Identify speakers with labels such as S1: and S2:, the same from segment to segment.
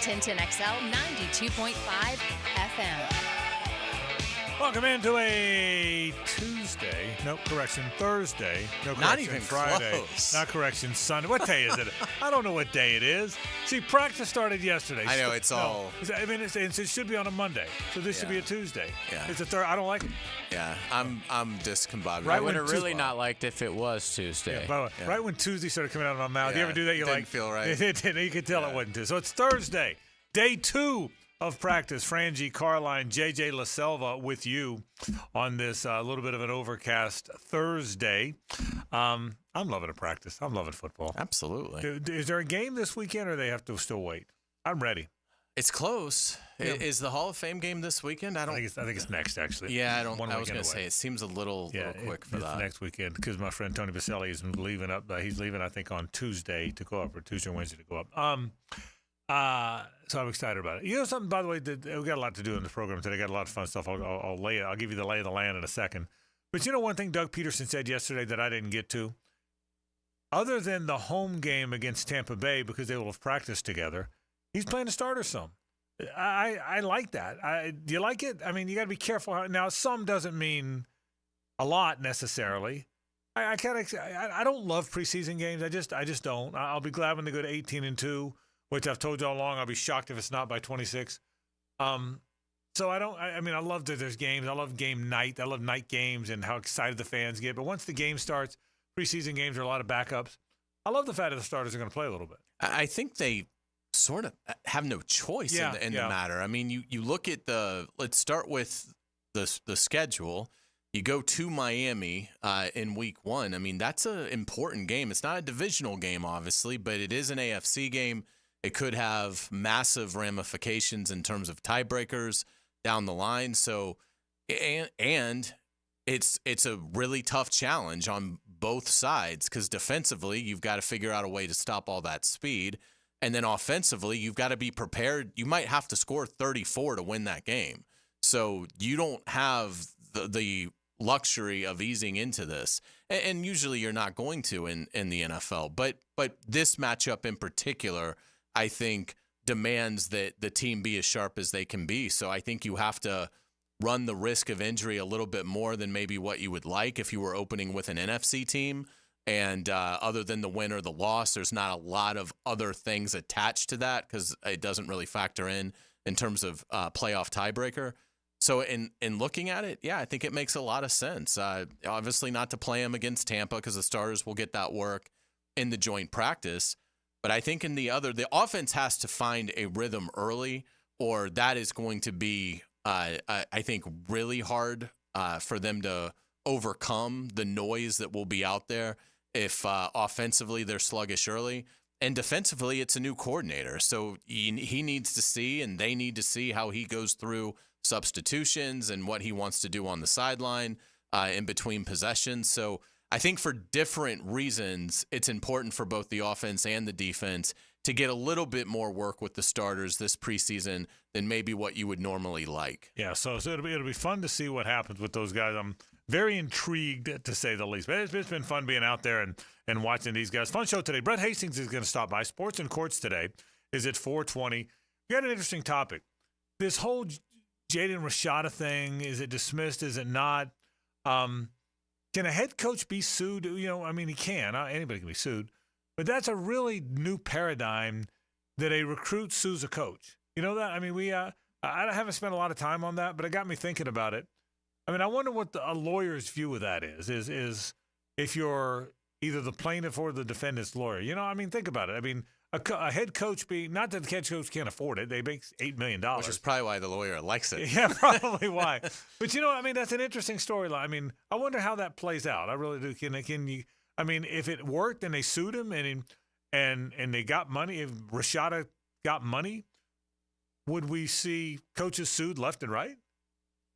S1: Tintin XL 92.5 FM.
S2: Welcome into a Tuesday. No, correction, Thursday. No, correction,
S3: Not even
S2: Friday.
S3: close.
S2: Not correction, Sunday. What day is it? I don't know what day it is. See, practice started yesterday.
S3: I know, it's all...
S2: I mean, it should be on a Monday, so this should be a Tuesday.
S3: Yeah.
S2: It's a third. I don't like it.
S3: Yeah, I'm discombobulated.
S2: Right
S4: I would
S2: when
S4: have really not liked if it was Tuesday.
S2: Yeah, by the way, right when Tuesday started coming out of my mouth, you ever do that? You're
S3: didn't
S2: like,
S3: feel right.
S2: It didn't. You could tell it wasn't Tuesday. So it's Thursday, day 2 of practice. Frangie Carlyon, JJ LaSelva with you on this little bit of an overcast Thursday. I'm loving a practice. I'm loving football.
S3: Absolutely.
S2: Is there a game this weekend, or they have to still wait? I'm ready.
S3: It's close.
S2: Yeah.
S3: Is the Hall of Fame game this weekend? I think
S2: it's next, actually.
S3: Yeah,
S2: One
S3: I was
S2: weekend
S3: going to
S2: away.
S3: say it seems a little quick for
S2: it's
S3: that.
S2: next weekend, because my friend Tony Baselli is leaving up. He's leaving, I think, on Tuesday to go up, or Tuesday or Wednesday to go up. So I'm excited about it. You know something, by the way, we got a lot to do in the program today. Got a lot of fun stuff. I'll give you the lay of the land in a second. But you know one thing Doug Peterson said yesterday that I didn't get to? Other than the home game against Tampa Bay, because they will have practiced together, he's playing the starter some. I like that. Do you like it? I mean, you got to be careful. Now, some doesn't mean a lot necessarily. I don't love preseason games. I just don't. I'll be glad when they go to 18-2. Which I've told you all along, I'll be shocked if it's not by 26. So I mean, I love that there's games. I love game night. I love night games and how excited the fans get. But once the game starts, preseason games are a lot of backups. I love the fact that the starters are going to play a little bit.
S3: I think they sort of have no choice in the matter. I mean, you look at let's start with the schedule. You go to Miami in week 1. I mean, that's an important game. It's not a divisional game, obviously, but it is an AFC game. It could have massive ramifications in terms of tiebreakers down the line. So, and it's a really tough challenge on both sides, because defensively, you've got to figure out a way to stop all that speed. And then offensively, you've got to be prepared. You might have to score 34 to win that game. So you don't have the luxury of easing into this. And usually you're not going to in the NFL. But this matchup in particular, I think, demands that the team be as sharp as they can be. So I think you have to run the risk of injury a little bit more than maybe what you would like if you were opening with an NFC team. And other than the win or the loss, there's not a lot of other things attached to that, because it doesn't really factor in terms of playoff tiebreaker. So in looking at it, yeah, I think it makes a lot of sense. Obviously not to play them against Tampa, because the starters will get that work in the joint practice. But I think the offense has to find a rhythm early, or that is going to be, I think, really hard for them to overcome the noise that will be out there if offensively they're sluggish early. And defensively, it's a new coordinator. So he needs to see, and they need to see, how he goes through substitutions and what he wants to do on the sideline in between possessions. So I think for different reasons, it's important for both the offense and the defense to get a little bit more work with the starters this preseason than maybe what you would normally like.
S2: Yeah, so it'll be fun to see what happens with those guys. I'm very intrigued, to say the least. But it's been fun being out there and watching these guys. Fun show today. Brett Hastings is going to stop by. Sports and Courts today is at 4:20. We got an interesting topic. This whole Jaden Rashada thing, is it dismissed? Is it not? Can a head coach be sued? You know, I mean, he can. Anybody can be sued. But that's a really new paradigm, that a recruit sues a coach. You know that? I mean, I haven't spent a lot of time on that, but it got me thinking about it. I mean, I wonder what a lawyer's view of that is if you're either the plaintiff or the defendant's lawyer. You know, I mean, think about it. I mean, a head coach not that the head coach can't afford it. They make $8 million.
S3: Which is probably why the lawyer likes it.
S2: Yeah, probably why. But, you know, I mean, that's an interesting storyline. I mean, I wonder how that plays out. I really do. Can you? I mean, if it worked and they sued him and they got money, if Rashada got money, would we see coaches sued left and right?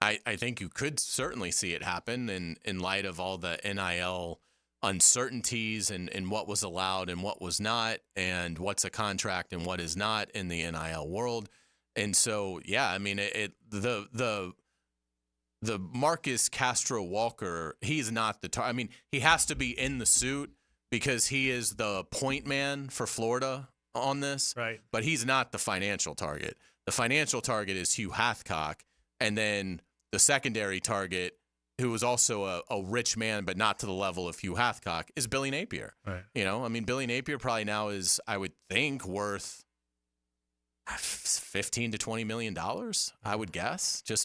S3: I think you could certainly see it happen in light of all the NIL uncertainties and what was allowed and what was not, and what's a contract and what is not in the NIL world. And so, yeah, I mean, the Marcus Castro Walker, he's not the I mean, he has to be in the suit because he is the point man for Florida on this,
S2: right?
S3: But he's not the financial target. The financial target is Hugh Hathcock, and then the secondary target, who was also a rich man, but not to the level of Hugh Hathcock, is Billy Napier.
S2: Right.
S3: Billy Napier probably now is, I would think, worth $15 to $20 million, I would guess. He's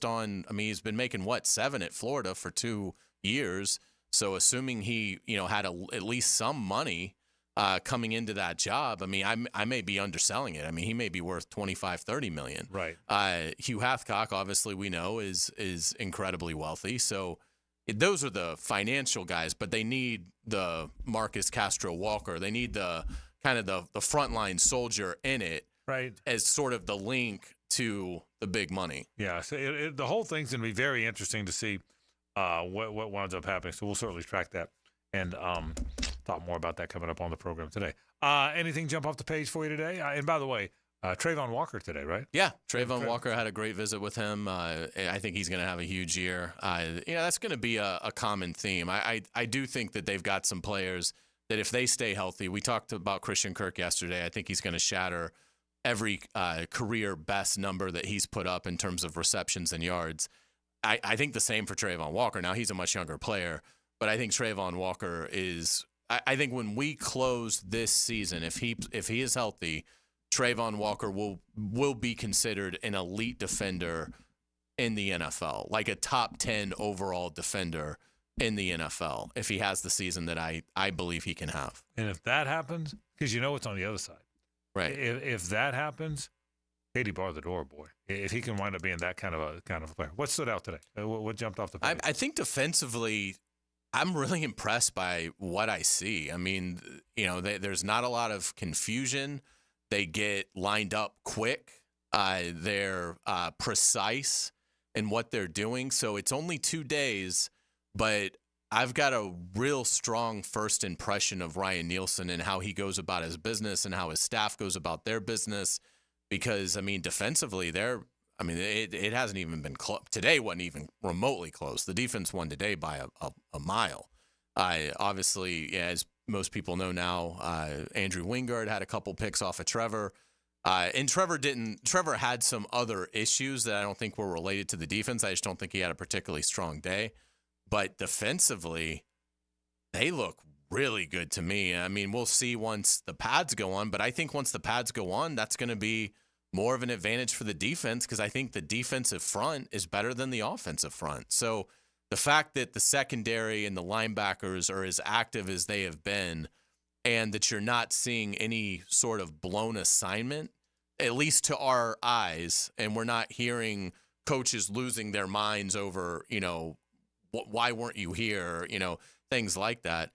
S3: been making, $7 at Florida for 2 years. So assuming he, had at least some money coming into that job, I may be underselling it. He may be worth $25-30 million.
S2: Right.
S3: Hugh Hathcock, obviously, we know is incredibly wealthy. So those are the financial guys, but they need the Marcus Castro Walker. They need the kind of the frontline soldier in it, right, as sort of the link to the big money.
S2: Yeah. So the whole thing's going to be very interesting to see what winds up happening. So we'll certainly track that and talk more about that coming up on the program today. Anything jump off the page for you today? And by the way, Trayvon Walker today, right?
S3: Yeah, Trayvon Walker had a great visit with him. I think he's going to have a huge year. That's going to be a common theme. I do think that they've got some players that if they stay healthy, we talked about Christian Kirk yesterday. I think he's going to shatter every career best number that he's put up in terms of receptions and yards. I think the same for Trayvon Walker. Now, he's a much younger player, but I think Trayvon Walker is – I think when we close this season, if he is healthy – Trayvon Walker will be considered an elite defender in the NFL, like a top 10 overall defender in the NFL, if he has the season that I believe he can have.
S2: And if that happens, because it's on the other side.
S3: Right.
S2: If that happens, Katie bar the door, boy. If he can wind up being that kind of a player. What stood out today? What jumped off the page?
S3: I think defensively, I'm really impressed by what I see. There's not a lot of confusion. They get lined up quick. They're precise in what they're doing. So it's only 2 days, but I've got a real strong first impression of Ryan Nielsen and how he goes about his business and how his staff goes about their business. Because, defensively, it hasn't even been close. Today wasn't even remotely close. The defense won today by a mile. Obviously, as most people know now, Andrew Wingard had a couple picks off of Trevor. And Trevor had some other issues that I don't think were related to the defense. I just don't think he had a particularly strong day. But defensively, they look really good to me. We'll see once the pads go on, but I think once the pads go on, that's going to be more of an advantage for the defense because I think the defensive front is better than the offensive front. So the fact that the secondary and the linebackers are as active as they have been and that you're not seeing any sort of blown assignment, at least to our eyes, and we're not hearing coaches losing their minds over, why weren't you here, things like that.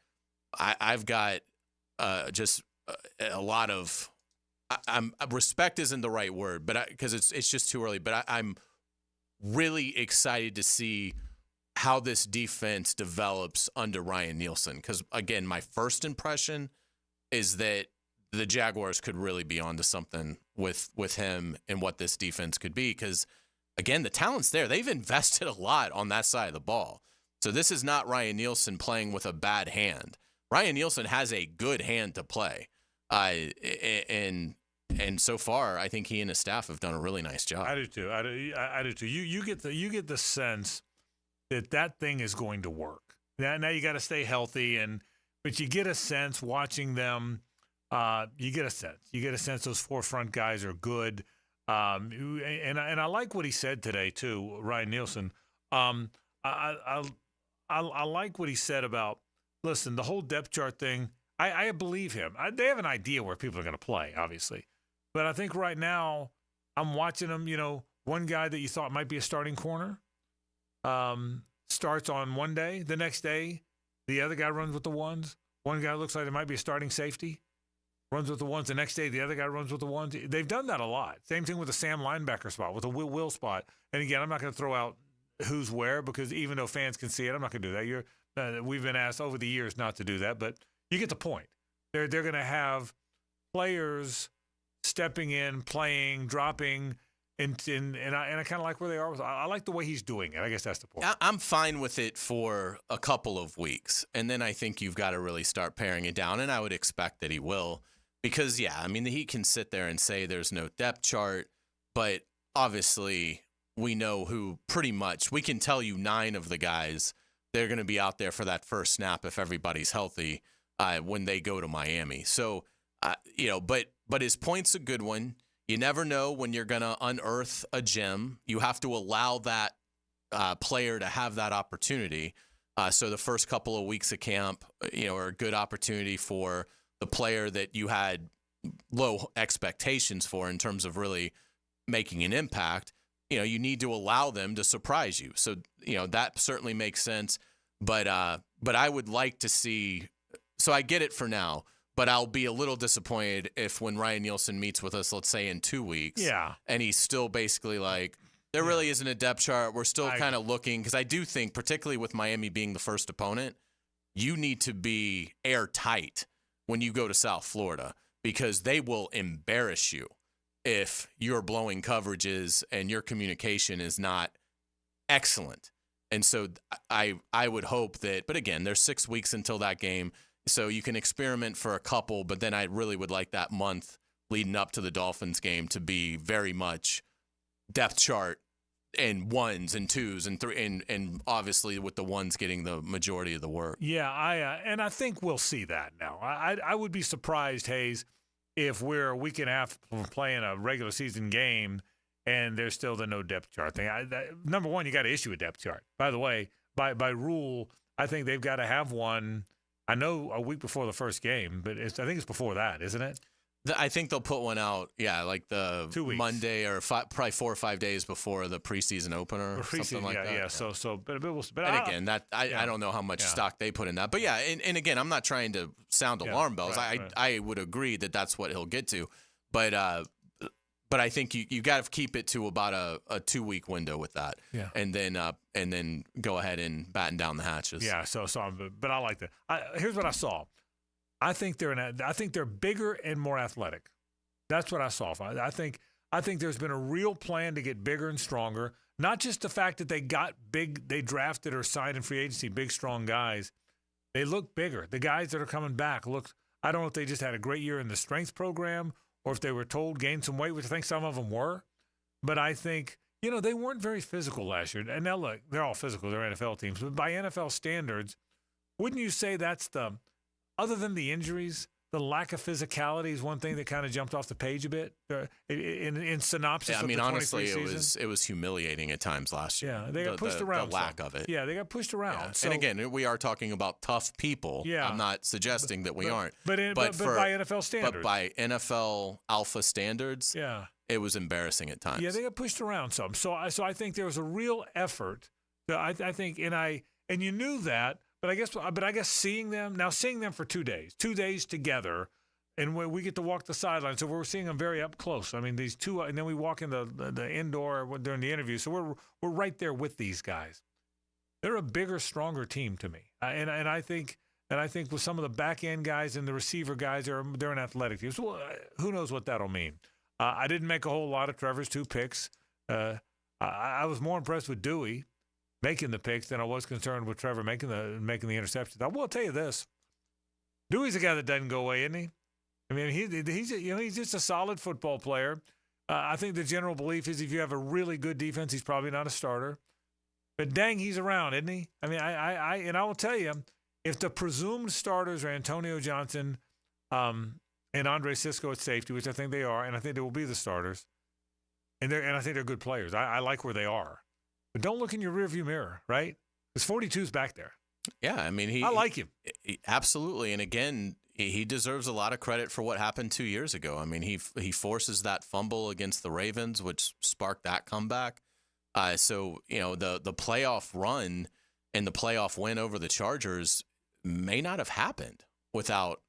S3: I've got just a lot of respect isn't the right word, but because it's just too early. But I'm really excited to see how this defense develops under Ryan Nielsen. Because, again, my first impression is that the Jaguars could really be onto something with him and what this defense could be. Because, again, the talent's there. They've invested a lot on that side of the ball. So this is not Ryan Nielsen playing with a bad hand. Ryan Nielsen has a good hand to play. And so far, I think he and his staff have done a really nice job.
S2: I do too. I do too. You get the sense that thing is going to work. Now you got to stay healthy, but you get a sense watching them. You get a sense those four front guys are good. And I like what he said today too, Ryan Nielsen. I like what he said about, listen, the whole depth chart thing. I believe him. They have an idea where people are going to play, obviously. But I think right now I'm watching them, one guy that you thought might be a starting corner starts on one day. The next day, the other guy runs with the ones. One guy looks like it might be a starting safety, runs with the ones. The next day, the other guy runs with the ones. They've done that a lot. Same thing with the Sam linebacker spot, with the Will spot. And again, I'm not going to throw out who's where because even though fans can see it, I'm not going to do that. We've been asked over the years not to do that, but you get the point. They're going to have players stepping in, playing, dropping, and I kind of like where they are. I like the way he's doing it. I guess that's the point.
S3: I'm fine with it for a couple of weeks, and then I think you've got to really start paring it down, and I would expect that he will. Because, I mean, he can sit there and say there's no depth chart, but obviously we know who pretty much, we can tell you 9 of the guys, they're going to be out there for that first snap if everybody's healthy when they go to Miami. So, but his point's a good one. You never know when you're going to unearth a gem. You have to allow that player to have that opportunity. So the first couple of weeks of camp, are a good opportunity for the player that you had low expectations for in terms of really making an impact. You need to allow them to surprise you. So, that certainly makes sense. But I would like to see, so I get it for now, but I'll be a little disappointed if when Ryan Nielsen meets with us, let's say in 2 weeks, and he's still basically like, there really isn't a depth chart. We're still kind of looking, because I do think, particularly with Miami being the first opponent, you need to be airtight when you go to South Florida, because they will embarrass you if you're blowing coverages and your communication is not excellent. And so I would hope that, but again, there's 6 weeks until that game, so you can experiment for a couple, but then I really would like that month leading up to the Dolphins game to be very much depth chart and 1s and 2s and 3, and obviously with the 1s getting the majority of the work.
S2: Yeah, I think we'll see that now. I would be surprised, Hays, if we're a week and a half from playing a regular season game and there's still the no depth chart thing. Number one, you got to issue a depth chart. By the way, by rule, I think they've got to have one. I know a week before the first game, but I think it's before that, isn't it?
S3: I think they'll put one out, like the
S2: 2 weeks.
S3: Monday or probably 4 or 5 days before the preseason opener, or something like that.
S2: Yeah. But
S3: and again, I don't know how much stock they put in that, but and again, I'm not trying to sound alarm bells.
S2: Right.
S3: I would agree that that's what he'll get to, but I think you got to keep it to about a 2 week window with that, and then go ahead and batten down the hatches.
S2: Yeah. But I like that. Here's what I saw. I think they're bigger and more athletic. That's what I saw. I think there's been a real plan to get bigger and stronger. Not just the fact that they got big, they drafted or signed in free agency big, strong guys. They look bigger. The guys that are coming back look. I don't know if they just had a great year in the strength program or if they were told gain some weight, which I think some of them were. But I think they weren't very physical last year. And now look, they're all physical. They're NFL teams, but by NFL standards, wouldn't you say that's the other than the injuries, the lack of physicality is one thing that kind of jumped off the page a bit in synopsis.
S3: Yeah, I mean, honestly, it was humiliating at times last year.
S2: Yeah, they got pushed around.
S3: The lack of it.
S2: Yeah, they got pushed around.
S3: Yeah.
S2: So,
S3: and again, we are talking about tough people.
S2: Yeah,
S3: I'm not suggesting that we aren't.
S2: But by NFL standards.
S3: But by NFL alpha standards, it was embarrassing at times.
S2: Yeah, they got pushed around some. So I think there was a real effort. I think, and you knew that. But I guess seeing them for 2 days together, and we get to walk the sideline, so we're seeing them very up close. I mean, these two, and then we walk in the indoor during the interview, so we're right there with these guys. They're a bigger, stronger team to me, and I think with some of the back end guys and the receiver guys, they're an athletic team. So who knows what that'll mean? I didn't make a whole lot of Trevor's 2 picks. I was more impressed with Dewey making the picks than I was concerned with Trevor making the interceptions. I will tell you this: Dewey's a guy that doesn't go away, isn't he? I mean, he's just a solid football player. I think the general belief is if you have a really good defense, he's probably not a starter. But dang, he's around, isn't he? I mean, I will tell you, if the presumed starters are Antonio Johnson and Andre Sisco at safety, which I think they are, and I think they will be the starters, and I think they're good players. I like where they are. But don't look in your rearview mirror, right? Because 42's back there.
S3: Yeah, I mean,
S2: I like him.
S3: Absolutely. And again, he deserves a lot of credit for what happened 2 years ago. I mean, he forces that fumble against the Ravens, which sparked that comeback. So, the playoff run and the playoff win over the Chargers may not have happened without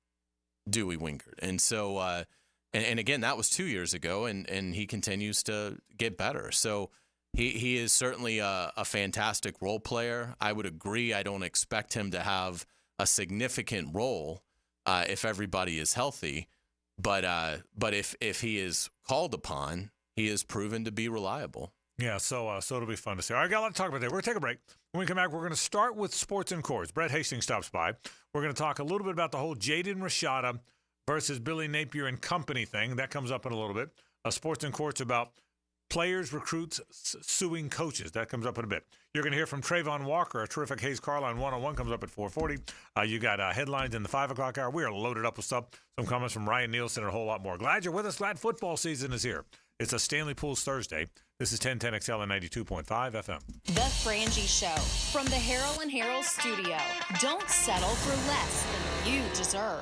S3: Dewey Wingard. And so, and again, that was 2 years ago, and he continues to get better. So, He is certainly a fantastic role player. I would agree. I don't expect him to have a significant role if everybody is healthy. But if he is called upon, he is proven to be reliable.
S2: Yeah, so it'll be fun to see. All right, got a lot to talk about there. We're going to take a break. When we come back, we're going to start with Sports and Courts. Brett Hastings stops by. We're going to talk a little bit about the whole Jaden Rashada versus Billy Napier and Company thing. That comes up in a little bit. Sports in Courts about players, recruits suing coaches. That comes up in a bit. You're going to hear from Trayvon Walker, a terrific Hays Carlyon one-on-one comes up at 4:40. You got headlines in the 5 o'clock hour. We are loaded up with stuff. Some comments from Ryan Nielsen and a whole lot more. Glad you're with us. Glad football season is here. It's a Stanley Pools Thursday. This is 1010XL and 92.5 FM.
S1: The Frangie Show from the Harold and Harold studio. Don't settle for less than you deserve.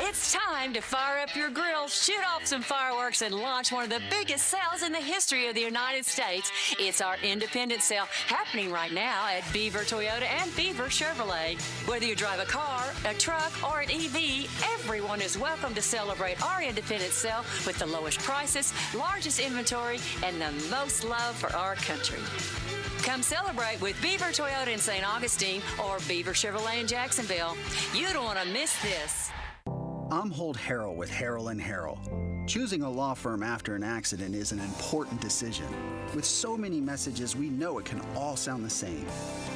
S5: It's time to fire up your grill, shoot off some fireworks, and launch one of the biggest sales in the history of the United States. It's our independent sale happening right now at Beaver Toyota and Beaver Chevrolet. Whether you drive a car, a truck, or an EV, everyone is welcome to celebrate our independent sale with the lowest prices, largest inventory, and the most love for our country. Come celebrate with Beaver Toyota in St. Augustine or Beaver Chevrolet in Jacksonville. You don't want to miss this.
S6: I'm Holt Harrell with Harrell & Harrell. Choosing a law firm after an accident is an important decision. With so many messages, we know it can all sound the same.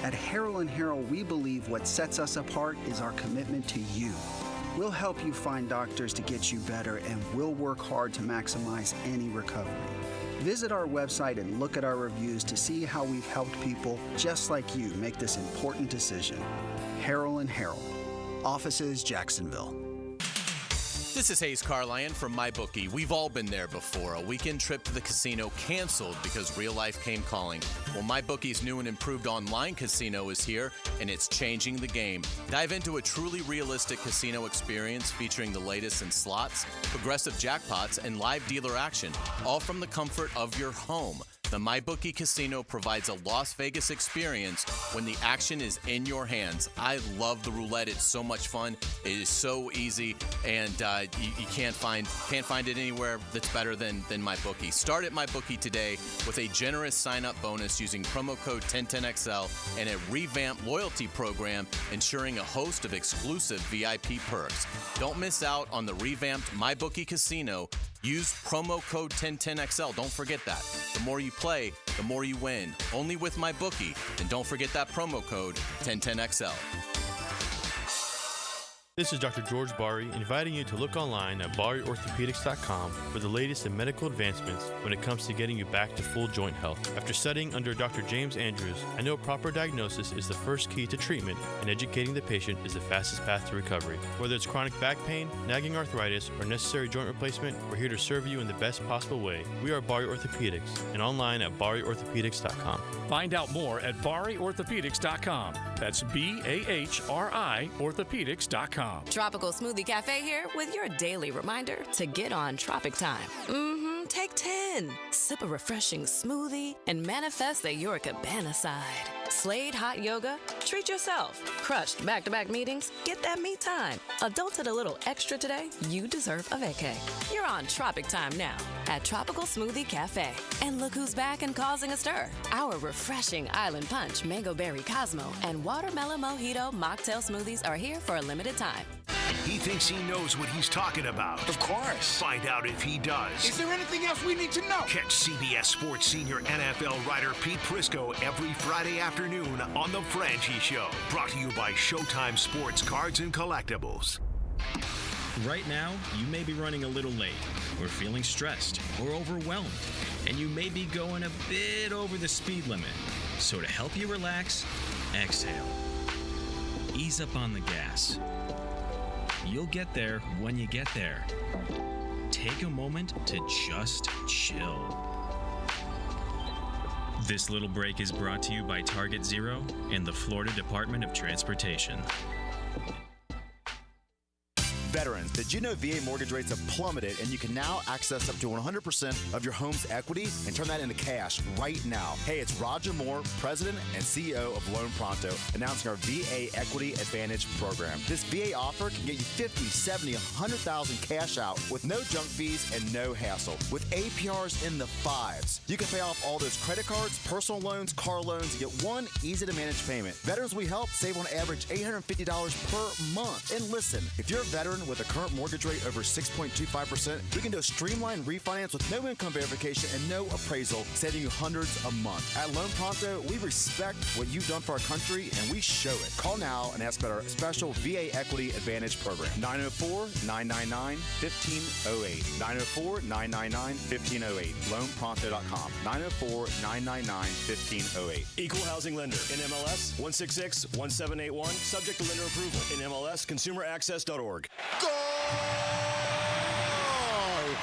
S6: At Harrell & Harrell, we believe what sets us apart is our commitment to you. We'll help you find doctors to get you better, and we'll work hard to maximize any recovery. Visit our website and look at our reviews to see how we've helped people just like you make this important decision. Harrell & Harrell. Offices, Jacksonville.
S3: This is Hays Carlyon from MyBookie. We've all been there before. A weekend trip to the casino canceled because real life came calling. Well, MyBookie's new and improved online casino is here, and it's changing the game. Dive into a truly realistic casino experience featuring the latest in slots, progressive jackpots, and live dealer action, all from the comfort of your home. The MyBookie Casino provides a Las Vegas experience when the action is in your hands. I love the roulette. It's so much fun. It is so easy, and you can't find it anywhere that's better than MyBookie. Start at MyBookie today with a generous sign-up bonus using promo code 1010XL and a revamped loyalty program ensuring a host of exclusive VIP perks. Don't miss out on the revamped MyBookie Casino. Use promo code 1010XL. Don't forget that. The more you play, the more you win. Only with MyBookie. And don't forget that promo code 1010XL.
S7: This is Dr. George Bari inviting you to look online at BariOrthopedics.com for the latest in medical advancements when it comes to getting you back to full joint health. After studying under Dr. James Andrews, I know proper diagnosis is the first key to treatment, and educating the patient is the fastest path to recovery. Whether it's chronic back pain, nagging arthritis, or necessary joint replacement, we're here to serve you in the best possible way. We are Bari Orthopedics and online at BariOrthopedics.com.
S8: Find out more at BariOrthopedics.com. That's BAHRI Orthopedics.com.
S9: Tropical Smoothie Cafe here with your daily reminder to get on Tropic Time. Take 10. Sip a refreshing smoothie and manifest that you're Cabana-side. Slade hot yoga? Treat yourself. Crushed back-to-back meetings? Get that me time. Adulted a little extra today? You deserve a vacay. You're on Tropic Time now at Tropical Smoothie Cafe. And look who's back and causing a stir. Our refreshing Island Punch, Mango Berry Cosmo, and Watermelon Mojito mocktail smoothies are here for a limited time.
S10: He thinks he knows what he's talking about.
S11: Of course.
S10: Find out if he does.
S11: Is there anything else we need to know?
S10: Catch CBS Sports senior NFL writer Pete Prisco every Friday afternoon on The Frangie Show. Brought to you by Showtime Sports Cards and Collectibles.
S12: Right now, you may be running a little late, or feeling stressed, or overwhelmed, and you may be going a bit over the speed limit. So to help you relax, exhale. Ease up on the gas. You'll get there when you get there. Take a moment to just chill. This little break is brought to you by Target Zero and the Florida Department of Transportation.
S13: Veterans, did you know VA mortgage rates have plummeted and you can now access up to 100% of your home's equity and turn that into cash right now? Hey, it's Roger Moore, President and CEO of Loan Pronto, announcing our VA Equity Advantage program. This VA offer can get you $50,000, $70,000, $100,000 cash out with no junk fees and no hassle. With APRs in the 5s, you can pay off all those credit cards, personal loans, car loans, and get one easy-to-manage payment. Veterans we help save on average $850 per month. And listen, if you're a veteran with a current mortgage rate over 6.25%, we can do a streamlined refinance with no income verification and no appraisal, saving you hundreds a month. At Loan Pronto, we respect what you've done for our country, and we show it. Call now and ask about our special VA Equity Advantage program. 904-999-1508. 904-999-1508. LoanPronto.com. 904-999-1508.
S14: Equal housing lender. NMLS 166-1781. Subject to lender approval. NMLS ConsumerAccess.org.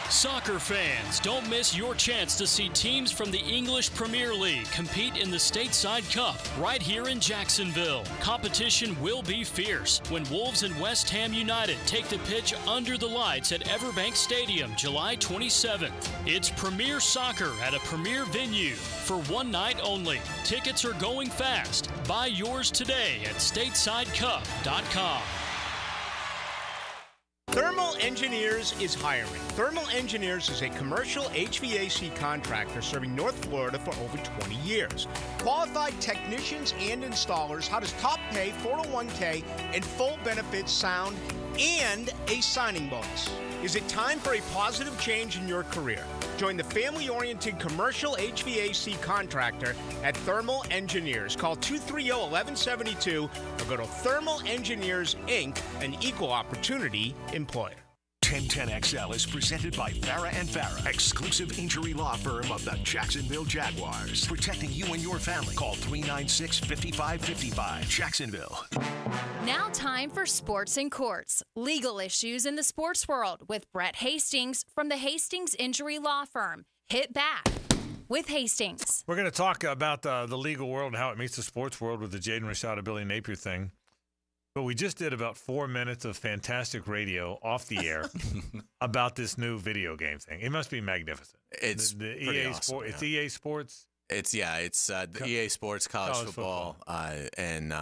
S15: Soccer fans, don't miss your chance to see teams from the English Premier League compete in the Stateside Cup right here in Jacksonville. Competition will be fierce when Wolves and West Ham United take the pitch under the lights at Everbank Stadium July 27th. It's Premier Soccer at a premier venue for one night only. Tickets are going fast. Buy yours today at StatesideCup.com.
S16: Thermal Engineers is hiring. Thermal Engineers is a commercial HVAC contractor serving North Florida for over 20 years. Qualified technicians and installers. How does top pay, 401k, and full benefits sound, and a signing bonus? Is it time for a positive change in your career? Join the family-oriented commercial HVAC contractor at Thermal Engineers. Call 230-1172 or go to Thermal Engineers, Inc., an equal opportunity employer.
S10: 1010XL is presented by Farah & Farah, exclusive injury law firm of the Jacksonville Jaguars. Protecting you and your family. Call 396-5555. Jacksonville.
S1: Now time for Sports in Courts, legal issues in the sports world with Brett Hastings from the Hastings Injury Law Firm. Hit back with Hastings.
S2: We're going to talk about the legal world and how it meets the sports world with the Jaden Rashada, Billy Napier thing. But we just did about 4 minutes of fantastic radio off the air about this new video game thing. It must be magnificent.
S3: It's
S2: the
S3: pretty
S2: EA
S3: awesome,
S2: Sport.
S3: yeah.
S2: It's EA Sports.
S3: It's the EA Sports college football. And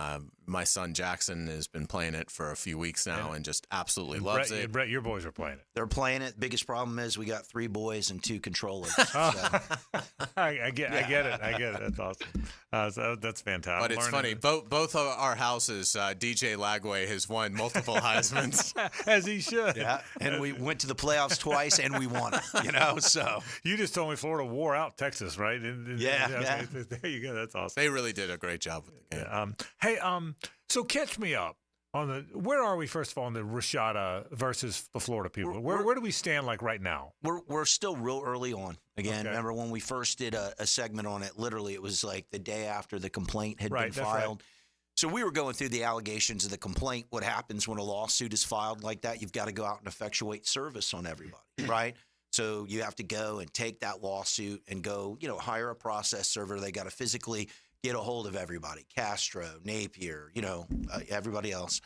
S3: my son Jackson has been playing it for a few weeks now and just absolutely loves it.
S2: Brett, your boys are playing it.
S17: They're playing it. Biggest problem is we got 3 boys and 2 controllers.
S2: I get it. That's awesome. So that's fantastic.
S3: But it's funny. Both of our houses, DJ Lagway has won multiple Heismans.
S2: As he should.
S17: Yeah, and we went to the playoffs twice and we won it, so.
S2: You just told me Florida wore out Texas, right?
S17: Yeah.
S2: There you go. That's awesome.
S3: They really did a great job with the game.
S2: Yeah. So catch me up on where are we, first of all, on the Rashada versus the Florida people? Where do we stand like right now?
S17: We're still real early on. Again, Remember when we first did a segment on it, literally it was like the day after the complaint had been filed. Right. So we were going through the allegations of the complaint. What happens when a lawsuit is filed like that? You've got to go out and effectuate service on everybody, right? So you have to go and take that lawsuit and go, hire a process server. They got to physically get a hold of everybody, Castro, Napier, everybody else.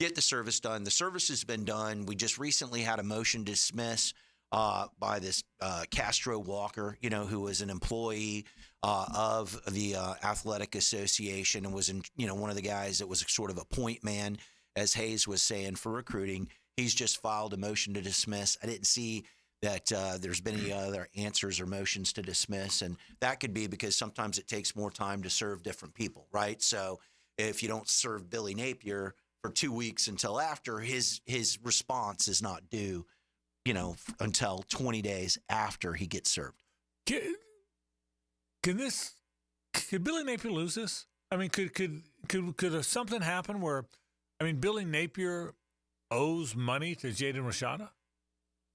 S17: Get the service done. The service has been done. We just recently had a motion to dismiss by this Castro Walker, who was an employee of the Athletic Association and was one of the guys that was sort of a point man, as Hays was saying, for recruiting. He's just filed a motion to dismiss. I didn't see that there's been any other answers or motions to dismiss. And that could be because sometimes it takes more time to serve different people, right? So if you don't serve Billy Napier for 2 weeks until after, his response is not due, until 20 days after he gets served.
S2: Could Billy Napier lose this? I mean, could something happen where, Billy Napier owes money to Jaden Rashada?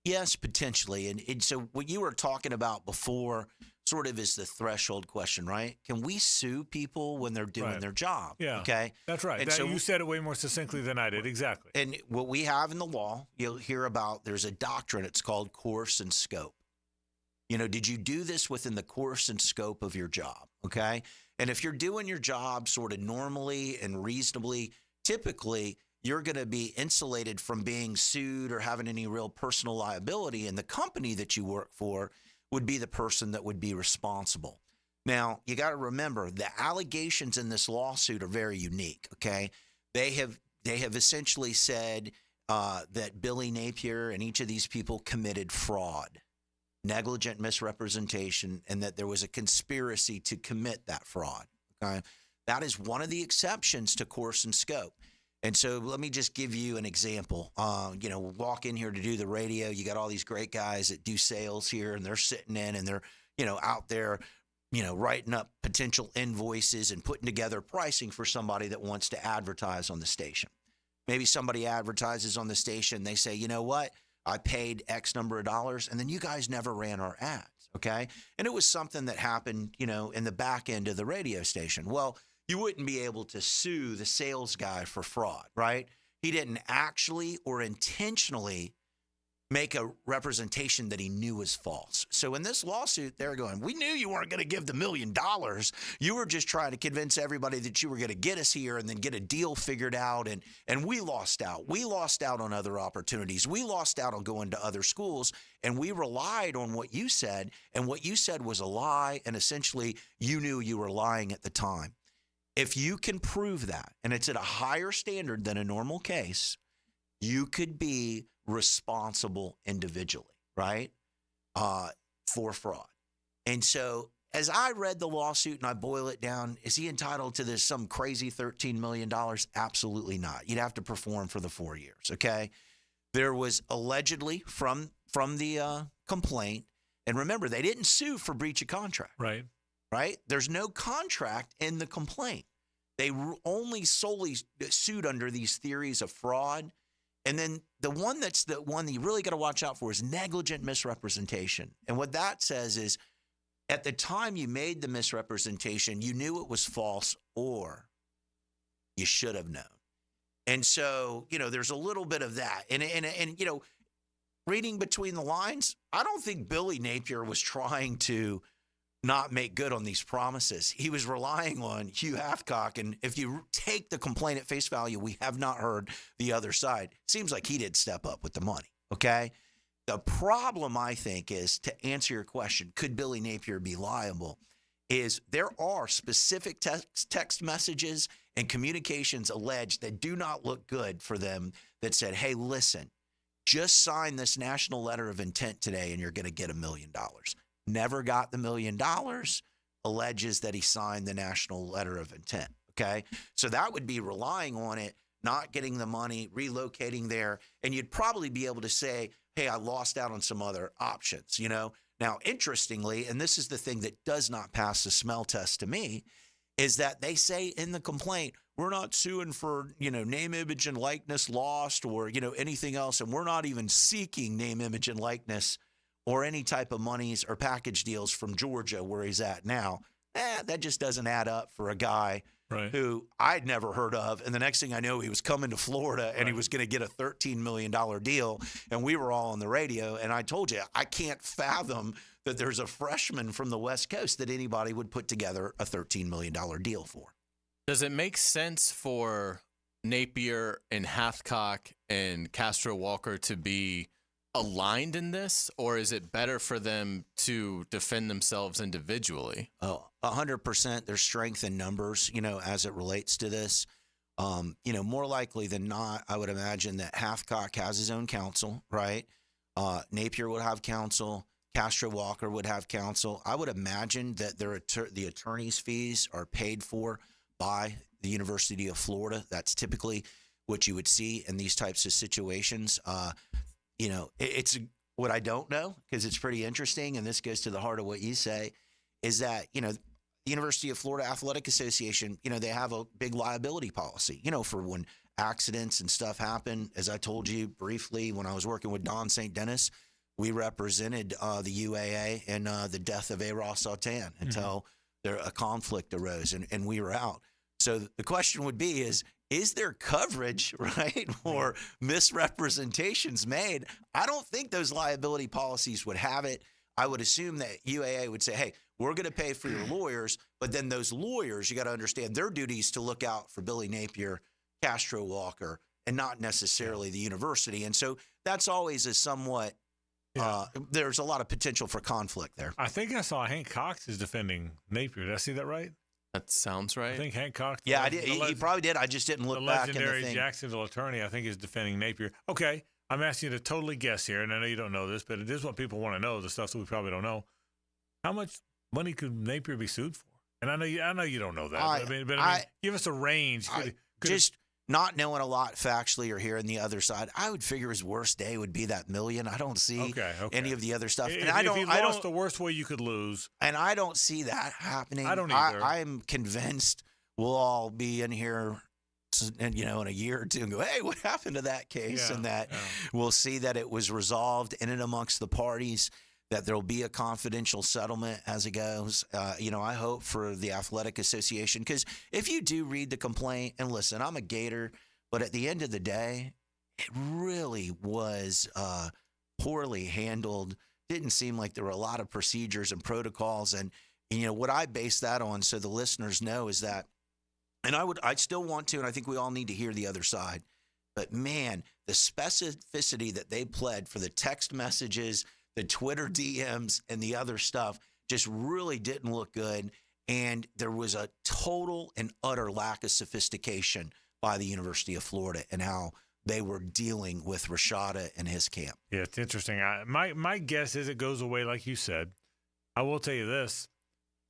S17: Yes, potentially. And so what you were talking about before sort of is the threshold question, right? Can we sue people when they're doing their job?
S2: Yeah.
S17: Okay.
S2: That's right.
S17: And so
S2: you said it way more succinctly than I did. Exactly.
S17: And what we have in the law, you'll hear about, there's a doctrine, it's called course and scope. Did you do this within the course and scope of your job? Okay. And if you're doing your job sort of normally and reasonably, typically you're going to be insulated from being sued or having any real personal liability, and the company that you work for would be the person that would be responsible. Now, you got to remember, the allegations in this lawsuit are very unique, okay? They have essentially said that Billy Napier and each of these people committed fraud, negligent misrepresentation, and that there was a conspiracy to commit that fraud, okay? That is one of the exceptions to course and scope. And so let me just give you an example. Walk in here to do the radio. You got all these great guys that do sales here, and they're sitting in and they're, out there, writing up potential invoices and putting together pricing for somebody that wants to advertise on the station. Maybe somebody advertises on the station. They say, you know what? I paid X number of dollars, and then you guys never ran our ads, okay? And it was something that happened, in the back end of the radio station. Well, you wouldn't be able to sue the sales guy for fraud, right? He didn't actually or intentionally make a representation that he knew was false. So in this lawsuit, they're going, we knew you weren't going to give the $1 million. You were just trying to convince everybody that you were going to get us here and then get a deal figured out. And we lost out. We lost out on other opportunities. We lost out on going to other schools. And we relied on what you said. And what you said was a lie. And essentially, you knew you were lying at the time. If you can prove that, and it's at a higher standard than a normal case, you could be responsible individually, right, for fraud. And so as I read the lawsuit and I boil it down, is he entitled to this some crazy $13 million? Absolutely not. You'd have to perform for the 4 years, okay? There was allegedly from the complaint, and remember, they didn't sue for breach of contract. Right? There's no contract in the complaint. They only solely sued under these theories of fraud. And then the one that you really got to watch out for is negligent misrepresentation. And what that says is at the time you made the misrepresentation, you knew it was false or you should have known. And so, there's a little bit of that. And reading between the lines, I don't think Billy Napier was trying to not make good on these promises. He was relying on Hugh Hathcock, and if you take the complaint at face value, we have not heard the other side. Seems like he did step up with the money, okay? The problem, I think, is, to answer your question, could Billy Napier be liable, is there are specific text messages and communications alleged that do not look good for them that said, hey, listen, just sign this national letter of intent today and you're going to get $1 million. Never got the $1 million, alleges that he signed the national letter of intent, okay? So that would be relying on it, not getting the money, relocating there, and you'd probably be able to say, hey, I lost out on some other options, Now, interestingly, and this is the thing that does not pass the smell test to me, is that they say in the complaint, we're not suing for, name, image, and likeness lost or, anything else, and we're not even seeking name, image, and likeness or any type of monies or package deals from Georgia where he's at now. That just doesn't add up for a guy who I'd never heard of. And the next thing I know, he was coming to Florida and he was going to get a $13 million deal. And we were all on the radio. And I told you, I can't fathom that there's a freshman from the West Coast that anybody would put together a $13 million deal for.
S3: Does it make sense for Napier and Hathcock and Castro Walker to be aligned in this, or is it better for them to defend themselves individually?
S17: 100%. There's strength in numbers, as it relates to this. More likely than not, I would imagine that Hathcock has his own counsel, right? Napier would have counsel. Castro Walker would have counsel. I would imagine that the attorney's fees are paid for by the University of Florida. That's typically what you would see in these types of situations. It's what I don't know, because it's pretty interesting, and this goes to the heart of what you say, is that, the University of Florida Athletic Association, they have a big liability policy, for when accidents and stuff happen. As I told you briefly, when I was working with Don St. Dennis, we represented the UAA in the death of A. Sultan until a conflict arose, and we were out. So the question would be is there coverage, right, or misrepresentations made? I don't think those liability policies would have it. I would assume that UAA would say, hey, we're going to pay for your lawyers, but then those lawyers, you got to understand their duty is to look out for Billy Napier, Castro Walker, and not necessarily the university. And so that's always a somewhat there's a lot of potential for conflict there.
S2: I think I saw Hank Cox is defending Napier. Did I see that right?
S3: That sounds right.
S2: I think Hank Cox.
S17: Yeah, I did. He probably did. I just didn't look back in the thing.
S2: The legendary Jacksonville attorney, I think, is defending Napier. Okay, I'm asking you to totally guess here, and I know you don't know this, but it is what people want to know, the stuff that we probably don't know. How much money could Napier be sued for? And I know you don't know that. I mean, give us a range.
S17: not knowing a lot factually or hearing the other side, I would figure his worst day would be that $1 million. I don't see any of the other stuff.
S2: And if he lost the worst way you could lose.
S17: And I don't see that happening.
S2: I don't either.
S17: I'm convinced we'll all be in here in a year or two and go, hey, what happened to that case? And that we'll see that it was resolved in and amongst the parties, that there'll be a confidential settlement as it goes. I hope for the Athletic Association, because if you do read the complaint, and listen, I'm a Gator, but at the end of the day, it really was poorly handled. Didn't seem like there were a lot of procedures and protocols. And, what I base that on, so the listeners know, is that, and I still want to, and I think we all need to hear the other side, but man, the specificity that they pled for the text messages, the Twitter DMs, and the other stuff just really didn't look good. And there was a total and utter lack of sophistication by the University of Florida and how they were dealing with Rashada and his camp.
S2: Yeah, it's interesting. My guess is it goes away, like you said. I will tell you this.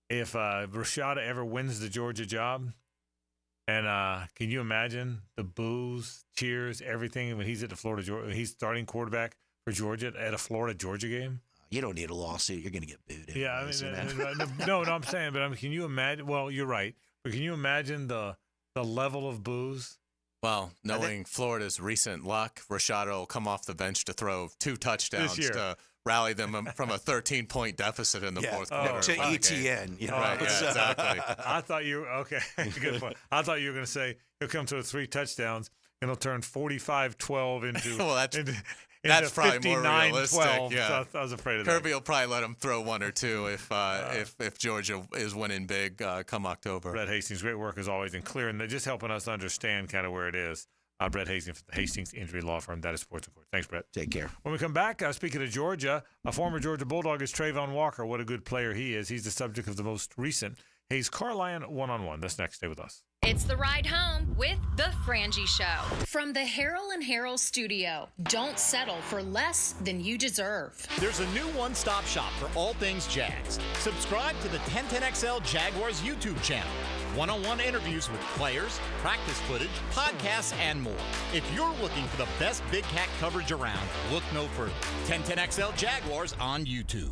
S2: If Rashada ever wins the Georgia job, and can you imagine the boos, cheers, everything when he's at the Florida, he's starting quarterback for Georgia at a Florida-Georgia game?
S17: You don't need a lawsuit. You're going to get booed.
S2: Yeah, no, I'm saying, but can you imagine? Well, you're right, but can you imagine the level of boos?
S3: Well, knowing Florida's recent luck, Rashada will come off the bench to throw 2 touchdowns to rally them from a 13-point deficit in the fourth quarter.
S17: To ETN.
S3: Right, exactly.
S2: I thought you good point. I thought you were going to say he'll come to 3 touchdowns and he'll turn 45-12 into.
S3: Well, that's probably more realistic.
S2: Yeah, so I was afraid of that.
S3: Kirby will probably let him throw 1 or 2 if Georgia is winning big come October.
S2: Brett Hastings, great work as always, and clear, and just helping us understand kind of where it is. Brett Hastings from the Hastings Injury Law Firm. That is Sports Report. Thanks, Brett.
S17: Take care.
S2: When we come back, speaking of Georgia, a former Georgia Bulldog is Trayvon Walker. What a good player he is. He's the subject of the most recent Hays Carlyon one-on-one. That's next. Stay with us.
S1: It's the ride home with the Frangie Show. From the Harrell and Harrell studio, don't settle for less than you deserve.
S18: There's a new one-stop shop for all things Jags. Subscribe to the 1010XL Jaguars YouTube channel. One-on-one interviews with players, practice footage, podcasts, and more. If you're looking for the best Big Cat coverage around, look no further. 1010XL Jaguars on YouTube.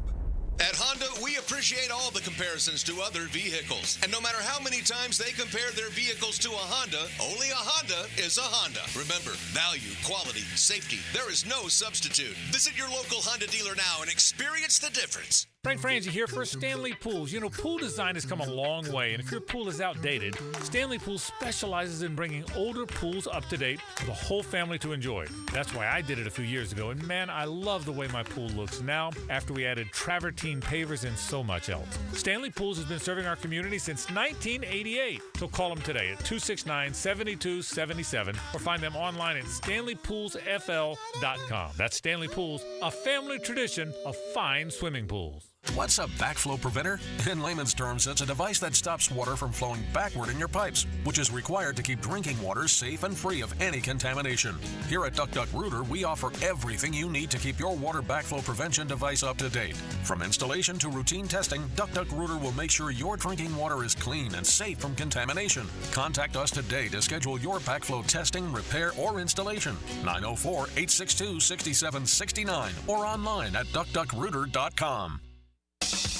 S19: At Honda, we appreciate all the comparisons to other vehicles. And no matter how many times they compare their vehicles to a Honda, only a Honda is a Honda. Remember, value, quality, safety, there is no substitute. Visit your local Honda dealer now and experience the difference.
S8: Frank Frangie here for Stanley Pools. You know, pool design has come a long way, and if your pool is outdated, Stanley Pools specializes in bringing older pools up to date for the whole family to enjoy. That's why I did it a few years ago, and man, I love the way my pool looks now after we added travertine pavers and so much else. Stanley Pools has been serving our community since 1988, so call them today at 269-7277 or find them online at StanleyPoolsFL.com. That's Stanley Pools, a family tradition of fine swimming pools.
S20: What's a backflow preventer? In layman's terms, it's a device that stops water from flowing backward in your pipes, which is required to keep drinking water safe and free of any contamination. Here at Duck Duck Rooter, we offer everything you need to keep your water backflow prevention device up to date. From installation to routine testing, Duck Duck Rooter will make sure your drinking water is clean and safe from contamination. Contact us today to schedule your backflow testing, repair, or installation. 904-862-6769 or online at duckduckrooter.com.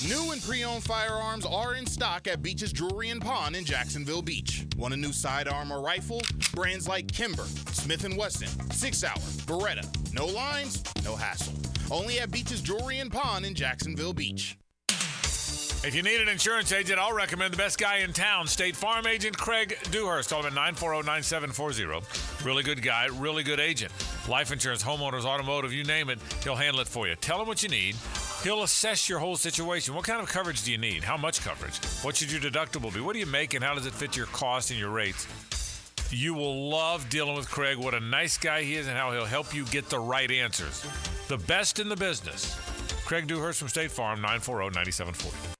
S21: New and pre-owned firearms are in stock at Beach's Jewelry and Pawn in Jacksonville Beach. Want a new sidearm or rifle? Brands like Kimber, Smith & Wesson, 6 Hour, Beretta. No lines, no hassle. Only at Beach's Jewelry and Pawn in Jacksonville Beach.
S2: If you need an insurance agent, I'll recommend the best guy in town, State Farm agent Craig Dewhurst. Call him at 940-9740. Really good guy, really good agent. Life insurance, homeowners, automotive, you name it, he'll handle it for you. Tell him what you need. He'll assess your whole situation. What kind of coverage do you need? How much coverage? What should your deductible be? What do you make and how does it fit your cost and your rates? You will love dealing with Craig. What a nice guy he is and how he'll help you get the right answers. The best in the business. Craig Dewhurst from State Farm, 940-9740.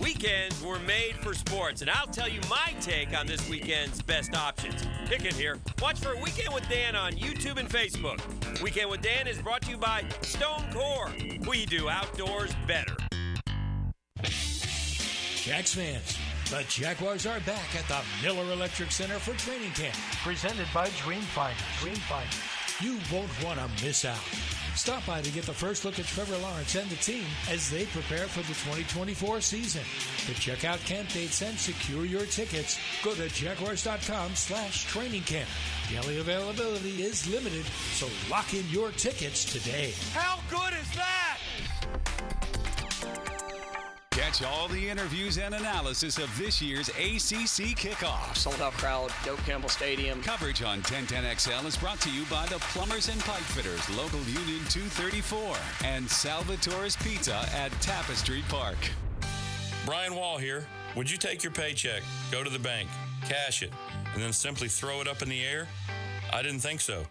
S22: Weekends were made for sports, and I'll tell you my take on this weekend's best options. Pick it here. Watch for Weekend with Dan on YouTube and Facebook. Weekend with Dan is brought to you by Stone Core. We do outdoors better.
S23: Jags fans,
S4: The Jaguars are back at the Miller Electric Center for training camp. Presented by Dreamfinder. You won't want to miss out. Stop by to get the first look at Trevor Lawrence and the team as they prepare for the 2024 season. To check out camp dates and secure your tickets, go to jaguars.com/training camp. Daily availability is limited, so lock in your tickets today.
S11: How good is that?
S5: Catch all the interviews and analysis of this year's ACC kickoff.
S23: Sold out crowd, Doak Campbell Stadium.
S5: Coverage on 1010XL is brought to you by the Plumbers and Pipe Fitters, Local Union 234, and Salvatore's Pizza at Tapestry Park.
S24: Brian Wall here. Would you take your paycheck, go to the bank, cash it, and then simply throw it up in the air? I didn't think so.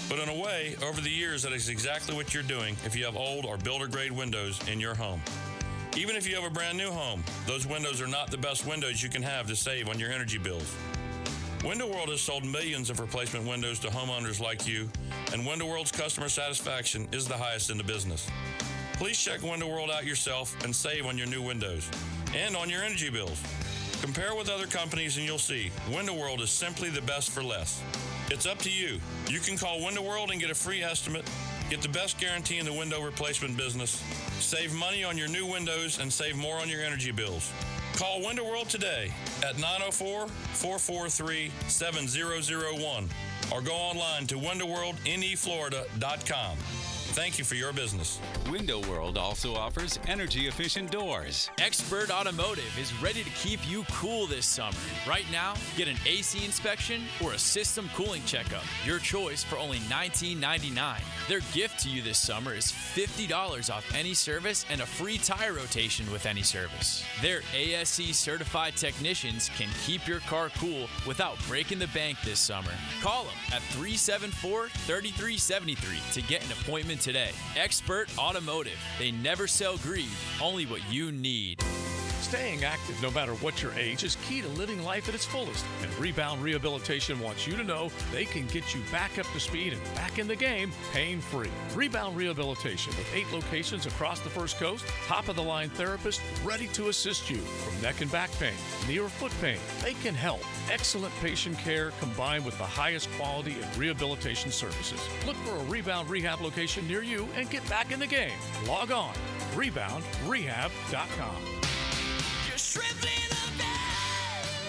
S24: But in a way, over the years, that is exactly what you're doing if you have old or builder-grade windows in your home. Even if you have a brand new home, those windows are not the best windows you can have to save on your energy bills. Window World has sold millions of replacement windows to homeowners like you, and Window World's customer satisfaction is the highest in the business. Please check Window World out yourself and save on your new windows and on your energy bills. Compare with other companies and you'll see Window World is simply the best for less. It's up to you. You can call Window World and get a free estimate. Get the best guarantee in the window replacement business. Save money on your new windows and save more on your energy bills. Call Window World today at 904-443-7001 or go online to windowworldneflorida.com. Thank you for your business.
S5: Window World also offers energy-efficient doors.
S25: Expert Automotive is ready to keep you cool this summer. Right now, get an AC inspection or a system cooling checkup. Your choice for only $19.99. Their gift to you this summer is $50 off any service and a free tire rotation with any service. Their ASE certified technicians can keep your car cool without breaking the bank this summer. Call them at 374-3373 to get an appointment today. Expert Automotive. They never sell greed, only what you need.
S8: Staying active no matter what your age is key to living life at its fullest. And Rebound Rehabilitation wants you to know they can get you back up to speed and back in the game pain-free. Rebound Rehabilitation with 8 locations across the First Coast, top-of-the-line therapists ready to assist you. From neck and back pain, knee or foot pain, they can help. Excellent patient care combined with the highest quality in rehabilitation services. Look for a Rebound Rehab location near you and get back in the game. Log on, reboundrehab.com.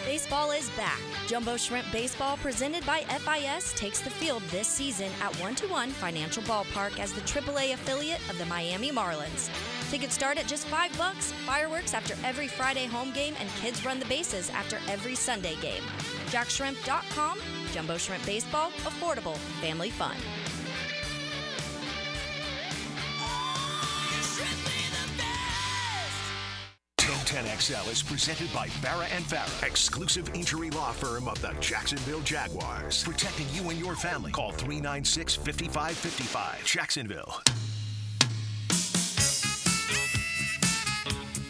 S26: Baseball is back. Jumbo Shrimp Baseball, presented by FIS, takes the field this season at 1-1 Financial Ballpark as the AAA affiliate of the Miami Marlins. Tickets start at just $5, fireworks after every Friday home game, and kids run the bases after every Sunday game. JackShrimp.com. Jumbo Shrimp Baseball, affordable, family fun.
S10: 1010XL is presented by Farah & Farah, exclusive injury law firm of the Jacksonville Jaguars. Protecting you and your family. Call 396-5555. Jacksonville.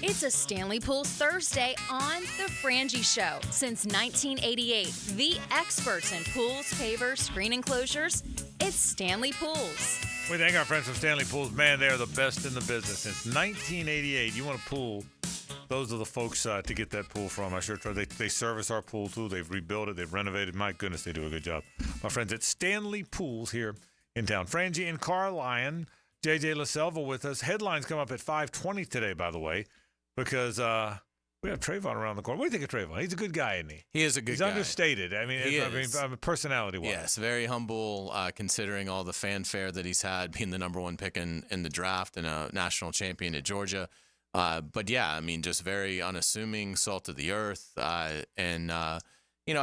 S1: It's a Stanley Pools Thursday on The Frangie Show. Since 1988, the experts in pools, pavers, screen enclosures, it's Stanley Pools.
S2: We thank our friends from Stanley Pools. Man, they are the best in the business. Since 1988, you want a pool, those are the folks to get that pool from. I sure try. They service our pool, too. They've rebuilt it. They've renovated. My goodness, they do a good job. My friends at Stanley Pools here in town. Frangie and Carlyon, JJ LaSelva with us. Headlines come up at 5:20 today, by the way, because we have Trayvon around the corner. What do you think of Trayvon? He's a good guy, isn't he?
S3: He is a good guy.
S2: He's understated. I mean, personality-wise.
S3: Yes, very humble, considering all the fanfare that he's had, being the number 1 pick in the draft and a national champion at Georgia. But yeah, I mean, just very unassuming, salt of the earth, and I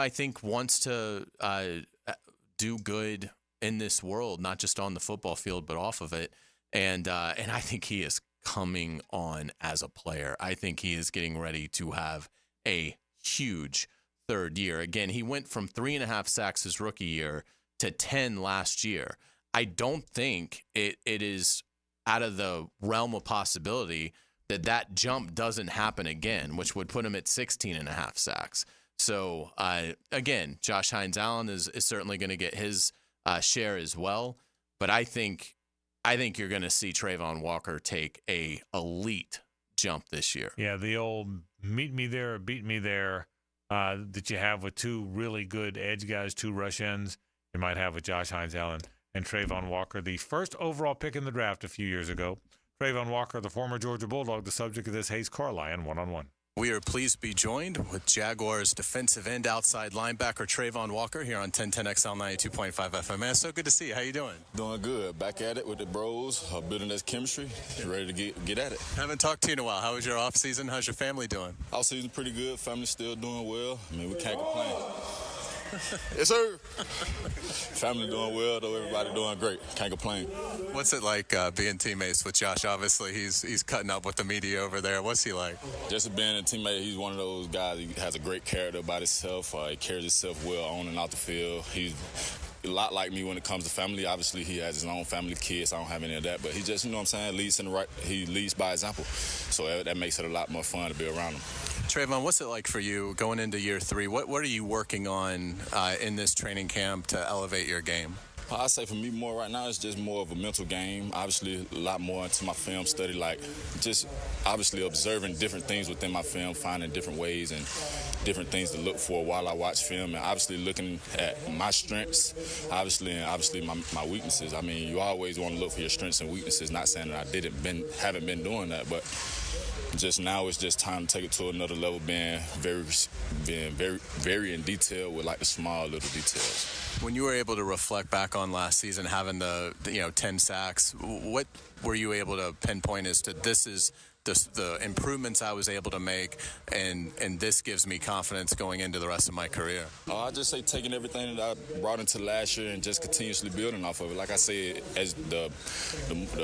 S3: think wants to do good in this world, not just on the football field but off of it. And I think he is coming on as a player. I think he is getting ready to have a huge third year. Again, he went from 3.5 sacks his rookie year to 10 last year. I don't think it is out of the realm of possibility that jump doesn't happen again, which would put him at 16.5 sacks. So, again, Josh Hines-Allen is certainly going to get his share as well. But I think you're going to see Trayvon Walker take a elite jump this year.
S2: Yeah, the old meet me there or beat me there that you have with two really good edge guys, two rush ends. You might have with Josh Hines-Allen and Trayvon Walker, the first overall pick in the draft a few years ago. Trayvon Walker, the former Georgia Bulldog, the subject of this Hays Carlyon one-on-one.
S3: We are pleased to be joined with Jaguars defensive end outside linebacker Trayvon Walker here on 1010XL 92.5 FM. Man, so good to see you. How you doing?
S6: Doing good. Back at it with the bros, building this chemistry, ready to get at it.
S3: Haven't talked to you in a while. How was your off season? How's your family doing?
S6: Off season pretty good. Family still doing well. I mean, we can't complain. Yes, sir. Family doing well, though. Everybody doing great. Can't complain.
S3: What's it like being teammates with Josh? Obviously, he's cutting up with the media over there. What's he like?
S6: Just being a teammate, he's one of those guys. He has a great character about himself. He carries himself well on and off the field. He's a lot like me when it comes to family. Obviously, he has his own family, kids. I don't have any of that, but he just, you know what I'm saying, he leads by example. So that makes it a lot more fun to be around him.
S3: Trayvon, what's it like for you going into year 3? What are you working on in this training camp to elevate your game?
S6: I say for me more right now, it's just more of a mental game. Obviously, a lot more into my film study, like just obviously observing different things within my film, finding different ways and different things to look for while I watch film, and obviously looking at my strengths, obviously my weaknesses. I mean, you always want to look for your strengths and weaknesses. Not saying that I haven't been doing that, but just now it's just time to take it to another level, being very in detail with like the small little details.
S3: When you were able to reflect back on last season, having the 10 sacks, what were you able to pinpoint as to this is the improvements I was able to make, and this gives me confidence going into the rest of my career?
S6: I just say taking everything that I brought into last year and just continuously building off of it. Like I said, as the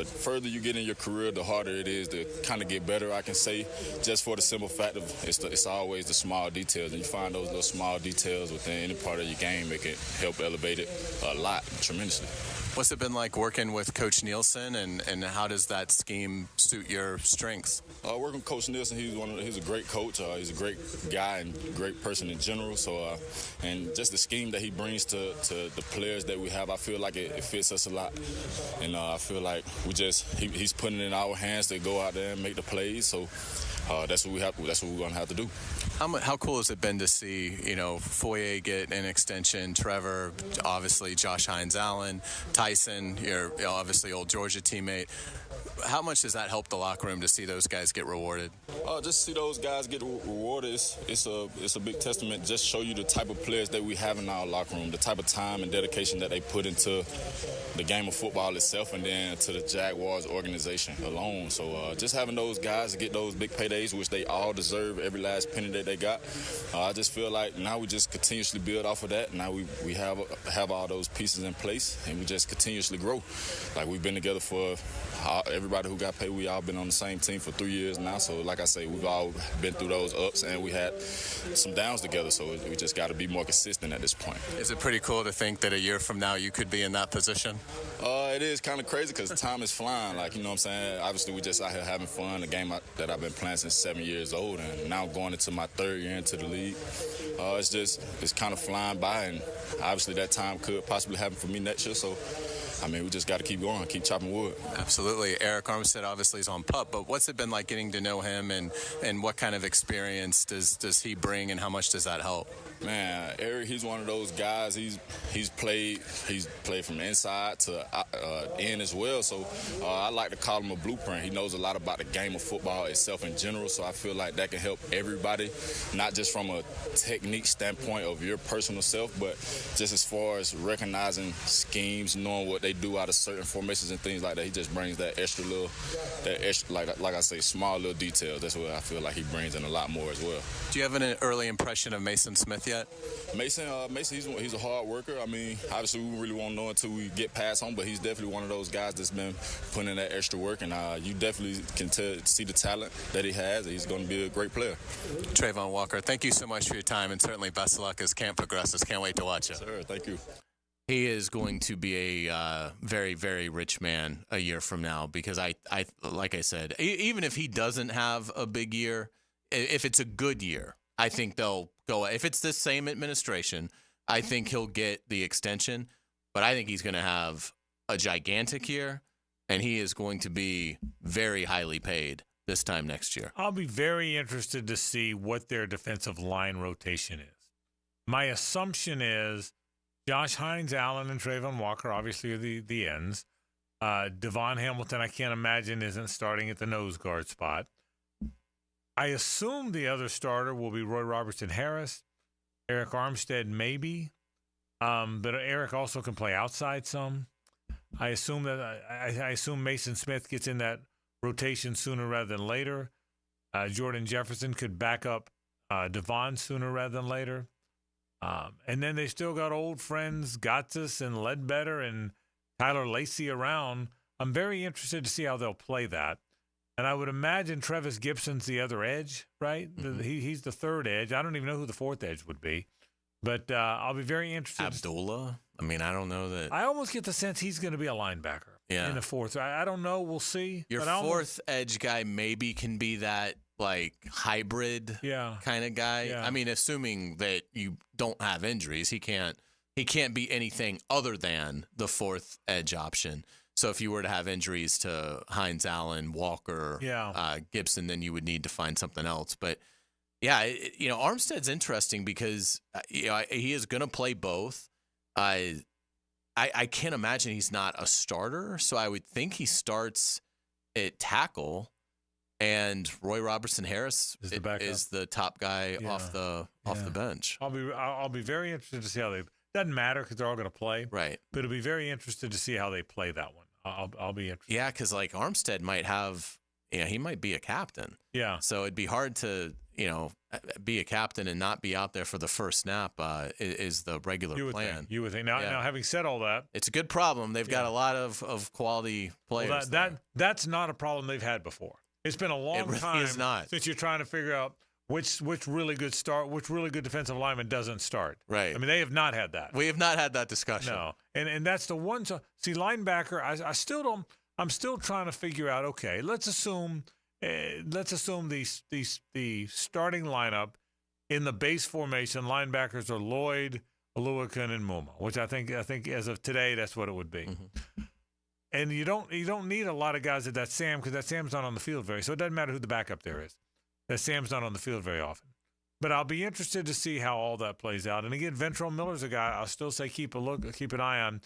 S6: further you get in your career, the harder it is to kind of get better, I can say, just for the simple fact of it's always the small details. And you find those little small details within any part of your game, it can help elevate it a lot, tremendously.
S3: What's it been like working with Coach Nielsen, and how does that scheme suit your strengths?
S6: Working with Coach Nielsen, he's a great coach. He's a great guy and great person in general. So, and just the scheme that he brings to the players that we have, I feel like it fits us a lot. And I feel like he's putting it in our hands to go out there and make the plays. So that's what we're gonna have to do.
S3: How cool has it been to see, Foye get an extension, Trevor, obviously Josh Hines-Allen, Tyson, your obviously old Georgia teammate. How much does that help the locker room to see those guys get rewarded?
S6: Just see those guys get rewarded. It's a big testament. Just show you the type of players that we have in our locker room, the type of time and dedication that they put into the game of football itself, and then to the Jaguars organization alone. So just having those guys get those big paydays, which they all deserve, every last penny that they got. I just feel like now we just continuously build off of that. Now we have all those pieces in place, and we just continuously grow. Like we've been together for everybody who got paid. We all been on the same team for 3 years now. So like I say, we've all been through those ups, and we had some downs together. So we just got to be more consistent at this point.
S3: Is it pretty cool to think that a year from now you could be in that position?
S6: It is kind of crazy because time is flying. Like, you know what I'm saying? Obviously, we just out here having fun. The game that I've been playing since 7 years old, and now going into my 3rd year into the league. It's kind of flying by, and obviously that time could possibly happen for me next year. So, I mean, we just got to keep going, keep chopping wood.
S3: Absolutely. Eric Armstead obviously is on PUP, but what's it been like getting to know him, and what kind of experience does he bring, and how much does that help?
S6: Man, Eric, he's one of those guys. He's played from inside to in as well. So I like to call him a blueprint. He knows a lot about the game of football itself in general. So I feel like that can help everybody, not just from a technique standpoint of your personal self, but just as far as recognizing schemes, knowing what they do out of certain formations and things like that. He just brings that extra like I say, small little details. That's what I feel like he brings in a lot more as well.
S3: Do you have an early impression of Mason Smith yet?
S6: Mason, he's a hard worker. I mean, obviously we really won't know until we get past home, but he's definitely one of those guys that's been putting in that extra work, and you definitely can see the talent that he has. He's going to be a great player.
S3: Trayvon Walker, thank you so much for your time, and certainly best of luck as camp progresses. Can't wait to watch it.
S6: Sir, thank you.
S3: He is going to be a very, very rich man a year from now, because I like I said, even if he doesn't have a big year, if it's a good year, I think they'll go. If it's the same administration, I think he'll get the extension, but I think he's going to have a gigantic year, and he is going to be very highly paid this time next year.
S2: I'll be very interested to see what their defensive line rotation is. My assumption is Josh Hines-Allen and Trayvon Walker obviously are the ends. Devon Hamilton, I can't imagine, isn't starting at the nose guard spot. I assume the other starter will be Roy Robertson Harris. Eric Armstead, maybe. But Eric also can play outside some. I assume I assume Mason Smith gets in that rotation sooner rather than later. Jordan Jefferson could back up Devon sooner rather than later. And then they still got old friends Gotsis and Ledbetter and Tyler Lacey around. I'm very interested to see how they'll play that. And I would imagine Trevis Gibson's the other edge, right? Mm-hmm. He's the third edge. I don't even know who the fourth edge would be. But I'll be very interested.
S3: Abdullah? I mean, I don't know that.
S2: I almost get the sense he's going to be a linebacker in the fourth. I don't know. We'll see.
S3: Your fourth edge guy maybe can be that, like, hybrid kind of guy. Yeah. I mean, assuming that you don't have injuries, he can't be anything other than the fourth edge option. So if you were to have injuries to Hines-Allen, Walker, Gibson, then you would need to find something else. But, yeah, Armstead's interesting because he is going to play both. I can't imagine he's not a starter, so I would think he starts at tackle, and Roy Robertson Harris is the top guy off the bench.
S2: I'll be very interested to see how they. Doesn't matter because they're all going to play,
S3: right?
S2: But it'll be very interested to see how they play that one. I'll be interested.
S3: Yeah, because like Armstead might have, he might be a captain.
S2: Yeah.
S3: So it'd be hard to be a captain and not be out there for the first snap. Is the regular plan?
S2: You would think. Now, having said all that,
S3: it's a good problem. They've got a lot of quality players.
S2: Well, that's not a problem they've had before. It's been a long time since you're trying to figure out which really good defensive lineman doesn't start.
S3: Right.
S2: I mean, they have not had that.
S3: We have not had that discussion.
S2: No. And that's the one. See, linebacker, I still don't. I'm still trying to figure out. Okay, let's assume the starting lineup in the base formation. Linebackers are Lloyd, Oluokun, and Muma, which I think as of today that's what it would be. Mm-hmm. And you don't need a lot of guys at that Sam because that Sam's not on the field so it doesn't matter who the backup there is. That Sam's not on the field very often. But I'll be interested to see how all that plays out. And again, Ventrell Miller's a guy I'll still say keep an eye on.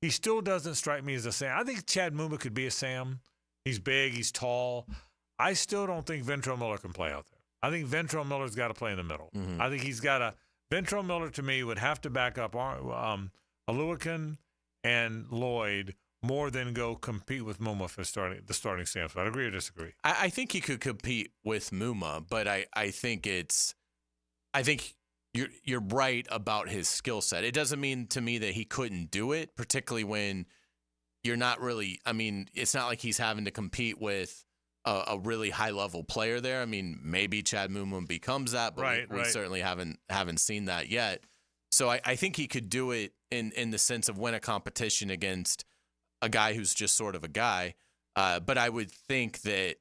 S2: He still doesn't strike me as a Sam. I think Chad Muma could be a Sam. He's big, he's tall. I still don't think Ventrell Miller can play out there. I think Ventrell Miller's got to play in the middle. Mm-hmm. I think Ventrell Miller to me would have to back up Oluokun and Lloyd more than go compete with Muma for the starting Sam. So I'd agree or disagree.
S3: I think he could compete with Muma, but I think you're right about his skill set. It doesn't mean to me that he couldn't do it, particularly when you're not really. I mean, it's not like he's having to compete with a really high level player there. I mean, maybe Chad Muma becomes that, but we certainly haven't seen that yet. So I think he could do it in the sense of win a competition against a guy who's just sort of a guy. But I would think that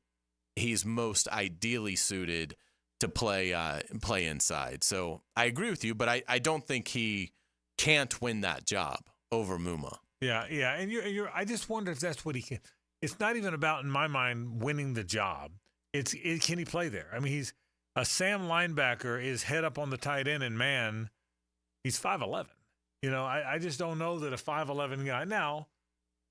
S3: he's most ideally suited to play inside. So I agree with you, but I don't think he can't win that job over Muma.
S2: Yeah, and I just wonder if that's what he can. It's not even about, in my mind, winning the job. Can he play there? I mean, he's a Sam linebacker is head up on the tight end, and man, he's 5'11". I just don't know that a 5'11" guy. Now,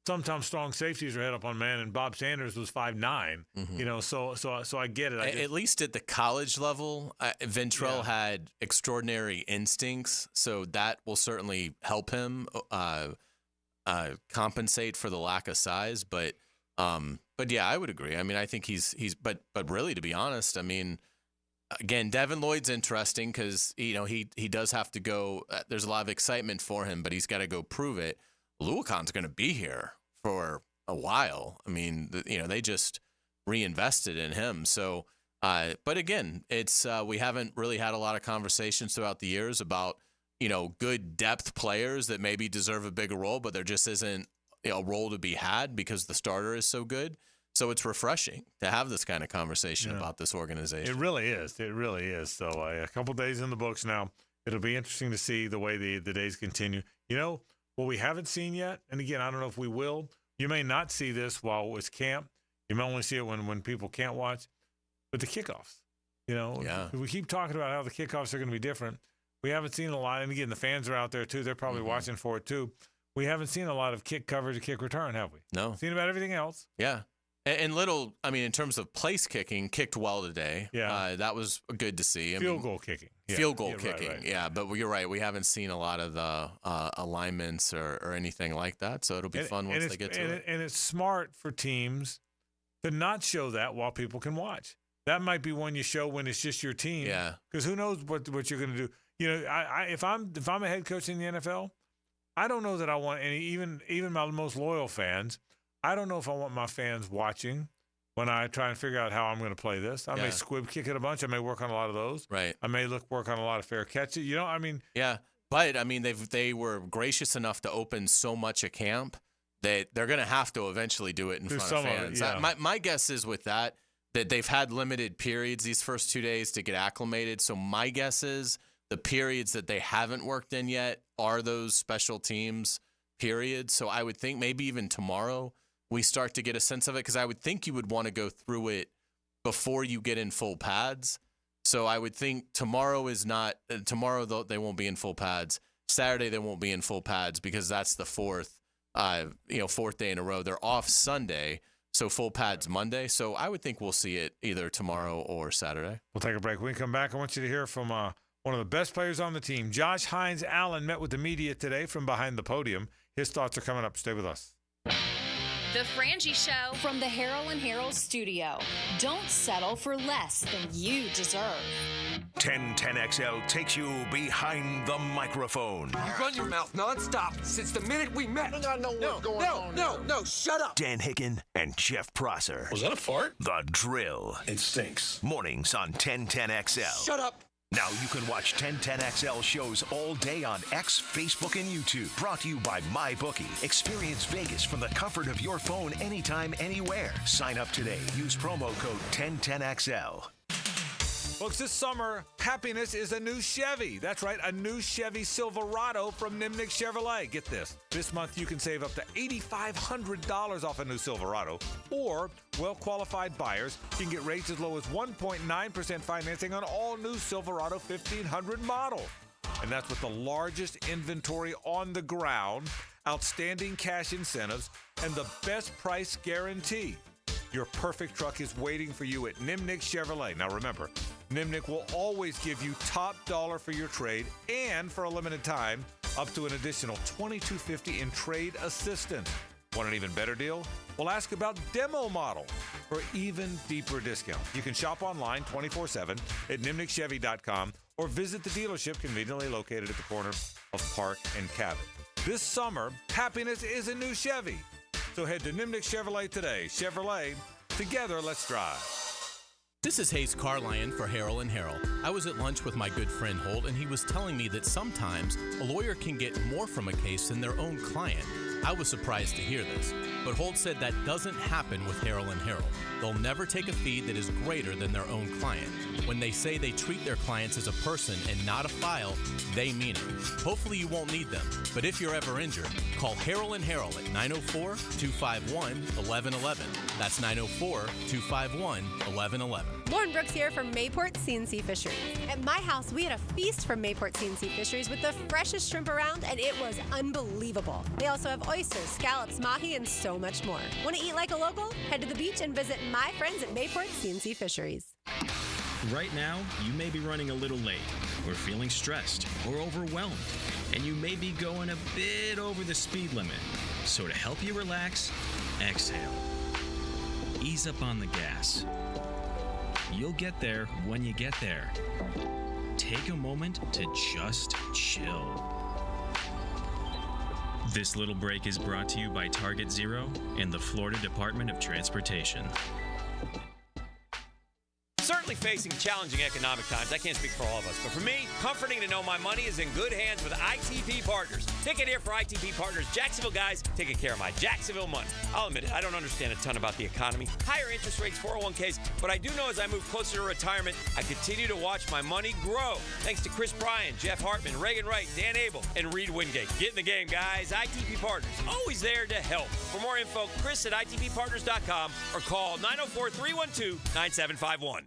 S2: sometimes strong safeties are head up on man, and Bob Sanders was 5'9". Mm-hmm. So I get it.
S3: At least at the college level, Ventrell had extraordinary instincts, so that will certainly help him compensate for the lack of size. But yeah, I would agree. I mean, I think he's but really, to be honest, I mean, again, Devin Lloyd's interesting because he does have to go. There's a lot of excitement for him, but he's got to go prove it. Oluokun's going to be here for a while. I mean, they just reinvested in him. So, but again, it's we haven't really had a lot of conversations throughout the years about good depth players that maybe deserve a bigger role, but there just isn't a role to be had because the starter is so good. So it's refreshing to have this kind of conversation about this organization.
S2: It really is. It really is. So a couple days in the books now. It'll be interesting to see the way the days continue. What we haven't seen yet, and again, I don't know if we will. You may not see this while it's camp. You might only see it when people can't watch. But the kickoffs, we keep talking about how the kickoffs are going to be different. We haven't seen a lot. And again, the fans are out there too. They're probably watching for it too. We haven't seen a lot of kick coverage or kick return, have we?
S3: No.
S2: Seen about everything else.
S3: Yeah. And in terms of place kicking, kicked well today. Yeah. That was good to see.
S2: Field goal kicking. Yeah.
S3: Field goal kicking. Right. Yeah. But you're right. We haven't seen a lot of the alignments or anything like that. So it'll be fun once they get to it.
S2: And it's smart for teams to not show that while people can watch. That might be one you show when it's just your team.
S3: Yeah.
S2: Because who knows what you're going to do. If I'm a head coach in the NFL, I don't know that I want any, even my most loyal fans, I don't know if I want my fans watching when I try and figure out how I'm going to play this. I may squib kick it a bunch. I may work on a lot of those.
S3: Right.
S2: I may work on a lot of fair catches.
S3: Yeah. But, they were gracious enough to open so much a camp that they're going to have to eventually do it in front of fans. My guess is with that they've had limited periods these first 2 days to get acclimated. So my guess is the periods that they haven't worked in yet are those special teams periods. So I would think maybe even tomorrow we start to get a sense of it, because I would think you would want to go through it before you get in full pads. So I would think tomorrow they won't be in full pads. Saturday they won't be in full pads because that's the fourth day in a row. They're off Sunday, so full pads Monday. So I would think we'll see it either tomorrow or Saturday.
S2: We'll take a break. When we come back, I want you to hear from one of the best players on the team. Josh Hines-Allen met with the media today from behind the podium. His thoughts are coming up. Stay with us.
S1: The Frangie Show from the Harold and Harold studio. Don't settle for less than you deserve.
S10: 1010XL takes you behind the microphone.
S11: You run your mouth nonstop since the minute we met. I don't know what's going on. No, shut up.
S10: Dan Hicken and Jeff Prosser.
S24: Was that a fart?
S10: The Drill.
S24: It stinks.
S10: Mornings on 1010XL.
S11: Shut up.
S10: Now you can watch 1010XL shows all day on X, Facebook, and YouTube. Brought to you by MyBookie. Experience Vegas from the comfort of your phone anytime, anywhere. Sign up today. Use promo code 1010XL.
S2: Folks, this summer, happiness is a new Chevy. That's right, a new Chevy Silverado from Nimnick Chevrolet. Get this. This month, you can save up to $8,500 off a new Silverado. Or, well-qualified buyers can get rates as low as 1.9% financing on all new Silverado 1500 model. And that's with the largest inventory on the ground, outstanding cash incentives, and the best price guarantee. Your perfect truck is waiting for you at Nimnick Chevrolet. Now remember, Nimnick will always give you top dollar for your trade, and for a limited time, up to an additional $2,250 in trade assistance. Want an even better deal? Well, ask about demo model for even deeper discounts. You can shop online 24/7 at nimnickchevy.com or visit the dealership conveniently located at the corner of Park and Cabot. This summer, happiness is a new Chevy. So head to Nimnick Chevrolet today. Chevrolet, together, let's drive.
S3: This is Hays Carlyon for Harold and Harold. I was at lunch with my good friend Holt, and he was telling me that sometimes a lawyer can get more from a case than their own client. I was surprised to hear this, but Holt said that doesn't happen with Harold and Harold. They'll never take a fee that is greater than their own client. When they say they treat their clients as a person and not a file, they mean it. Hopefully you won't need them, but if you're ever injured, call Harold and Harold at 904-251-1111. That's 904-251-1111.
S7: Lauren Brooks here from Mayport CNC Fisheries. At my house, we had a feast from Mayport CNC Fisheries with the freshest shrimp around, and it was unbelievable. They also have oysters, scallops, mahi, and so much more. Want to eat like a local? Head to the beach and visit my friends at Mayport CNC Fisheries.
S9: Right now, you may be running a little late, or feeling stressed, or overwhelmed, and you may be going a bit over the speed limit. So to help you relax, exhale. Ease up on the gas. You'll get there when you get there. Take a moment to just chill. This little break is brought to you by Target Zero and the Florida Department of Transportation.
S12: Certainly
S22: certainly facing challenging economic times. I can't speak for all of us, but for me, comforting to know my money is in good hands with ITP Partners. Ticket here for ITP Partners. Jacksonville guys taking care of my Jacksonville money. I'll admit it, I don't understand a ton about the economy, higher interest rates, 401ks, but I do know as I move closer to retirement, I continue to watch my money grow. Thanks to Chris Bryan, Jeff Hartman, Reagan Wright, Dan Abel, and Reed Wingate. Get in the game, guys. ITP Partners, always there to help. For more info, Chris at ITPPartners.com or call 904-312-9751.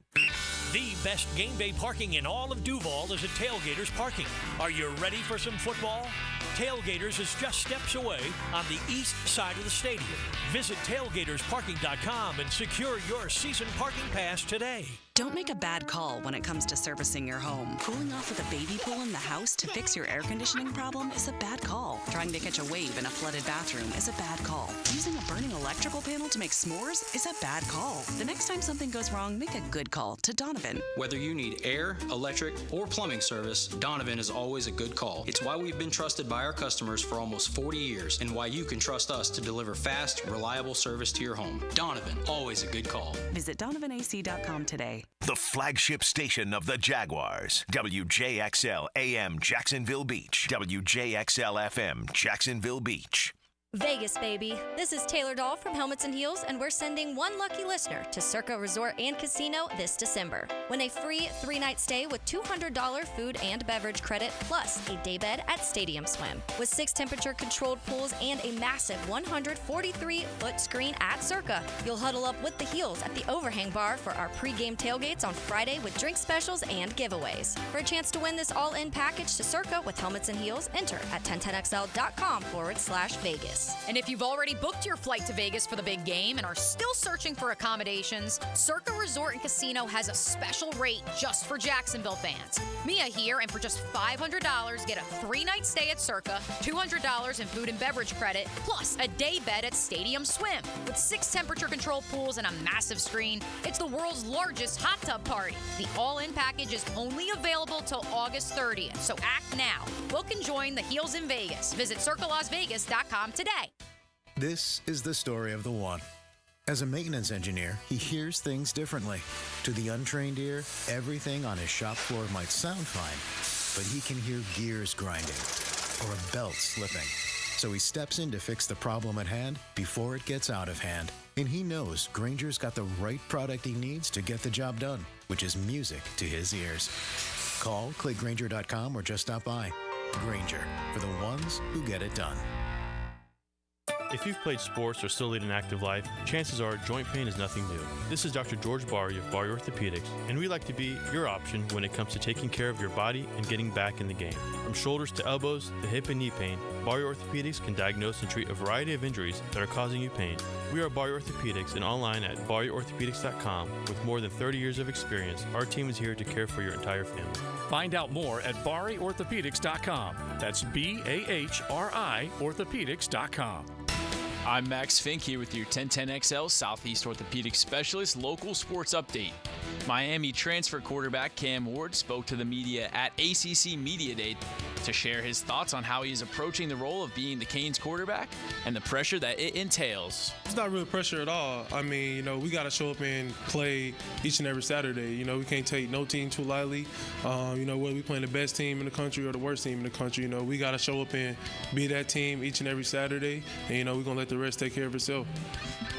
S4: The best game day parking in all of Duval is at Tailgaters Parking. Are you ready for some football? Tailgaters is just steps away on the east side of the stadium. Visit tailgatorsparking.com and secure your season parking pass today.
S12: Don't make a bad call when it comes to servicing your home. Cooling off with a baby pool in the house to fix your air conditioning problem is a bad call. Trying to catch a wave in a flooded bathroom is a bad call. Using a burning electrical panel to make s'mores is a bad call. The next time something goes wrong, make a good call to Donovan.
S13: Whether you need air, electric, or plumbing service, Donovan is always a good call. It's why we've been trusted by our customers for almost 40 years and why you can trust us to deliver fast, reliable service to your home. Donovan, always a good call.
S12: Visit DonovanAC.com today.
S10: The flagship station of the Jaguars. WJXL AM Jacksonville Beach. WJXL FM Jacksonville Beach.
S26: Vegas, baby. This is Taylor Dahl from Helmets and Heels, and we're sending one lucky listener to Circa Resort and Casino this December. Win a free 3-night stay with $200 food and beverage credit, plus a daybed at Stadium Swim. With 6 temperature-controlled pools and a massive 143-foot screen at Circa, you'll huddle up with the Heels at the overhang bar for our pregame tailgates on Friday with drink specials and giveaways. For a chance to win this all-in package to Circa with Helmets and Heels, enter at 1010xl.com/Vegas.
S1: And if you've already booked your flight to Vegas for the big game and are still searching for accommodations, Circa Resort and Casino has a special rate just for Jacksonville fans. Mia here, and for just $500, get a 3-night stay at Circa, $200 in food and beverage credit, plus a day bed at Stadium Swim. With 6 temperature-controlled pools and a massive screen, it's the world's largest hot tub party. The all-in package is only available till August 30th, so act now. Book and join the Heels in Vegas. Visit CircaLasVegas.com today.
S14: This is the story of the one. As a maintenance engineer, he hears things differently. To the untrained ear, everything on his shop floor might sound fine, but he can hear gears grinding or a belt slipping. So he steps in to fix the problem at hand before it gets out of hand. And he knows Grainger's got the right product he needs to get the job done, which is music to his ears. Call, click Grainger.com, or just stop by. Grainger, for the ones who get it done.
S15: If you've played sports or still lead an active life, chances are joint pain is nothing new. This is Dr. George Barry of Barry Orthopedics, and we like to be your option when it comes to taking care of your body and getting back in the game. From shoulders to elbows to hip and knee pain, Barry Orthopedics can diagnose and treat a variety of injuries that are causing you pain. We are Barry Orthopedics and online at barryorthopedics.com. With more than 30 years of experience, our team is here to care for your entire family.
S16: Find out more at barryorthopedics.com. That's BAHRI orthopedics.com.
S17: I'm Max Fink here with your 1010XL Southeast Orthopedic Specialist Local Sports Update. Miami transfer quarterback Cam Ward spoke to the media at ACC Media Day to share his thoughts on how he is approaching the role of being the Canes quarterback and the pressure that it entails.
S27: It's not real pressure at all. I mean, we got to show up and play each and every Saturday. We can't take no team too lightly. Whether we playing the best team in the country or the worst team in the country, we got to show up and be that team each and every Saturday. And, we're going to let the rest take care of itself.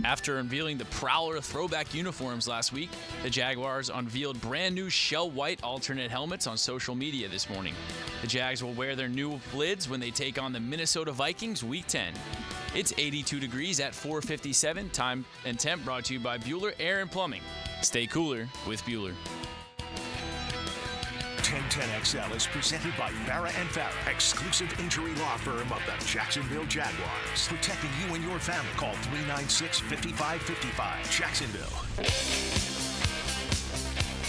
S17: After unveiling the Prowler throwback uniforms last week, the Jaguars unveiled brand new shell white alternate helmets on social media this morning. The Jags will wear their new lids when they take on the Minnesota Vikings Week 10. It's 82 degrees at 4:57. Time and temp brought to you by Bueller Air and Plumbing. Stay cooler with Bueller.
S10: 1010XL is presented by Farah & Farah, exclusive injury law firm of the Jacksonville Jaguars. Protecting you and your family. Call 396-5555. Jacksonville.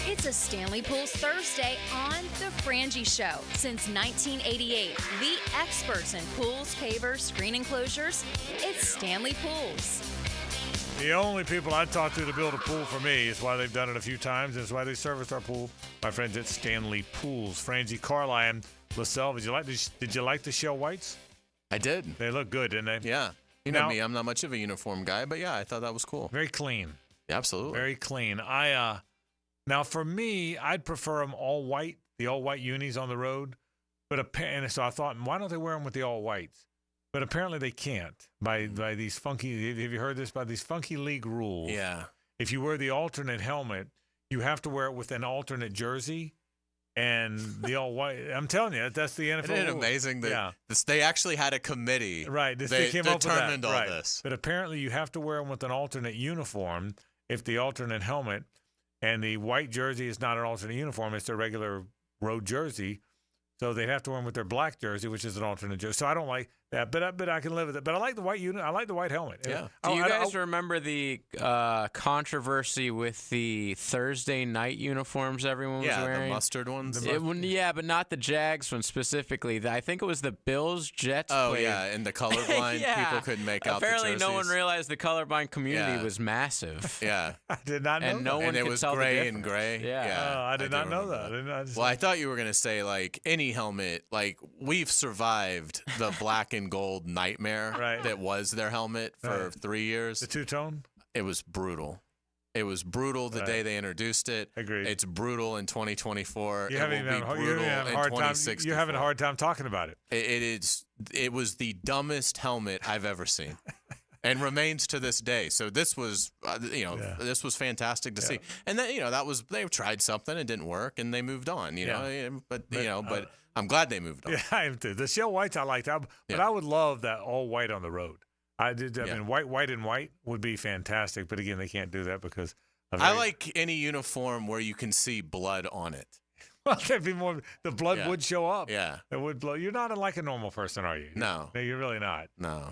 S1: It's a Stanley Pools Thursday on the Frangie Show. Since 1988, the experts in pools, pavers, screen enclosures, it's Stanley Pools.
S2: The only people I'd talk to build a pool for me is why they've done it a few times. It's why they service our pool. My friends at Stanley Pools. Frangie Carlyon, LaSalle, did you like the shell whites?
S3: I did.
S2: They look good, didn't they?
S3: Yeah. You know me, I'm not much of a uniform guy, but yeah, I thought that was cool.
S2: Very clean.
S3: Yeah, absolutely.
S2: Very clean. Now, for me, I'd prefer them all white, the all white unis on the road. And so I thought, why don't they wear them with the all whites? But apparently they can't by these funky. Have you heard this? By these funky league rules.
S3: Yeah.
S2: If you wear the alternate helmet, you have to wear it with an alternate jersey. And the all white, I'm telling you, that's the NFL.
S3: Isn't it amazing that they actually had a committee?
S2: Right.
S3: They
S2: came up with that.
S3: determined all this.
S2: But apparently you have to wear them with an alternate uniform if the alternate helmet and the white jersey is not an alternate uniform. It's their regular road jersey. So they'd have to wear them with their black jersey, which is an alternate jersey. So I don't like that, but I can live with it. But I like the white unit. I like the white helmet.
S3: Yeah.
S5: Do you guys remember the controversy with the Thursday night uniforms everyone was wearing?
S3: Yeah, the mustard ones.
S5: Yeah, but not the Jags one specifically. I think it was the Bills Jets.
S3: Oh yeah, and the colorblind people couldn't make out.
S5: Apparently,
S3: the
S5: no one realized the colorblind community was massive.
S3: Yeah,
S2: I did not know.
S5: And no one
S3: and it
S5: could
S3: was
S5: tell
S3: gray
S5: the
S3: and
S5: difference.
S3: gray.
S5: Yeah,
S2: I did not know that.
S3: Well, I thought you were gonna say like any helmet. Like we've survived the black and gold nightmare that was their helmet for 3 years.
S2: The two-tone?
S3: It was brutal. It was brutal the day they introduced it.
S2: Agreed.
S3: It's brutal in 2024.
S2: You're having a hard time talking about it.
S3: It was the dumbest helmet I've ever seen. And remains to this day. So this was, this was fantastic to see. And then, they tried something, it didn't work, and they moved on. But I'm glad they moved on.
S2: Yeah, I am too. The shell whites I liked, but I would love that all white on the road. I mean, white and white would be fantastic. But again, they can't do that because
S3: I like any uniform where you can see blood on it.
S2: Well, there'd be more. The blood would show up.
S3: Yeah,
S2: it would blow. You're not like a normal person, are you?
S3: No,
S2: you're really not.
S3: No.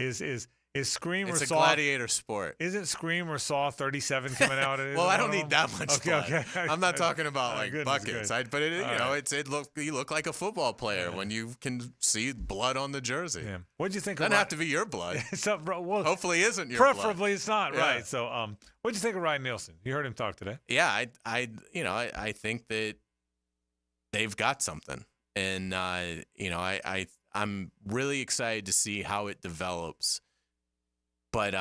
S2: Is Scream or Saw?
S3: It's a gladiator sport.
S2: Isn't Scream or Saw 37 coming out?
S3: Well, I don't need that much blood.
S2: Okay.
S3: I'm not talking about buckets.
S2: But
S3: you look like a football player when you can see blood on the jersey.
S2: Yeah. What'd you think?
S3: Doesn't have to be your blood. Hopefully, isn't your
S2: preferably
S3: blood.
S2: It's not right. So, what'd you think of Ryan Nielsen? You heard him talk today.
S3: Yeah, I think that they've got something, and I'm really excited to see how it develops. But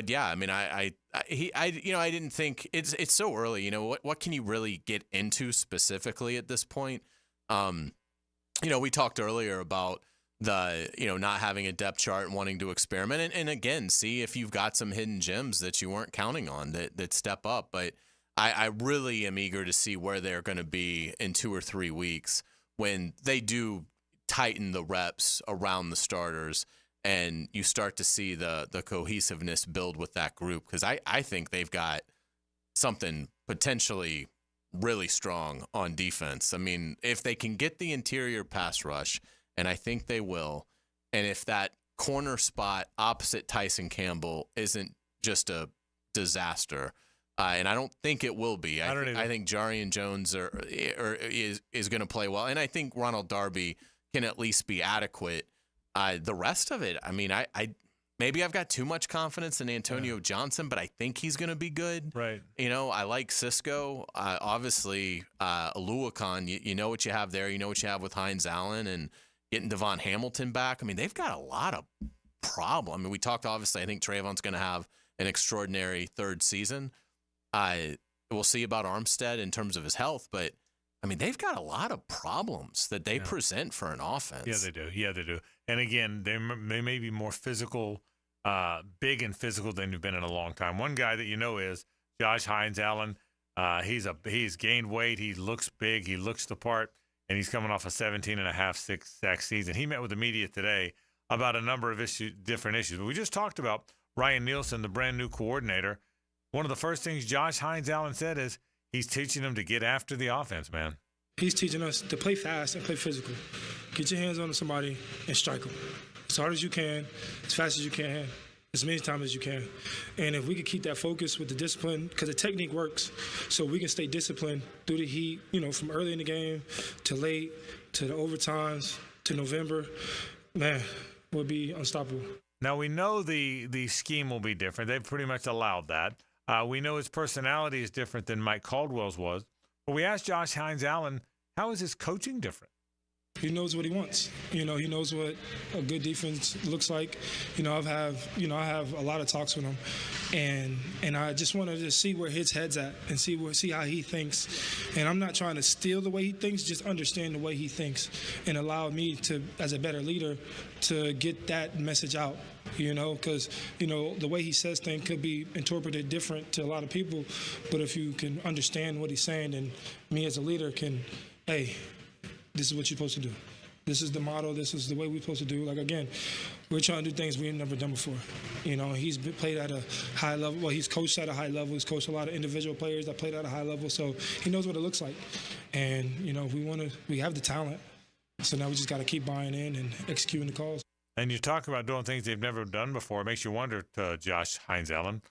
S3: yeah, I mean, I didn't think it's so early. What can you really get into specifically at this point? We talked earlier about the not having a depth chart and wanting to experiment and again see if you've got some hidden gems that you weren't counting on that step up. But I really am eager to see where they're going to be in 2 or 3 weeks when they do tighten the reps around the starters. And you start to see the cohesiveness build with that group because I think they've got something potentially really strong on defense. I mean, if they can get the interior pass rush, and I think they will, and if that corner spot opposite Tyson Campbell isn't just a disaster, and I don't think it will be. I think Jarian Jones is going to play well, and I think Ronald Darby can at least be adequate. The rest of it, I mean, I maybe I've got too much confidence in Antonio Johnson, but I think he's going to be good.
S2: Right.
S3: I like Cisco. Obviously, Aluakon, you know what you have there. You know what you have with Hines-Allen and getting Devon Hamilton back. I mean, they've got a lot of problems. I mean, we talked, obviously, I think Trayvon's going to have an extraordinary third season. We'll see about Armstead in terms of his health, but I mean, they've got a lot of problems that they present for an offense.
S2: Yeah, they do. And again, they may be more physical, big and physical than you've been in a long time. One guy that is Josh Hines-Allen. He's gained weight. He looks big. He looks the part, and he's coming off a 17.5 sack season. He met with the media today about a number of different issues. But we just talked about Ryan Nielsen, the brand new coordinator. One of the first things Josh Hines-Allen said is he's teaching them to get after the offense, man.
S18: He's teaching us to play fast and play physical. Get your hands on somebody and strike them. As hard as you can, as fast as you can, as many times as you can. And if we can keep that focus with the discipline, because the technique works, so we can stay disciplined through the heat, from early in the game to late, to the overtimes, to November, man, we'll be unstoppable.
S2: Now, we know the scheme will be different. They've pretty much allowed that. We know his personality is different than Mike Caldwell's was. But we asked Josh Hines-Allen, how is his coaching different?
S18: He knows what he wants. He knows what a good defense looks like. I have a lot of talks with him, and I just want to see where his head's at and see how he thinks. And I'm not trying to steal the way he thinks, just understand the way he thinks and allow me to, as a better leader, to get that message out. Because the way he says things could be interpreted different to a lot of people, but if you can understand what he's saying, then me as a leader can, hey, this is what you're supposed to do. This is the model. This is the way we're supposed to do. Like, again, we're trying to do things we ain't never done before. He's played at a high level. Well, he's coached at a high level. He's coached a lot of individual players that played at a high level. So he knows what it looks like. And, we have the talent. So now we just got to keep buying in and executing the calls.
S2: And you talk about doing things they've never done before. It makes you wonder, Josh Hines-Allen,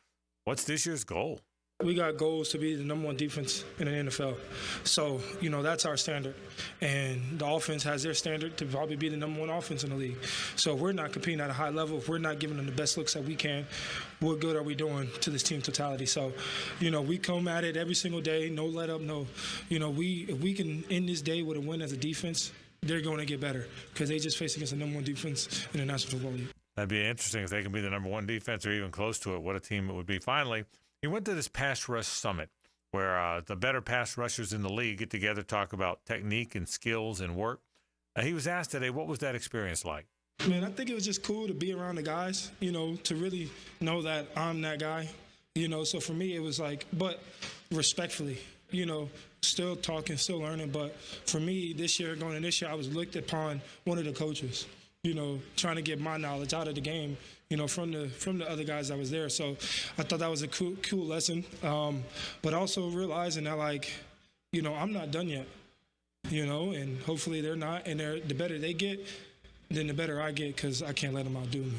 S2: what's this year's goal?
S18: We got goals to be the number one defense in the NFL. So, that's our standard. And the offense has their standard to probably be the number one offense in the league. So if we're not competing at a high level, if we're not giving them the best looks that we can, what good are we doing to this team totality? So, we come at it every single day, no let up, no. If we can end this day with a win as a defense, they're going to get better because they just faced against the number one defense in the National Football League.
S2: That'd be interesting if they can be the number one defense or even close to it. What a team it would be. Finally, he went to this pass rush summit where the better pass rushers in the league get together, talk about technique and skills and work. He was asked today, what was that experience like?
S18: Man, I think it was just cool to be around the guys, to really know that I'm that guy. So for me it was like, but respectfully, still talking, still learning. But for me going in this year, I was looked upon one of the coaches, trying to get my knowledge out of the game, from the other guys that was there. So I thought that was a cool lesson. But also realizing that, like, I'm not done yet, and hopefully they're not. And the better they get, then the better I get, because I can't let them outdo me.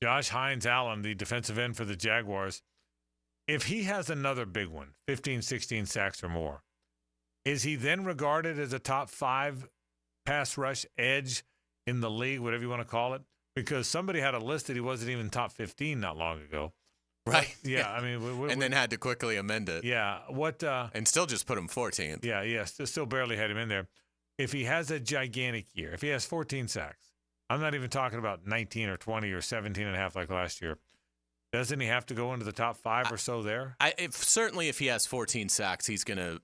S2: Josh Hines-Allen, the defensive end for the Jaguars, if he has another big one, 15, 16 sacks or more, is he then regarded as a top 5 pass rush edge in the league, whatever you want to call it? Because somebody had a list that he wasn't even top 15 not long ago.
S3: Right.
S2: Yeah. I mean,
S3: and then had to quickly amend it.
S2: Yeah.
S3: And still just put him 14th.
S2: Yeah. Still barely had him in there. If he has a gigantic year, if he has 14 sacks, I'm not even talking about 19 or 20 or 17 and a half like last year. Doesn't he have to go into the top 5 or so there?
S3: Certainly if he has 14 sacks, he's going to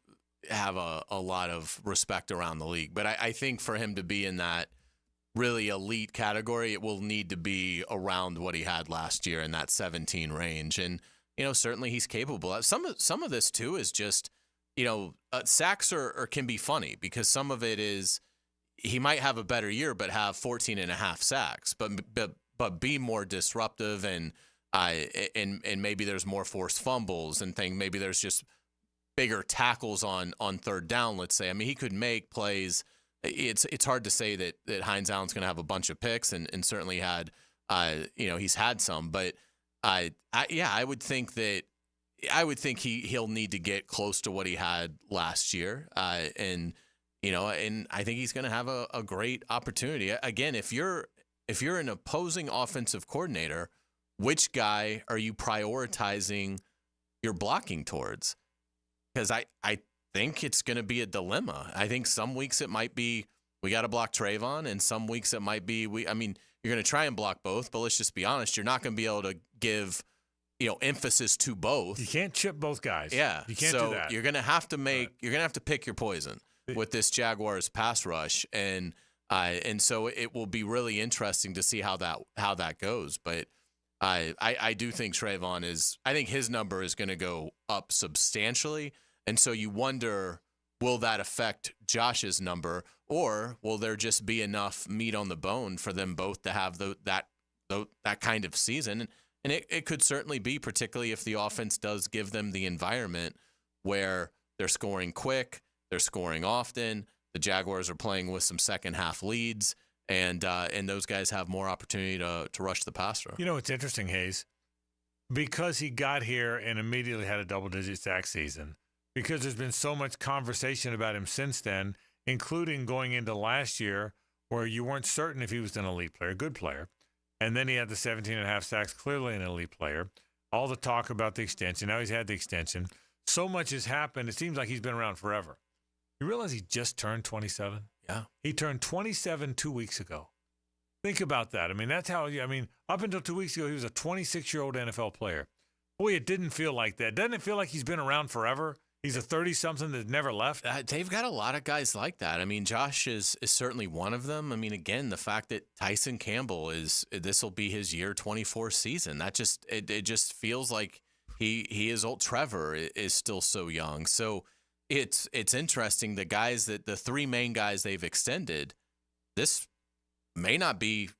S3: have a lot of respect around the league. But I think for him to be in that really elite category, it will need to be around what he had last year in that 17 range. And, certainly he's capable. Some of this, too, is just, sacks can be funny because some of it is he might have a better year but have 14 and a half sacks, but be more disruptive and maybe there's more forced fumbles and things. Maybe there's just bigger tackles on third down, let's say. I mean, he could make plays. It's hard to say that Hines-Allen's going to have a bunch of picks and certainly had, he's had some. But I would think he'll need to get close to what he had last year. And I think he's going to have a great opportunity. Again, if you're an opposing offensive coordinator, which guy are you prioritizing your blocking towards? Because I think it's going to be a dilemma. I think some weeks it might be we got to block Trayvon, and some weeks it might be you're going to try and block both, but let's just be honest, you're not going to be able to give emphasis to both.
S2: You can't chip both guys.
S3: Yeah,
S2: you can't
S3: do
S2: that.
S3: You're going to have to you're going to have to pick your poison with this Jaguars pass rush, and so it will be really interesting to see how that goes. But I do think Trayvon I think his number is going to go up substantially. And so you wonder, will that affect Josh's number, or will there just be enough meat on the bone for them both to have that kind of season? And it could certainly be, particularly if the offense does give them the environment where they're scoring quick, they're scoring often, the Jaguars are playing with some second half leads, and those guys have more opportunity to rush the passer.
S2: It's interesting, Hays, because he got here and immediately had a double-digit sack season, because there's been so much conversation about him since then, including going into last year where you weren't certain if he was an elite player, good player, and then he had the 17 and a half sacks, clearly an elite player. All the talk about the extension. Now he's had the extension. So much has happened. It seems like he's been around forever. You realize he just turned 27?
S3: Yeah.
S2: He turned 27 2 weeks ago. Think about that. I mean, that's how, up until 2 weeks ago, he was a 26-year-old NFL player. Boy, it didn't feel like that. Doesn't it feel like he's been around forever? He's a 30-something that never left.
S3: They've got a lot of guys like that. I mean, Josh is certainly one of them. I mean, again, the fact that Tyson Campbell this will be his year 24 season. That just it just feels like he is old. Trevor is still so young. So it's interesting. The three main guys they've extended, this may not be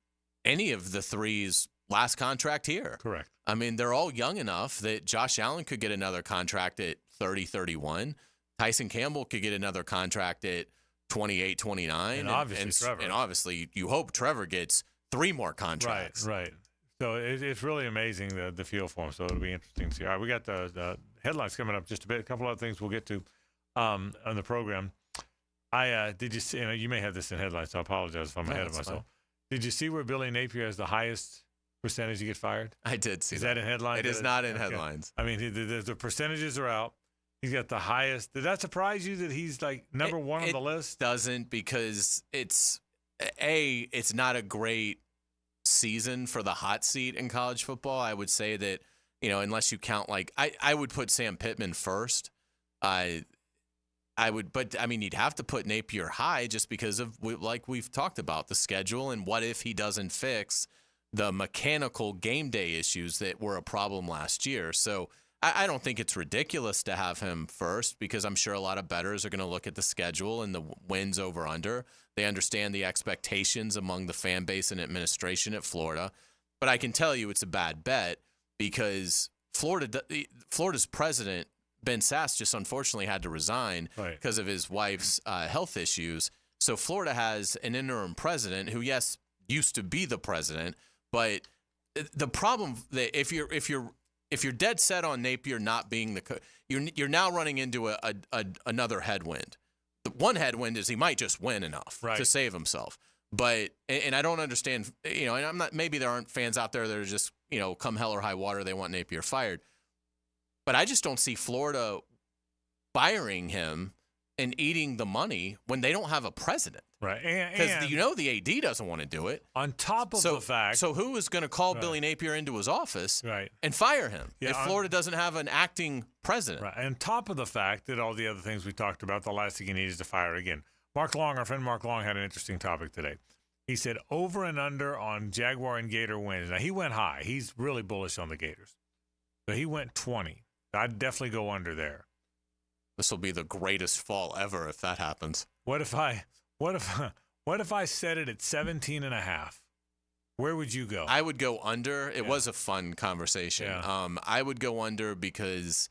S3: any of the three's last contract here.
S2: Correct.
S3: I mean, they're all young enough that Josh Allen could get another contract at 30, 31. Tyson Campbell could get another contract at 28, 29.
S2: And obviously Trevor.
S3: And obviously you hope Trevor gets 3 more contracts.
S2: Right. So it's really amazing, the feel for him. So it'll be interesting to see. All right, we got the headlines coming up just a bit. A couple other things we'll get to on the program. Did you see, you may have this in headlines, so I apologize if I'm ahead of myself. Fine. Did you see where Billy Napier has the highest percentage to get fired?
S3: I did see that.
S2: Is that in headlines?
S3: It is not in headlines.
S2: I mean, the percentages are out. He's got the highest. Did that surprise you that he's like number one on the list?
S3: It doesn't, because it's not a great season for the hot seat in college football. I would say that, unless you count I would put Sam Pittman first. I would, but I mean, you'd have to put Napier high just because of, like we've talked about, the schedule and what if he doesn't fix the mechanical game day issues that were a problem last year. So I don't think it's ridiculous to have him first, because I'm sure a lot of bettors are going to look at the schedule and the wins over under. They understand the expectations among the fan base and administration at Florida. But I can tell you it's a bad bet, because Florida's president, Ben Sass, just unfortunately had to resign because of his wife's health issues. So Florida has an interim president who, yes, used to be the president, but the problem that if you're dead set on Napier not being you're now running into another headwind. The one headwind is he might just win enough to save himself. But and I don't understand, and I'm not. Maybe there aren't fans out there that are just come hell or high water, they want Napier fired. But I just don't see Florida firing him and eating the money when they don't have a president.
S2: Right.
S3: Because the AD doesn't want to do it.
S2: On top of the fact.
S3: So who is going to call Billy Napier into his office and fire him if Florida doesn't have an acting president?
S2: Right. And on top of the fact that all the other things we talked about, the last thing he needs is to fire again. Mark Long, our friend Mark Long, had an interesting topic today. He said over and under on Jaguar and Gator wins. Now, he went high. He's really bullish on the Gators. So he went 20. I'd definitely go under there.
S3: This will be the greatest fall ever if that happens.
S2: What if I set it at 17.5? Where would you go?
S3: I would go under. It was a fun conversation. Yeah. I would go under because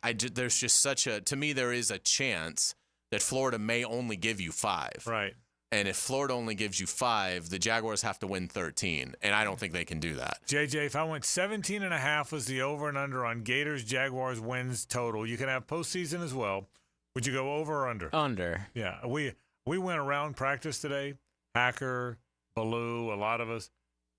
S3: there's just to me, there is a chance that Florida may only give you 5.
S2: Right.
S3: And if Florida only gives you 5, the Jaguars have to win 13, and I don't think they can do that.
S2: JJ, if I went 17.5 was the over and under on Gators Jaguars wins total, you can have postseason as well. Would you go over or under?
S5: Under.
S2: Yeah, we went around practice today. Hacker, Baloo, a lot of us,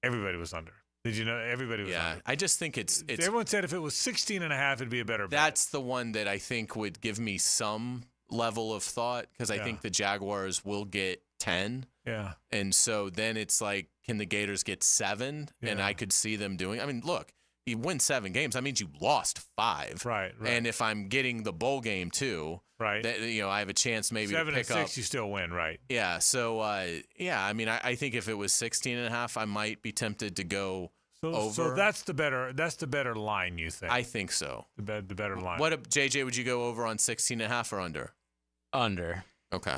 S2: everybody was under. Did you know everybody was under?
S3: I just think it's
S2: everyone said if it was 16.5, it'd be a better bet.
S3: That's the one that I think would give me some level of thought, because I think the Jaguars will get 10.
S2: Yeah.
S3: And so then it's like, can the Gators get 7? Yeah. And I could see them doing. I mean, look, you win 7 games. That means you lost 5.
S2: Right.
S3: And if I'm getting the bowl game too,
S2: right.
S3: I have a chance maybe
S2: 7
S3: to pick
S2: and 6,
S3: up.
S2: You still win, right?
S3: Yeah. So I mean, I think if it was 16.5, I might be tempted to go over.
S2: So that's the better line, you think?
S3: I think so.
S2: The better line.
S3: What, JJ? Would you go over on 16.5 or under?
S5: Under.
S3: Okay.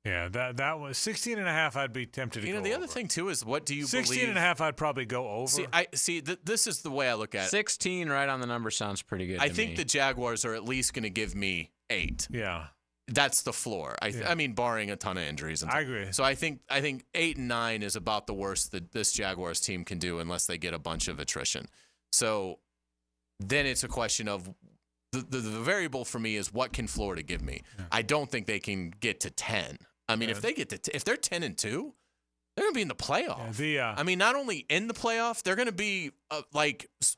S2: Yeah, that was 16.5. I'd be tempted to go
S3: the
S2: over.
S3: other thing too is, what do you
S2: 16.5, I'd probably go over.
S3: This is the way I look at it.
S5: 16 right on the number sounds pretty good.
S3: I think the Jaguars are at least going to give me 8.
S2: Yeah.
S3: That's the floor. I mean, barring a ton of injuries.
S2: I agree.
S3: So I think 8 and 9 is about the worst that this Jaguars team can do unless they get a bunch of attrition. So then it's a question of the variable for me is, what can Florida give me? Yeah. I don't think they can get to 10. I mean, if they get to if they're 10-2, they're going to be in the playoff.
S2: Yeah,
S3: I mean, not only in the playoff, they're going to be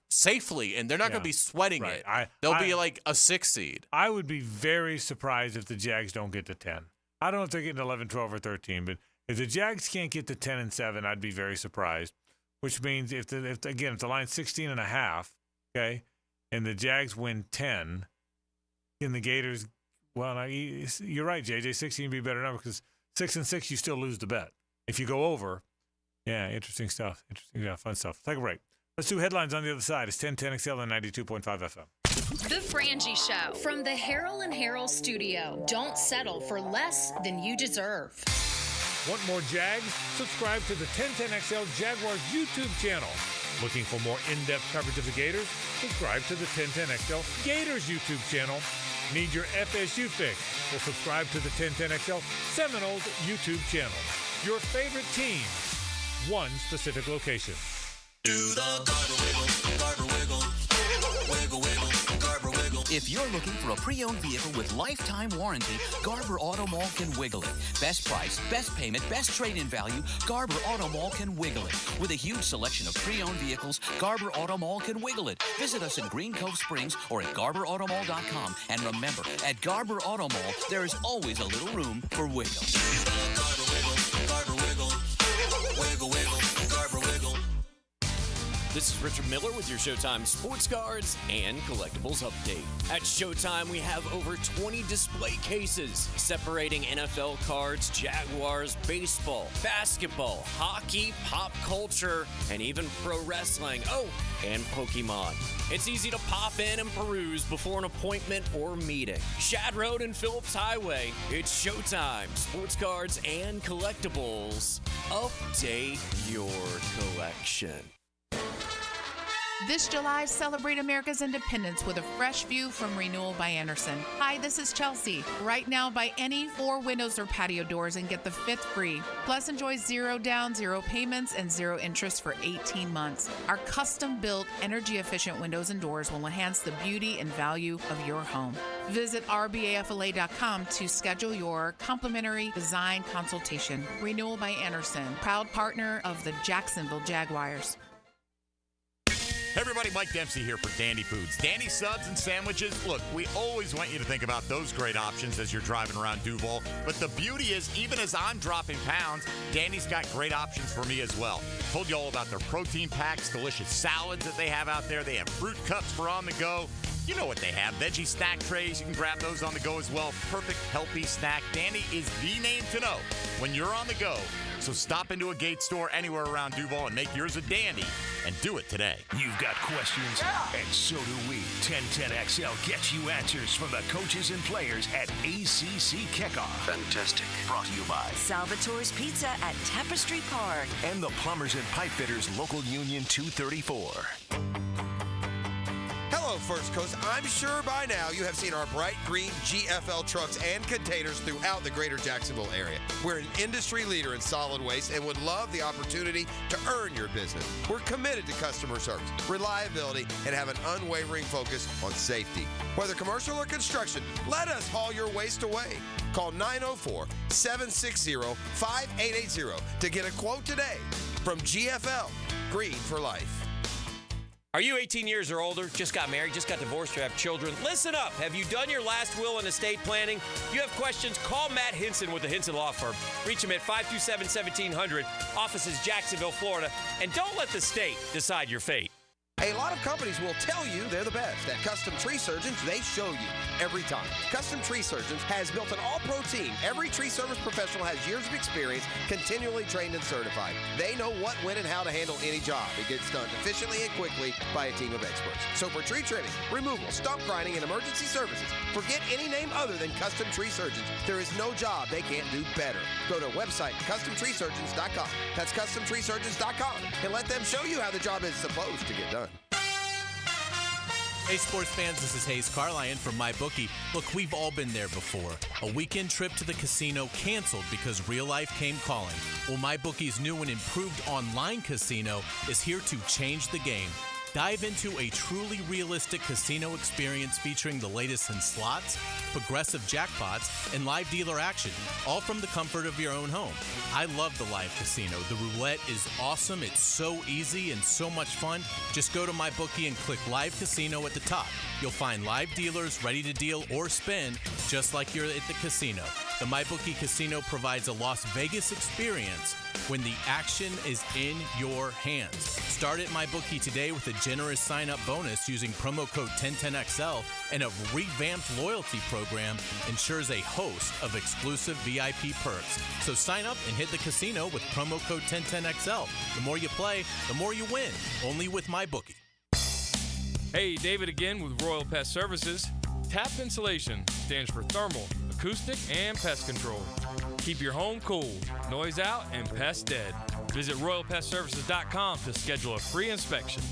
S3: safely, and they're not going to be sweating it. They'll be like a 6 seed.
S2: I would be very surprised if the Jags don't get to 10. I don't know if they're getting 11, 12, or 13, but if the Jags can't get to 10-7, I'd be very surprised. Which means if the line's 16.5, okay, and the Jags win 10, and the Gators, well, you're right, JJ, 16 would be a better number because 6-6, you still lose the bet. If you go over, yeah, interesting stuff. Fun stuff. Take a break. Let's do headlines on the other side. It's 1010XL and 92.5 FM.
S1: The Frangie Show from the Harrell and Harrell studio. Don't settle for less than you deserve.
S2: Want more Jags? Subscribe to the 1010XL Jaguars YouTube channel. Looking for more in-depth coverage of the Gators? Subscribe to the 1010XL Gators YouTube channel. Need your FSU fix? Well, subscribe to the 1010XL Seminoles YouTube channel. Your favorite team, one specific location.
S6: Do the Garber Wiggle, Garber Wiggle, wiggle, wiggle, Garber Wiggle. If you're looking for a pre-owned vehicle with lifetime warranty, Garber Auto Mall can wiggle it. Best price, best payment, best trade-in value, Garber Auto Mall can wiggle it. With a huge selection of pre-owned vehicles, Garber Auto Mall can wiggle it. Visit us in Green Cove Springs or at GarberAutomall.com. And remember, at Garber Auto Mall, there is always a little room for wiggle. Garber Wiggle, Garber Wiggle, wiggle, wiggle, Garber Wiggle.
S8: This is Richard Miller with your Showtime Sports Cards and Collectibles Update. At Showtime, we have over 20 display cases separating NFL cards, Jaguars, baseball, basketball, hockey, pop culture, and even pro wrestling. Oh, and Pokemon. It's easy to pop in and peruse before an appointment or meeting. Shad Road and Phillips Highway. It's Showtime Sports Cards and Collectibles. Update your collection.
S19: This July, celebrate America's independence with a fresh view from Renewal by Andersen. Hi, this is Chelsea. Right now, buy any 4 windows or patio doors and get the 5th free. Plus, enjoy 0 down, 0 payments, and 0 interest for 18 months. Our custom-built, energy-efficient windows and doors will enhance the beauty and value of your home. Visit rbafla.com to schedule your complimentary design consultation. Renewal by Andersen, proud partner of the Jacksonville Jaguars.
S20: Hey everybody, Mike Dempsey here for Dandy Foods. Dandy subs and sandwiches. Look, we always want you to think about those great options as you're driving around Duval. But the beauty is, even as I'm dropping pounds, Dandy's got great options for me as well. Told you all about their protein packs, delicious salads that they have out there. They have fruit cups for on the go. You know what they have. Veggie snack trays. You can grab those on the go as well. Perfect, healthy snack. Dandy is the name to know when you're on the go. So stop into a Gates store anywhere around Duval and make yours a dandy, and do it today.
S10: You've got questions, and so do we. 1010XL gets you answers from the coaches and players at ACC Kickoff. Fantastic. Brought to you by
S21: Salvatore's Pizza at Tapestry Park
S10: and the Plumbers and Pipe Fitters Local Union 234.
S11: Hello, First Coast. I'm sure by now you have seen our bright green GFL trucks and containers throughout the greater Jacksonville area. We're an industry leader in solid waste and would love the opportunity to earn your business. We're committed to customer service, reliability, and have an unwavering focus on safety. Whether commercial or construction, let us haul your waste away. Call 904-760-5880 to get a quote today from GFL, Green for Life. Are you 18 years or older, just got married, just got divorced, or have children? Listen up. Have you done your last will and estate planning? You have questions? Call Matt Hinson with the Hinson Law Firm. Reach him at 527-1700. Office is Jacksonville, Florida. And don't let the state decide your fate. A lot of companies will tell you they're the best. At Custom Tree Surgeons, they show you every time. Custom Tree Surgeons has built an all-pro team. Every tree service professional has years of experience, continually trained and certified. They know what, when, and how to handle any job. It gets done efficiently and quickly by a team of experts. So for tree trimming, removal, stump grinding, and emergency services, forget any name other than Custom Tree Surgeons. There is no job they can't do better. Go to website CustomTreeSurgeons.com. That's CustomTreeSurgeons.com, and let them show you how the job is supposed to get done.
S3: Hey, sports fans, this is Hays Carlyon from MyBookie. Look, we've all been there before. A weekend trip to the casino canceled because real life came calling. Well, MyBookie's new and improved online casino is here to change the game. Dive into a truly realistic casino experience featuring the latest in slots, progressive jackpots, and live dealer action, all from the comfort of your own home. I love the live casino. The roulette is awesome. It's so easy and so much fun. Just go to MyBookie and click Live Casino at the top. You'll find live dealers ready to deal or spin just like you're at the casino. The MyBookie Casino provides a Las Vegas experience when the action is in your hands. Start at MyBookie today with a generous sign-up bonus using promo code 1010XL, and a revamped loyalty program ensures a host of exclusive VIP perks. So sign up and hit the casino with promo code 1010XL. The more you play, the more you win. Only with MyBookie.
S4: Hey, David again with Royal Pest Services. TAP Insulation stands for thermal, acoustic, and pest control. Keep your home cool, noise out, and pests dead. Visit RoyalPestServices.com to schedule a free inspection.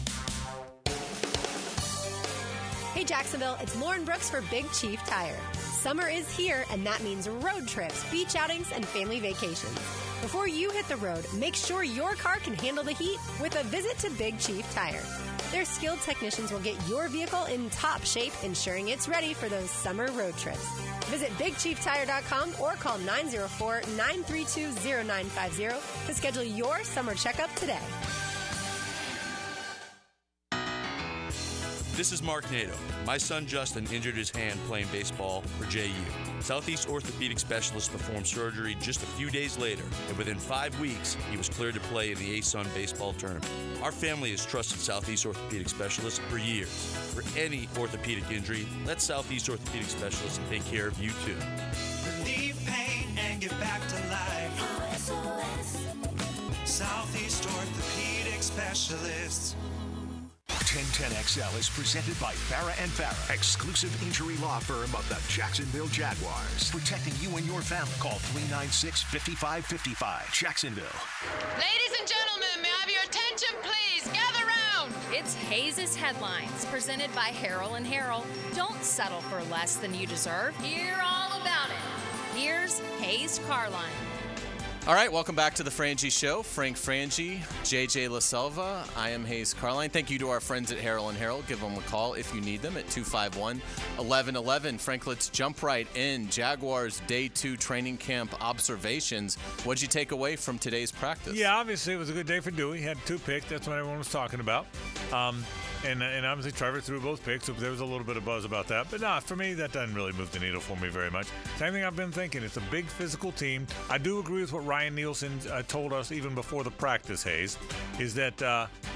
S7: Hey Jacksonville, it's Lauren Brooks for Big Chief Tire. Summer is here, and that means road trips, beach outings, and family vacations. Before you hit the road, make sure your car can handle the heat with a visit to Big Chief Tire. Their skilled technicians will get your vehicle in top shape, ensuring it's ready for those summer road trips. Visit BigChiefTire.com or call 904-932-0950 to schedule your summer checkup today.
S9: This is Mark Nato. My son Justin injured his hand playing baseball for JU. Southeast Orthopedic Specialists performed surgery just a few days later, and within 5 weeks, he was cleared to play in the ASUN baseball tournament. Our family has trusted Southeast Orthopedic Specialists for years. For any orthopedic injury, let Southeast Orthopedic Specialists take care of you too.
S22: Relieve pain and get back to life. SOS. Southeast Orthopedic Specialists.
S10: 1010XL is presented by Farah & Farah, exclusive injury law firm of the Jacksonville Jaguars. Protecting you and your family. Call 396-5555. Jacksonville.
S23: Ladies and gentlemen, may I have your attention, please? Gather round.
S1: It's Hays' Headlines, presented by Harrell & Harrell. Don't settle for less than you deserve. Hear all about it. Here's Hays Carlyon.
S3: All right, welcome back to the Frangie Show. Frank Frangie, JJ LaSelva. I am Hays Carlyon. Thank you to our friends at Harrell & Harrell. Give them a call if you need them at 251-1111. Frank, let's jump right in. Jaguars Day 2 training camp observations. What'd you take away from today's practice?
S2: Yeah, obviously it was a good day for Dewey. He had 2 picks. That's what everyone was talking about. And obviously Trevor threw both picks, so there was a little bit of buzz about that. But no, for me, that doesn't really move the needle for me very much. Same thing I've been thinking. It's a big physical team. I do agree with what Ryan Nielsen told us even before the practice, Hays, is that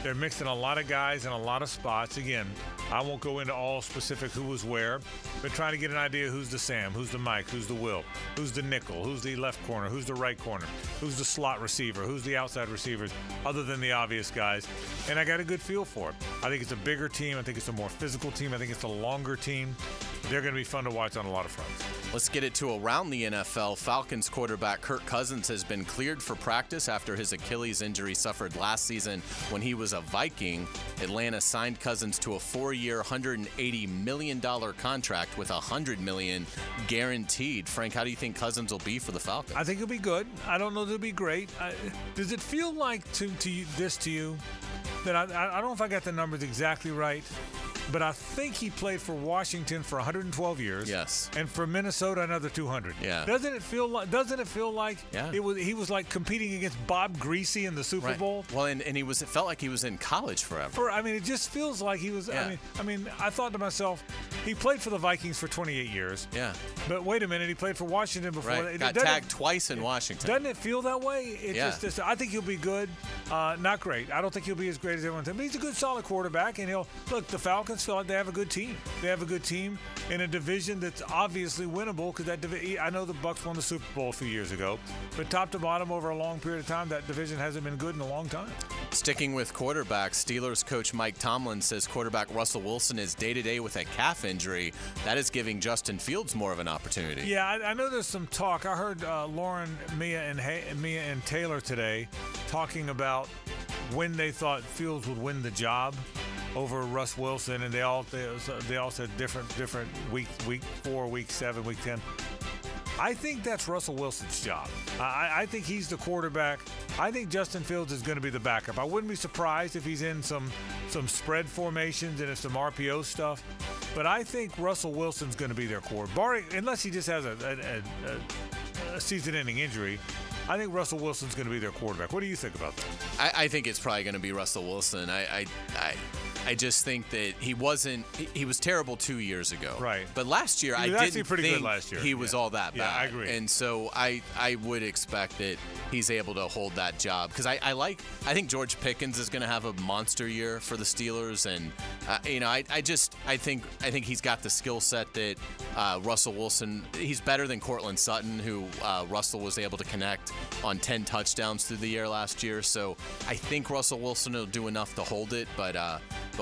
S2: they're mixing a lot of guys in a lot of spots. Again, I won't go into all specific who was where, but trying to get an idea who's the Sam, who's the Mike, who's the Will, who's the nickel, who's the left corner, who's the right corner, who's the slot receiver, who's the outside receivers, other than the obvious guys. And I got a good feel for it. I think it's a bigger team. I think it's a more physical team. I think it's a longer team. They're going to be fun to watch on a lot of fronts.
S3: Let's get it to around the NFL. Falcons quarterback Kirk Cousins has been cleared for practice after his Achilles injury suffered last season when he was a Viking. Atlanta signed Cousins to a 4-year, $180 million contract with $100 million guaranteed. Frank, how do you think Cousins will be for the Falcons?
S2: I think he'll be good. I don't know if he'll be great. Does it feel like to you that I don't know if I got the numbers exactly right, but I think he played for Washington for 112 years.
S3: Yes.
S2: And for Minnesota another 200.
S3: Yeah.
S2: Doesn't it feel like
S3: yeah.
S2: he was like competing against Bob Greasy in the Super Bowl?
S3: Well, and it felt like he was in college forever.
S2: It just feels like he was.
S3: Yeah.
S2: I thought to myself, he played for the Vikings for 28 years.
S3: Yeah.
S2: But wait a minute, he played for Washington before.
S3: Right. Got tagged twice in Washington.
S2: Doesn't it feel that way?
S3: Yeah.
S2: I think he'll be good. Not great. I don't think he'll be as great as everyone thinks. But he's a good, solid quarterback, and the Falcons feel like they have a good team. They have a good team in a division that's obviously winnable because I know the Bucs won the Super Bowl a few years ago, but top to bottom over a long period of time, that division hasn't been good in a long time.
S3: Sticking with quarterbacks, Steelers coach Mike Tomlin says quarterback Russell Wilson is day-to-day with a calf injury. That is giving Justin Fields more of an opportunity.
S2: Yeah, I know there's some talk. I heard Lauren, Mia, and Taylor today talking about when they thought Fields would win the job over Russ Wilson, and they all said different week 4, week 7, week 10. I think that's Russell Wilson's job. I think he's the quarterback. I think Justin Fields is going to be the backup. I wouldn't be surprised if he's in some spread formations and some RPO stuff. But I think Russell Wilson's going to be their quarterback, unless he just has a season-ending injury. I think Russell Wilson's going to be their quarterback. What do you think about that?
S3: I think it's probably going to be Russell Wilson. I I just think that he was terrible 2 years ago.
S2: Right.
S3: But last year,
S2: He
S3: I
S2: was actually
S3: didn't
S2: pretty
S3: think
S2: good last year.
S3: he was all that bad.
S2: Yeah, I agree.
S3: And so I would expect that he's able to hold that job because I think George Pickens is going to have a monster year for the Steelers, and I think he's got the skill set that Russell Wilson. He's better than Cortland Sutton, who Russell was able to connect on 10 touchdowns through the year last year. So I think Russell Wilson will do enough to hold it, but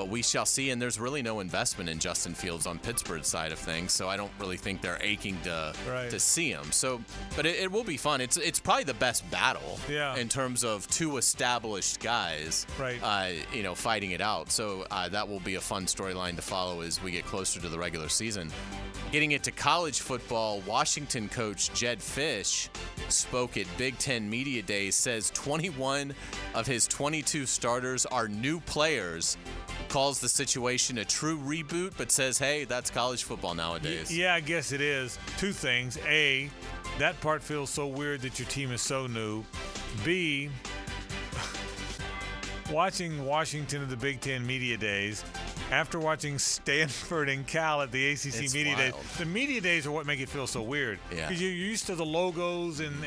S3: we shall see. And there's really no investment in Justin Fields on Pittsburgh's side of things, so I don't really think they're aching to see him. So, but it will be fun. It's probably the best battle in terms of two established guys, fighting it out. So that will be a fun storyline to follow as we get closer to the regular season. Getting it to college football, Washington coach Jed Fish spoke at Big Ten Media Days, says 21 of his 22 starters are new players, calls the situation a true reboot, but says, hey, that's college football nowadays.
S2: Yeah, I guess it is. Two things. A, that part feels so weird that your team is so new. B, watching Washington at the Big Ten Media Days, after watching Stanford and Cal at the ACC Media Days, the Media Days are what make it feel so weird.
S3: Yeah.
S2: Because you're used to the logos, and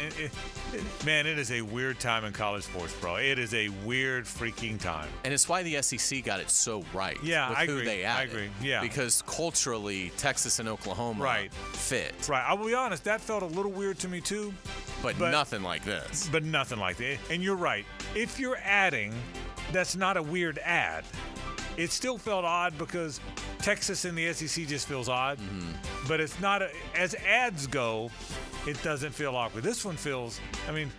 S2: man, it is a weird time in college sports, bro. It is a weird freaking time.
S3: And it's why the SEC got it so right.
S2: Yeah,
S3: with
S2: I
S3: who
S2: agree.
S3: they
S2: I
S3: added.
S2: agree. Yeah.
S3: Because culturally, Texas and Oklahoma fit.
S2: Right. I will be honest, that felt a little weird to me too.
S3: But nothing like this.
S2: But nothing like that. And you're right. If you're adding, that's not a weird ad. It still felt odd because Texas and the SEC just feels odd.
S3: Mm-hmm.
S2: But it's not, as ads go, it doesn't feel awkward. This one feels,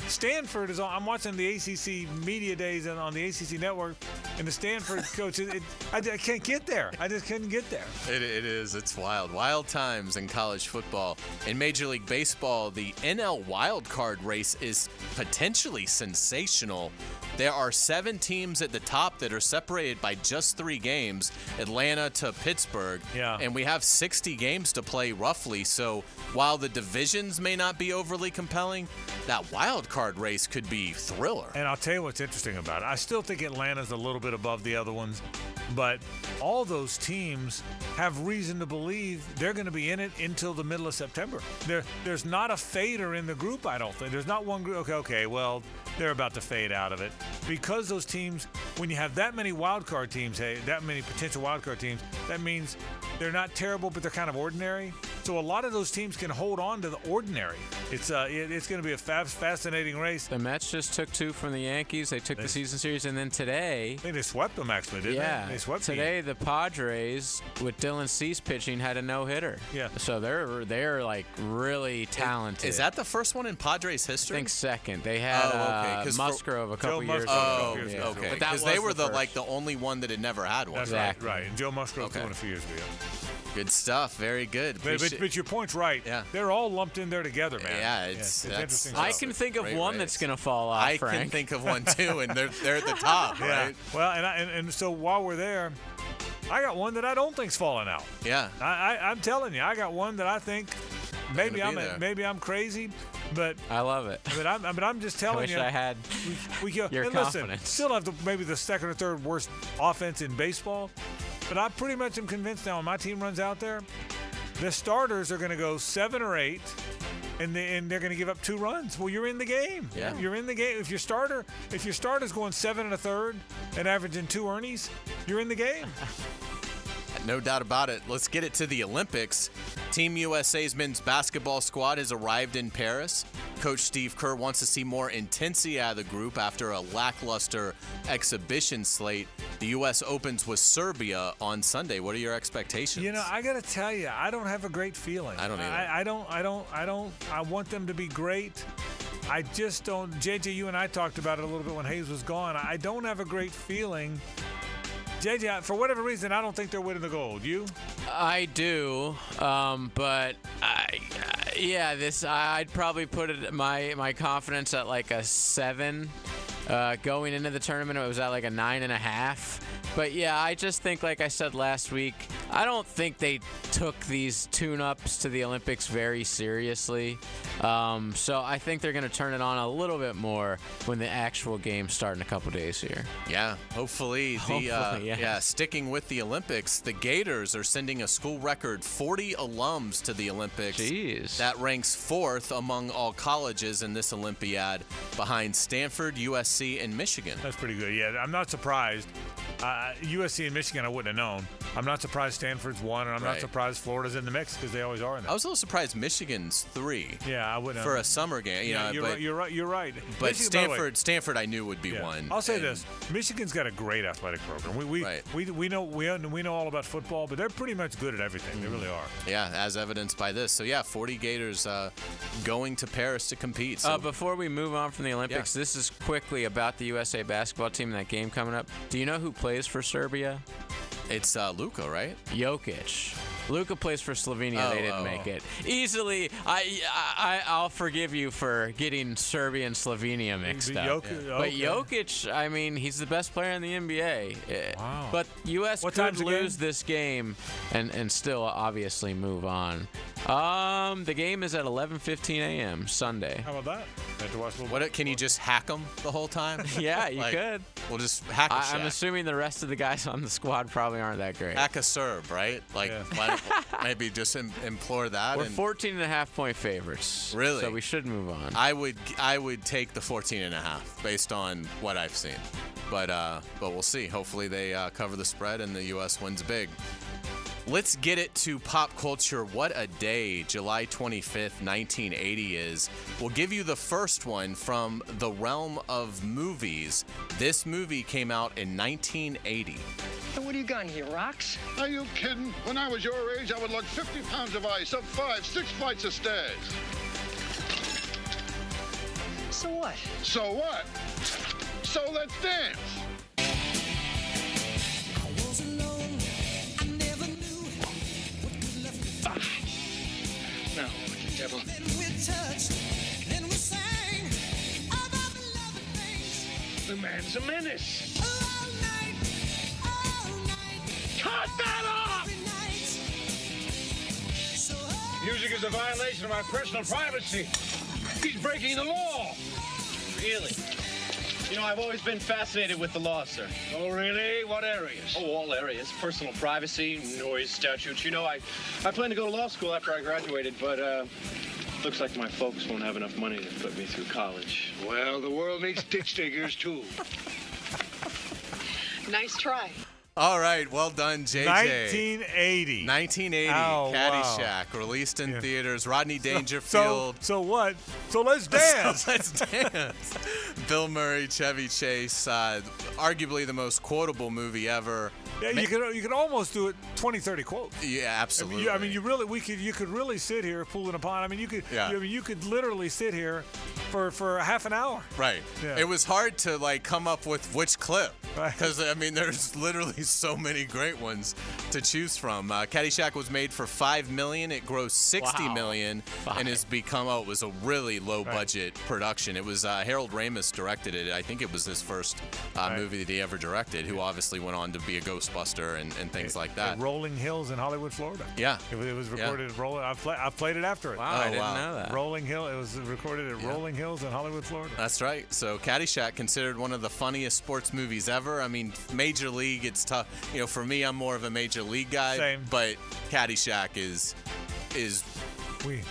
S2: Stanford is on. I'm watching the ACC Media Days on the ACC Network, and the Stanford coach, I can't get there. I just couldn't get there.
S3: It is. It's wild. Wild times in college football. In Major League Baseball, the NL wild card race is potentially sensational. There are 7 teams at the top that are separated by just 3 games, Atlanta to Pittsburgh.
S2: Yeah.
S3: And we have 60 games to play roughly. So while the divisions may not be overly compelling, that wild card race could be thriller.
S2: And I'll tell you what's interesting about it. I still think Atlanta's a little bit above the other ones, but all those teams have reason to believe they're going to be in it until the middle of September. There's not a fader in the group, I don't think. There's not one group, okay, well, they're about to fade out of it. Because those teams, when you have that many wild card teams, that many potential wild card teams, that means they're not terrible, but they're kind of ordinary. So a lot of those teams can hold on to the ordinary. It's going to be a fascinating race.
S5: The Mets just took 2 from the Yankees. They took the season series, and then today
S2: they swept them actually, didn't they? They swept
S5: today. The Padres with Dylan Cease pitching had a no-hitter.
S2: Yeah.
S5: So they're like really talented.
S3: Is that the first one in Padres history?
S5: I think second. They had Musgrove a couple years ago.
S3: Okay.
S5: But that
S3: Because they were
S5: the
S3: the only one that had never had one.
S2: That's
S5: exactly.
S2: right. And Joe Musgrove won a few years ago.
S3: Good stuff. Very good.
S2: But your point's right.
S3: Yeah.
S2: They're all lumped in there together, man.
S3: Yeah,
S2: it's interesting.
S5: I can think of one that's going to fall off,
S3: I
S5: Frank.
S3: can think of one too, and they're at the top, right?
S2: Well, and so while we're there, I got one that I don't think's falling out.
S3: Yeah.
S2: I'm telling you, I got one that I think maybe I'm crazy, but
S5: I love it.
S2: But I'm just telling you.
S5: I wish I had your confidence.
S2: Listen, still have maybe the second or third worst offense in baseball, but I pretty much am convinced now when my team runs out there, the starters are going to go 7 or 8, and they're going to give up 2 runs. Well, you're in the game.
S3: Yeah.
S2: You're in the game. If your starter's going 7 1/3 and averaging 2 earnings, you're in the game.
S3: No doubt about it. Let's get it to the Olympics. Team USA's men's basketball squad has arrived in Paris. Coach Steve Kerr wants to see more intensity out of the group after a lackluster exhibition slate. The U.S. opens with Serbia on Sunday. What are your expectations?
S2: I got to tell you, I don't have a great feeling.
S3: I don't either.
S2: I want them to be great. I just don't. JJ, you and I talked about it a little bit when Hays was gone. I don't have a great feeling. JJ, for whatever reason, I don't think they're winning the gold. You?
S5: I do, but I'd probably put my confidence at like a 7. Going into the tournament, it was at like a 9.5. But yeah, I just think, like I said last week, I don't think they took these tune-ups to the Olympics very seriously. So I think they're going to turn it on a little bit more when the actual games start in a couple days here.
S3: Yeah, hopefully. Sticking with the Olympics, the Gators are sending a school record 40 alums to the Olympics.
S5: Jeez.
S3: That ranks 4th among all colleges in this Olympiad, behind Stanford, USC, and Michigan.
S2: That's pretty good. Yeah, I'm not surprised. USC and Michigan I wouldn't have known. I'm not surprised Stanford's 1, and I'm not surprised Florida's in the mix because they always are in there.
S3: I was a little surprised Michigan's 3.
S2: Yeah, I wouldn't
S3: for a summer game.
S2: You're right.
S3: But
S2: Michigan,
S3: Stanford, I knew would be 1.
S2: I'll say this: Michigan's got a great athletic program. We know all about football, but they're pretty much good at everything. They really are.
S3: Yeah, as evidenced by this. So 40 Gators going to Paris to compete. So.
S5: Before we move on from the Olympics, this is quickly about the USA basketball team and that game coming up. Do you know who plays for Serbia?
S3: It's Luka, right?
S5: Jokic. Luka plays for Slovenia. They didn't make it. Easily, I'll forgive you for getting Serbia and Slovenia mixed up. But Jokic, I mean, he's the best player in the NBA.
S2: Wow.
S5: But U.S. could lose this game and still obviously move on. The game is at 11:15 a.m. Sunday.
S2: How about that? Have to watch a little
S3: can you just hack them the whole time?
S5: Yeah, you could.
S3: We'll just hack a Shaq.
S5: I'm assuming the rest of the guys on the squad probably aren't that great.
S3: Hack a Serb, right? Maybe just implore that.
S5: We're 14.5-point favorites.
S3: Really?
S5: So we should move on.
S3: I would take the 14.5 based on what I've seen. But we'll see. Hopefully they cover the spread and the U.S. wins big. Let's get it to pop culture. What a day July 25th, 1980 is. We'll give you the first one from the realm of movies. This movie came out in 1980.
S12: And what do you got in here, rocks?
S13: Are you kidding? When I was your age, I would lug 50 pounds of ice up 5, 6 flights of stairs.
S12: So what?
S13: So what? So let's dance.
S12: No, devil.
S13: The man's a menace. Cut that off! Music is a violation of my personal privacy. He's breaking the law.
S14: Really? You know, I've always been fascinated with the law, sir.
S13: Oh, really? What areas?
S14: Oh, all areas. Personal privacy, noise statutes. You know, I plan to go to law school after I graduated, but looks like my folks won't have enough money to put me through college.
S13: Well, the world needs ditch diggers, too.
S15: Nice try.
S3: All right, well done, JJ.
S2: 1980.
S3: 1980,
S2: Oh,
S3: Caddyshack, released in theaters. Rodney Dangerfield.
S2: So what? So let's dance.
S3: Let's dance. Bill Murray, Chevy Chase, arguably the most quotable movie ever.
S2: Yeah, you could almost do it 20, 30 quotes.
S3: Yeah, absolutely.
S2: I mean, you could really sit here fooling upon. I mean, you could literally sit here for half an hour.
S3: Right.
S2: Yeah.
S3: It was hard to come up with which clip because I mean, there's literally so many great ones to choose from. Caddyshack was made for $5 million. It grossed $60 million and has become it was a really low budget production. It was Harold Ramis directed it. I think it was his first movie that he ever directed. Who obviously went on to be a Ghostbuster and things like that.
S2: At Rolling Hills in Hollywood, Florida.
S3: Yeah,
S2: it was recorded at Rolling. I played it after it.
S5: Wow, I didn't know that.
S2: Rolling Hill. It was recorded at Rolling Hills in Hollywood, Florida.
S3: That's right. So Caddyshack, considered one of the funniest sports movies ever. I mean, Major League, it's tough. You know, for me, I'm more of a Major League guy.
S2: Same.
S3: But Caddyshack is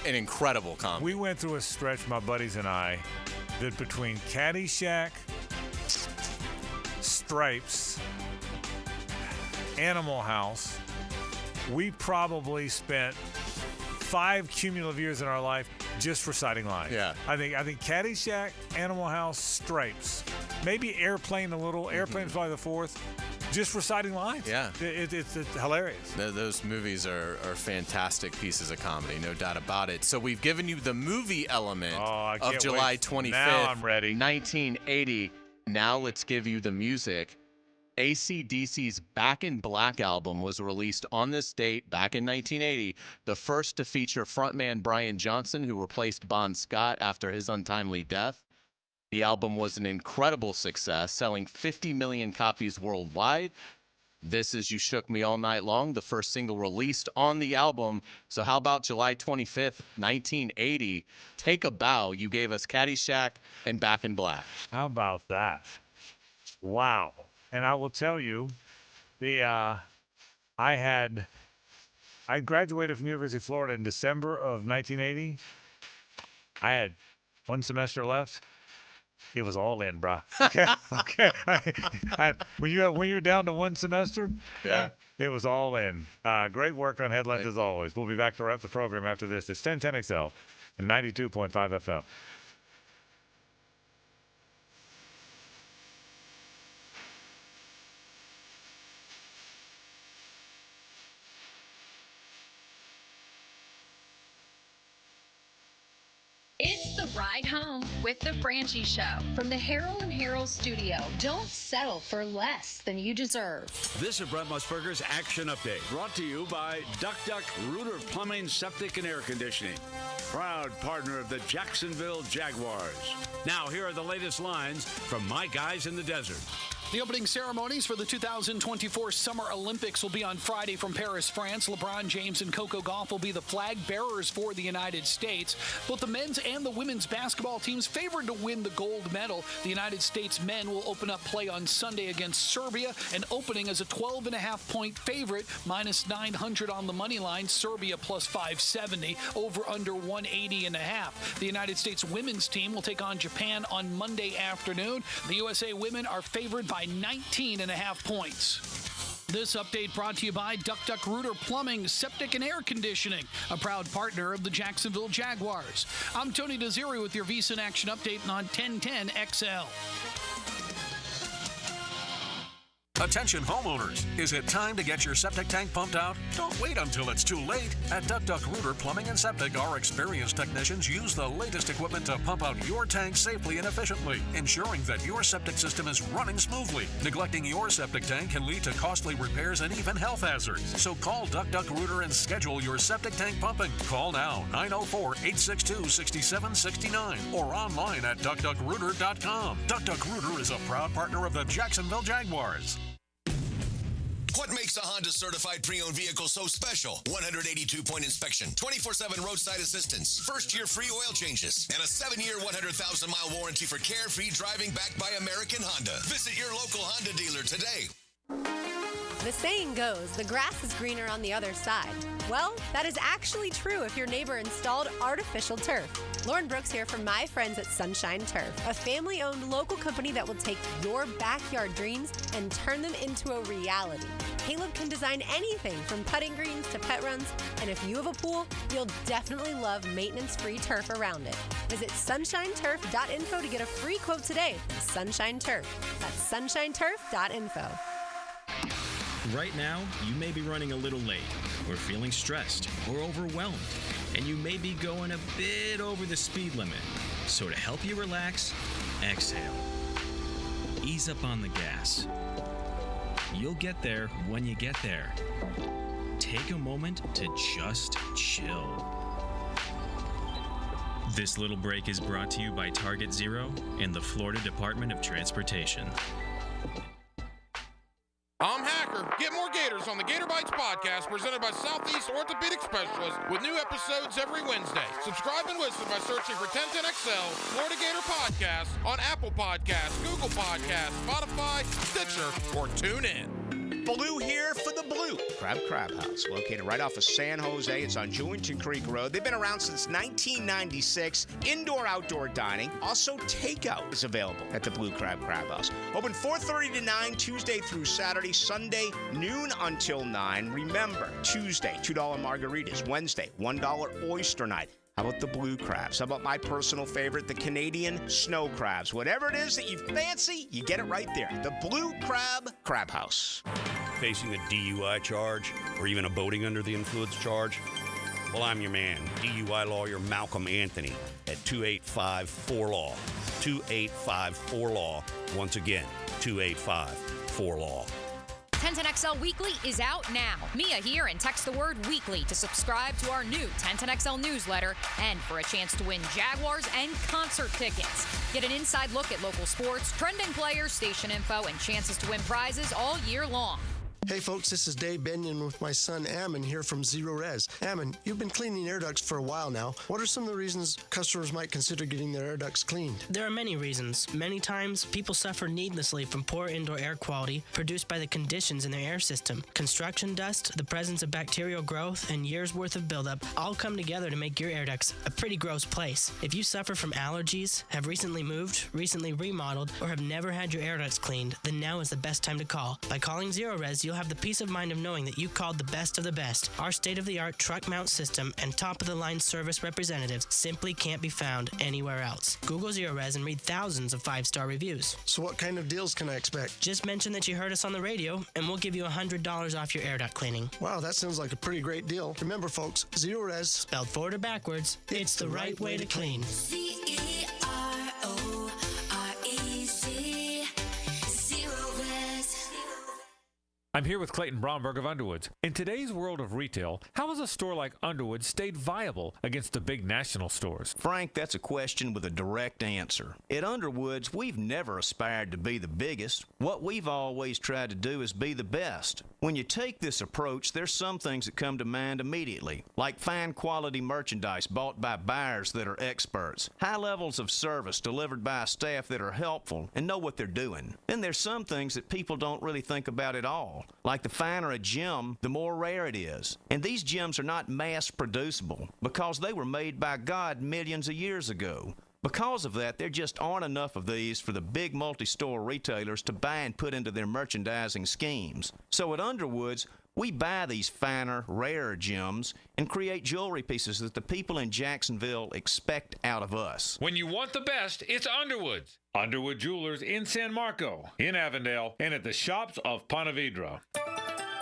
S3: an incredible comedy.
S2: We went through a stretch, my buddies and I, that between Caddyshack, Stripes, Animal House, we probably spent 5 cumulative years in our life just reciting lines.
S3: Yeah.
S2: I think Caddyshack, Animal House, Stripes, maybe Airplane a little. Airplane's probably the 4th. Just reciting lines.
S3: Yeah.
S2: It's hilarious.
S3: Those movies are fantastic pieces of comedy, no doubt about it. So we've given you the movie element of July 25th,
S2: now I'm ready.
S3: 1980. Now let's give you the music. AC/DC's Back in Black album was released on this date back in 1980, the first to feature frontman Brian Johnson, who replaced Bon Scott after his untimely death. The album was an incredible success, selling 50 million copies worldwide. This is You Shook Me All Night Long, the first single released on the album. So how about July 25th, 1980? Take a Bow. You gave us Caddyshack and Back in Black.
S2: How about that? Wow. And I will tell you, I graduated from University of Florida in December of 1980. I had one semester left. It was all in, bro. Okay. When you're down to one semester, it was all in. Great work on headlines as always. We'll be back to wrap the program after this. It's 1010XL and 92.5 FM.
S15: It's the ride home with the Frangie Show from the Harold and Harold studio. Don't settle for less than you deserve.
S16: This is Brett Musburger's Action Update, brought to you by Duck Duck Rooter Plumbing, Septic, and Air Conditioning, proud partner of the Jacksonville Jaguars. Now, here are the latest lines from my guys in the desert.
S17: The opening ceremonies for the 2024 Summer Olympics will be on Friday from Paris, France. LeBron James and Coco Gauff will be the flag bearers for the United States. Both the men's and the women's basketball teams favored to win the gold medal. The United States men will open up play on Sunday against Serbia, and opening as a 12.5-point favorite, minus 900 on the money line. Serbia plus 570, over under 180.5. The United States women's team will take on Japan on Monday afternoon. The USA women are favored by 19.5 points. This update brought to you by Duck Duck Rooter Plumbing, Septic, and Air Conditioning, a proud partner of the Jacksonville Jaguars. I'm Tony Desiri with your VSiN Action Update on 1010XL.
S24: Attention homeowners, is it time to get your septic tank pumped out? Don't wait until it's too late. At Duck Duck Rooter Plumbing and Septic, our experienced technicians use the latest equipment to pump out your tank safely and efficiently, ensuring that your septic system is running smoothly. Neglecting your septic tank can lead to costly repairs and even health hazards. So call Duck Duck Rooter and schedule your septic tank pumping. Call now, 904-862-6769, or online at duckduckrooter.com. Duck Duck Rooter is a proud partner of the Jacksonville Jaguars.
S25: What makes a Honda certified pre-owned vehicle so special? 182-point inspection, 24/7 roadside assistance, first-year free oil changes, and a 7-year, 100,000-mile warranty for carefree driving backed by American Honda. Visit your local Honda dealer today.
S7: The saying goes, the grass is greener on the other side. Well, that is actually true if your neighbor installed artificial turf. Lauren Brooks here from my friends at Sunshine Turf, a family-owned local company that will take your backyard dreams and turn them into a reality. Caleb can design anything from putting greens to pet runs, and if you have a pool, you'll definitely love maintenance-free turf around it. Visit sunshineturf.info to get a free quote today. Sunshine Turf. That's sunshineturf.info.
S26: Right now, you may be running a little late, or feeling stressed, or overwhelmed, and you may be going a bit over the speed limit. So to help you relax, exhale. Ease up on the gas. You'll get there when you get there. Take a moment to just chill. This little break is brought to you by Target Zero and the Florida Department of Transportation.
S27: I'm Hacker. Get more Gators on the Gator Bites podcast presented by Southeast Orthopedic Specialists with new episodes every Wednesday. Subscribe and listen by searching for 1010XL Florida Gator Podcast on Apple Podcasts, Google Podcasts, Spotify, Stitcher, or TuneIn.
S28: Blue here for the Blue Crab House, located right off of San Jose. It's on Julington Creek Road. They've been around since 1996. Indoor-outdoor dining. Also, takeout is available at the Blue Crab House. Open 4:30 to 9, Tuesday through Saturday. Sunday, noon until 9. Remember, Tuesday, $2 margaritas. Wednesday, $1 oyster night. How about the blue crabs? How about my personal favorite, the Canadian snow crabs? Whatever it is that you fancy, you get it right there. The Blue Crab House.
S9: Facing a DUI charge or even a boating under the influence charge? Well, I'm your man, DUI lawyer Malcolm Anthony at 285-4LAW. 285-4LAW. Once again, 285-4LAW.
S1: 1010XL Weekly is out now. Mia here, and text the word weekly to subscribe to our new 1010XL newsletter and for a chance to win Jaguars and concert tickets. Get an inside look at local sports, trending players, station info, and chances to win prizes all year long.
S4: Hey folks, this is Dave Benyon with my son Ammon here from Zero Res. Ammon, you've been cleaning air ducts for a while now. What are some of the reasons customers might consider getting their air ducts cleaned?
S6: There are many reasons. Many times, people suffer needlessly from poor indoor air quality produced by the conditions in their air system. Construction dust, the presence of bacterial growth, and years' worth of buildup all come together to make your air ducts a pretty gross place. If you suffer from allergies, have recently moved, recently remodeled, or have never had your air ducts cleaned, then now is the best time to call. By calling Zero Res, you'll have the peace of mind of knowing that you called the best of the best. Our state-of-the-art truck mount system and top-of-the-line service representatives simply can't be found anywhere else. Google Zero Res and read thousands of 5-star reviews.
S4: So what kind of deals can I expect?
S6: Just mention that you heard us on the radio, and we'll give you $100 off your air duct cleaning.
S4: Wow, that sounds like a pretty great deal. Remember, folks, Zero Res,
S6: spelled forward or backwards, it's the right way to clean.
S2: I'm here with Clayton Bromberg of Underwoods. In today's world of retail, how has a store like Underwoods stayed viable against the big national stores?
S8: Frank, that's a question with a direct answer. At Underwoods, we've never aspired to be the biggest. What we've always tried to do is be the best. When you take this approach, there's some things that come to mind immediately, like fine quality merchandise bought by buyers that are experts, high levels of service delivered by a staff that are helpful and know what they're doing. Then there's some things that people don't really think about at all. Like the finer a gem, the more rare it is. And these gems are not mass producible because they were made by God millions of years ago. Because of that, there just aren't enough of these for the big multi-store retailers to buy and put into their merchandising schemes. So at Underwoods, we buy these finer, rarer gems and create jewelry pieces that the people in Jacksonville expect out of us.
S2: When you want the best, it's Underwoods. Underwood Jewelers in San Marco, in Avondale, and at the shops of Ponte Vedra.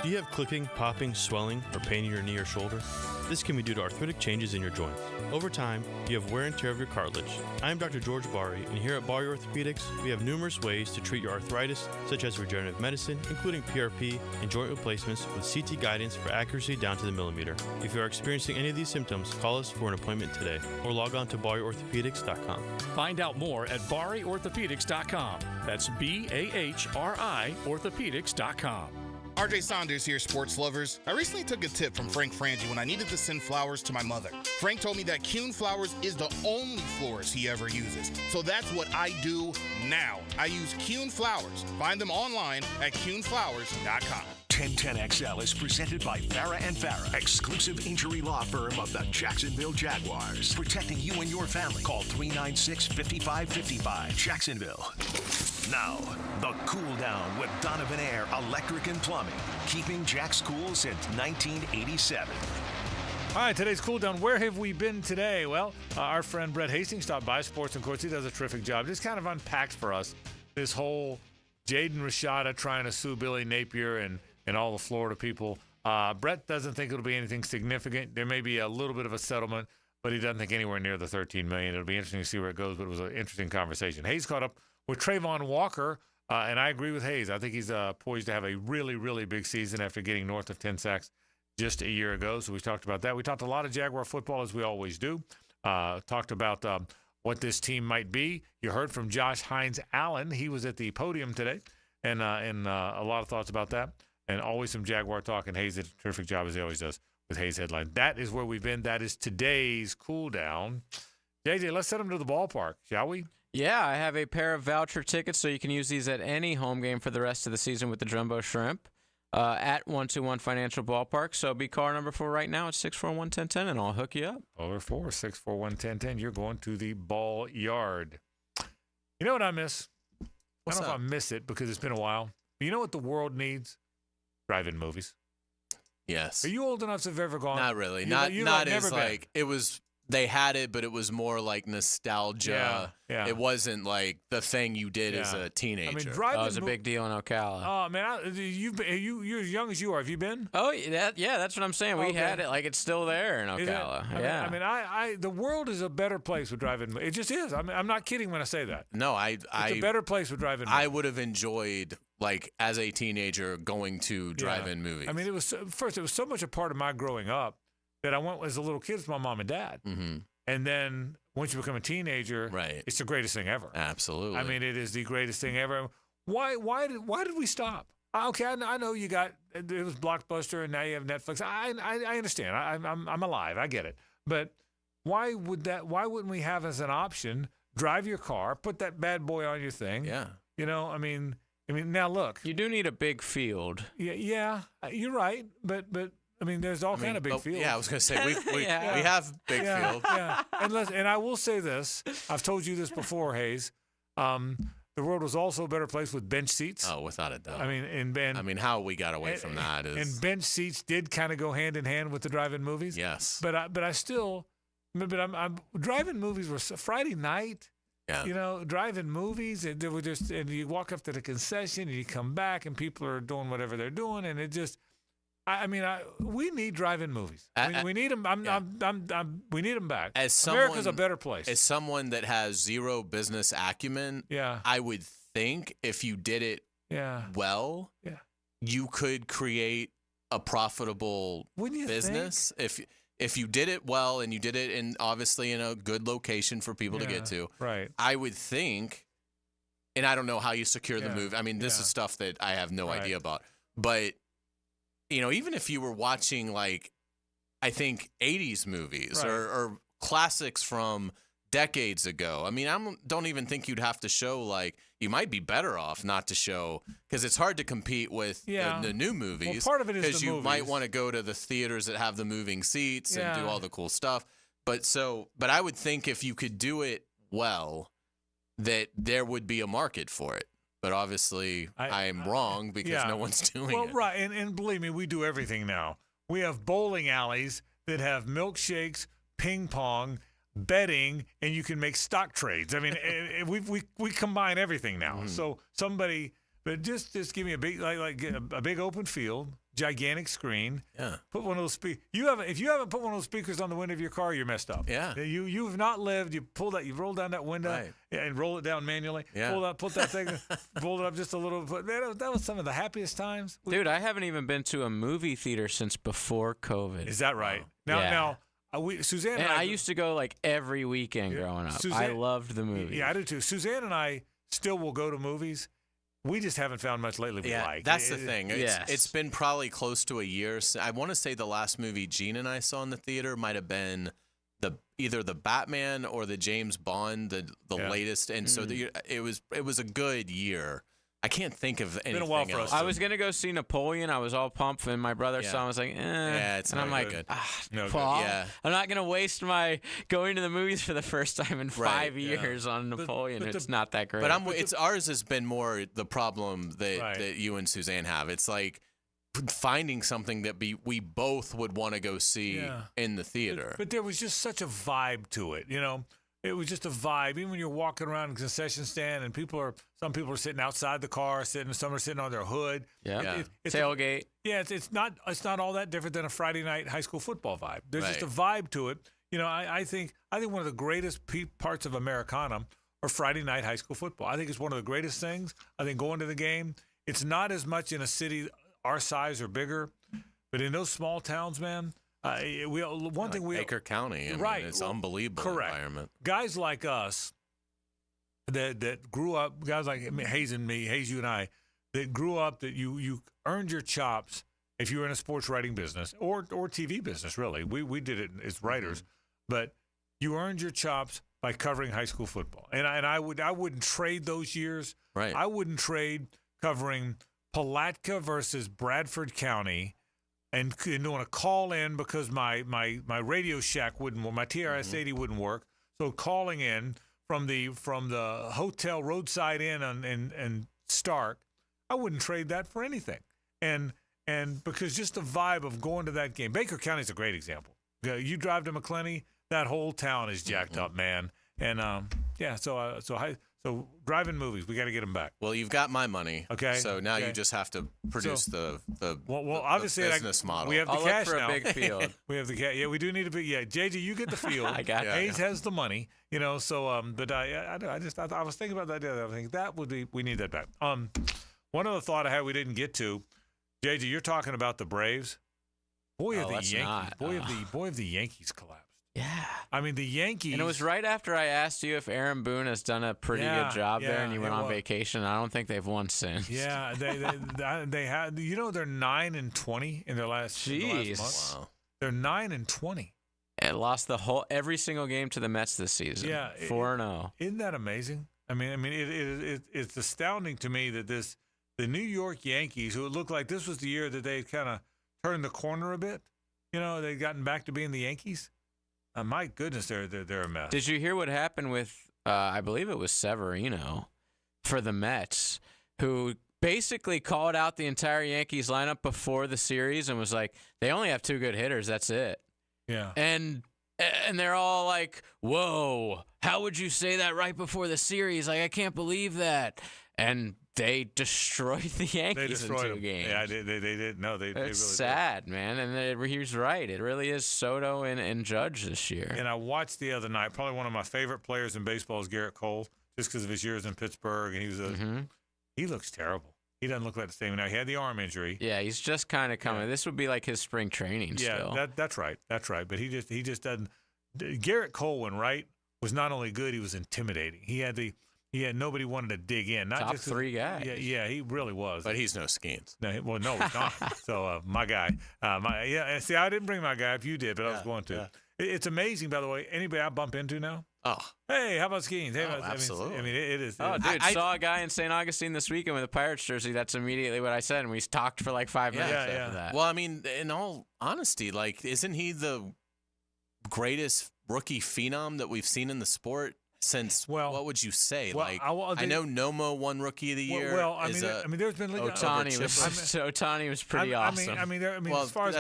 S11: Do you have clicking, popping, swelling, or pain in your knee or shoulder? This can be due to arthritic changes in your joints. Over time, you have wear and tear of your cartilage. I am Dr. George Bari, and here at Bari Orthopedics, we have numerous ways to treat your arthritis, such as regenerative medicine, including PRP and joint replacements with CT guidance for accuracy down to the millimeter. If you are experiencing any of these symptoms, call us for an appointment today, or log on to BariOrthopedics.com.
S18: Find out more at BariOrthopedics.com. That's BAHRI Orthopedics.com.
S19: RJ Saunders here, sports lovers. I recently took a tip from Frank Frangie when I needed to send flowers to my mother. Frank told me that Kuhn Flowers is the only florist he ever uses. So that's what I do now. I use Kuhn Flowers. Find them online at kuhnflowers.com.
S10: 1010XL is presented by Farah & Farah, exclusive injury law firm of the Jacksonville Jaguars. Protecting you and your family. Call 396-5555. Jacksonville. Now, the Cool Down with Donovan Air Electric and Plumbing. Keeping Jack's cool since 1987.
S2: All right, today's Cool Down. Where have we been today? Well, our friend Brett Hastings stopped by Sports and Courts. He does a terrific job. Just kind of unpacked for us this whole Jaden Rashada trying to sue Billy Napier and all the Florida people. Brett doesn't think it'll be anything significant. There may be a little bit of a settlement, but he doesn't think anywhere near the $13 million. It'll be interesting to see where it goes, but it was an interesting conversation. Hays caught up with Trayvon Walker, and I agree with Hays. I think he's poised to have a really, really big season after getting north of 10 sacks just a year ago. So we talked about that. We talked a lot of Jaguar football, as we always do. Talked about what this team might be. You heard from Josh Hines-Allen. He was at the podium today, and a lot of thoughts about that. And always some Jaguar talk, and Hays did a terrific job, as he always does, with Hays Headline. That is where we've been. That is today's Cool Down. JJ, let's send them to the ballpark, shall we?
S5: Yeah, I have a pair of voucher tickets, so you can use these at any home game for the rest of the season with the Jumbo Shrimp at 121 Financial Ballpark. So be car number 4 right now at 641-1010, and I'll hook you up.
S2: Caller 4-641-1010. You're going to the ball yard. You know what I miss?
S3: What's
S2: I don't know
S3: up?
S2: if I miss it because it's been a while. But you know what the world needs? Drive-in movies.
S3: Yes.
S2: Are you old enough to have ever gone?
S3: Not really.
S2: You,
S3: not
S2: you
S3: not
S2: never
S3: as
S2: been.
S3: like it was. They had it, but it was more like nostalgia.
S2: Yeah.
S3: It wasn't like the thing you did as a teenager.
S2: I mean, drive-in
S5: That was a big deal in Ocala.
S2: Oh man, you're as young as you are. Have you been?
S5: Oh yeah, that's what I'm saying. We
S2: Okay.
S5: had it like it's still there in
S2: Is it?
S5: Ocala.
S2: I mean, the world is a better place with drive-in. It just is. I mean, I'm not kidding when I say that.
S3: No,
S2: It's a better place with drive-in.
S3: I would have enjoyed, like, as a teenager, going to drive-in movies.
S2: I mean, it was so much a part of my growing up that I went as a little kid with my mom and dad.
S3: Mm-hmm.
S2: And then once you become a teenager, it's the greatest thing ever.
S3: Absolutely.
S2: I mean, it is the greatest thing ever. Why did we stop? Okay, I know you got it was Blockbuster and now you have Netflix. I understand. I'm alive. I get it. But why wouldn't we have as an option, drive your car, put that bad boy on your thing?
S3: Yeah.
S2: You know, I mean now look.
S5: You do need a big field.
S2: Yeah, you're right. But I mean, there's all kind of big fields.
S3: Yeah, I was going to say we have big field.
S2: Yeah, and I will say this. I've told you this before, Hays. The world was also a better place with bench seats.
S3: Oh, without a doubt.
S2: I mean,
S3: how we got away from that is.
S2: And bench seats did kind of go hand in hand with the drive-in movies.
S3: Yes.
S2: But I'm drive-in movies were Friday night.
S3: Yeah.
S2: You know, drive-in movies, and they were just, and you walk up to the concession and you come back and people are doing whatever they're doing, and it just. We need drive-in movies. We need them. We need them back. America's a better place.
S3: As someone that has zero business acumen, I would think if you did it well, you could create a profitable business. If you did it well and you did it obviously in a good location for people to get to,
S2: right?
S3: I would think, and I don't know how you secure the movie. I mean, this is stuff that I have no idea about, but. You know, even if you were watching, like, I think 80s movies or classics from decades ago, I mean, I don't even think you'd have to show, like, you might be better off not to show, because it's hard to compete with the new movies.
S2: Well, part of it is
S3: because you
S2: movies.
S3: might want to go to the theaters that have the moving seats and do all the cool stuff. But I would think if you could do it well, that there would be a market for it. But obviously, I am wrong because no one's doing it.
S2: Well, right, and believe me, we do everything now. We have bowling alleys that have milkshakes, ping pong, betting, and you can make stock trades. I mean, we combine everything now. So but just give me a big a big open field, gigantic screen.
S3: Yeah.
S2: Put one of those if you haven't put one of those speakers on the window of your car, you're messed up.
S3: Yeah.
S2: You've not lived. You roll down that window and roll it down manually.
S3: Yeah.
S2: Put that thing, roll it up just a little bit. Man, that was some of the happiest times.
S5: Dude, I haven't even been to a movie theater since before COVID.
S2: Is that right? Now, Suzanne and
S5: I used to go like every weekend growing up. I loved the movies.
S2: Yeah, I do too. Suzanne and I still will go to movies. We just haven't found much lately we like.
S3: That's the thing. It's been probably close to a year. I want to say the last movie Gene and I saw in the theater might have been either the Batman or the James Bond, the latest. And so it was a good year. I can't think of anything
S2: been a while for
S3: else.
S2: us.
S5: I was going to go see Napoleon. I was all pumped, and my brother saw him. I was like,
S3: it's
S5: and
S3: not
S5: I'm like,
S3: good.
S5: Paul,
S3: Yeah.
S5: I'm not going to waste my going to the movies for the first time in 5 years on Napoleon. It's not that great.
S3: But ours has been more the problem that you and Suzanne have. It's like finding something that we both would want to go see in the theater.
S2: But there was just such a vibe to it, you know. It was just a vibe. Even when you're walking around a concession stand and some people are sitting outside the car, some are sitting on their hood.
S5: Yeah. Tailgate.
S2: It's not all that different than a Friday night high school football vibe. There's just a vibe to it. You know, I think one of the greatest parts of Americana are Friday night high school football. I think it's one of the greatest things. I think going to the game, it's not as much in a city our size or bigger, but in those small towns, man.
S3: Baker County, it's unbelievable environment.
S2: Guys like us that grew up, guys like Hays and me, Hays, you and I, that grew up, that you earned your chops if you were in a sports writing business or TV business. Really, we did it as writers, but you earned your chops by covering high school football, and I wouldn't trade those years.
S3: Right,
S2: I wouldn't trade covering Palatka versus Bradford County. And doing a call in because my Radio Shack wouldn't work, my TRS-80 wouldn't work. So calling in from the hotel roadside inn and Stark, I wouldn't trade that for anything. And because just the vibe of going to that game, Baker County is a great example. You drive to McClenny, that whole town is jacked up, man. And so drive-in movies, we got to get them back.
S3: Well, you've got my money.
S2: Okay.
S3: So now you just have to produce the
S2: obviously
S3: business model.
S2: We have the cash
S5: for
S2: now.
S5: A big field.
S2: We have the cash. Yeah, we do need a big. Yeah, JJ, you get the field.
S5: I got it.
S2: Hays has the money. You know. So but I was thinking about that the other day. I think that would be, we need that back. One other thought I had we didn't get to, JJ, you're talking about the Braves. Boy, have the Yankees collapsed.
S5: Yeah.
S2: I mean, the Yankees.
S5: And it was right after I asked you if Aaron Boone has done a pretty good job there, and you went on vacation. I don't think they've won since.
S2: Yeah, they had. You know, they're 9-20 in their last.
S5: Jeez.
S2: Month. Wow. They're 9-20.
S5: And lost every single game to the Mets this season.
S2: Yeah,
S5: 4-0.
S2: Isn't that amazing? I mean, it's astounding to me that the New York Yankees, who it looked like this was the year that they kind of turned the corner a bit. You know, they'd gotten back to being the Yankees. My goodness, they're a mess.
S5: Did you hear what happened with, I believe it was Severino for the Mets, who basically called out the entire Yankees lineup before the series and was like, they only have 2 good hitters, that's it.
S2: Yeah.
S5: And they're all like, whoa, how would you say that right before the series? Like, I can't believe that. And they destroyed the Yankees in 2 games.
S2: Yeah, they did. No, they really
S5: sad, man. And he was right. It really is Soto and Judge this year.
S2: And I watched the other night. Probably one of my favorite players in baseball is Garrett Cole, just because of his years in Pittsburgh. And he was he looks terrible. He doesn't look like the same now. He had the arm injury.
S5: Yeah, he's just kind of coming. Yeah. This would be like his spring training still.
S2: Yeah, that's right. That's right. But he just doesn't. Garrett Cole, when right, was not only good, he was intimidating. He had nobody wanted to dig in. Not
S5: Top
S2: just
S5: 3 guys.
S2: Yeah, he really was.
S3: But he's no Skeens.
S2: No, he's not. So my guy, see, I didn't bring my guy if you did, but I was going to. Yeah. It's amazing, by the way. Anybody I bump into now?
S3: Oh,
S2: hey, how about Skeens? Hey,
S3: absolutely.
S2: I mean, it is.
S5: Oh, dude, I saw a guy in St. Augustine this weekend with a Pirates jersey. That's immediately what I said, and we talked for like 5 minutes after that.
S3: Well, I mean, in all honesty, like, isn't he the greatest rookie phenom that we've seen in the sport since? What would you say? I know Nomo won Rookie of the Year.
S2: I mean, there's been
S5: Ohtani was pretty awesome.
S2: As far as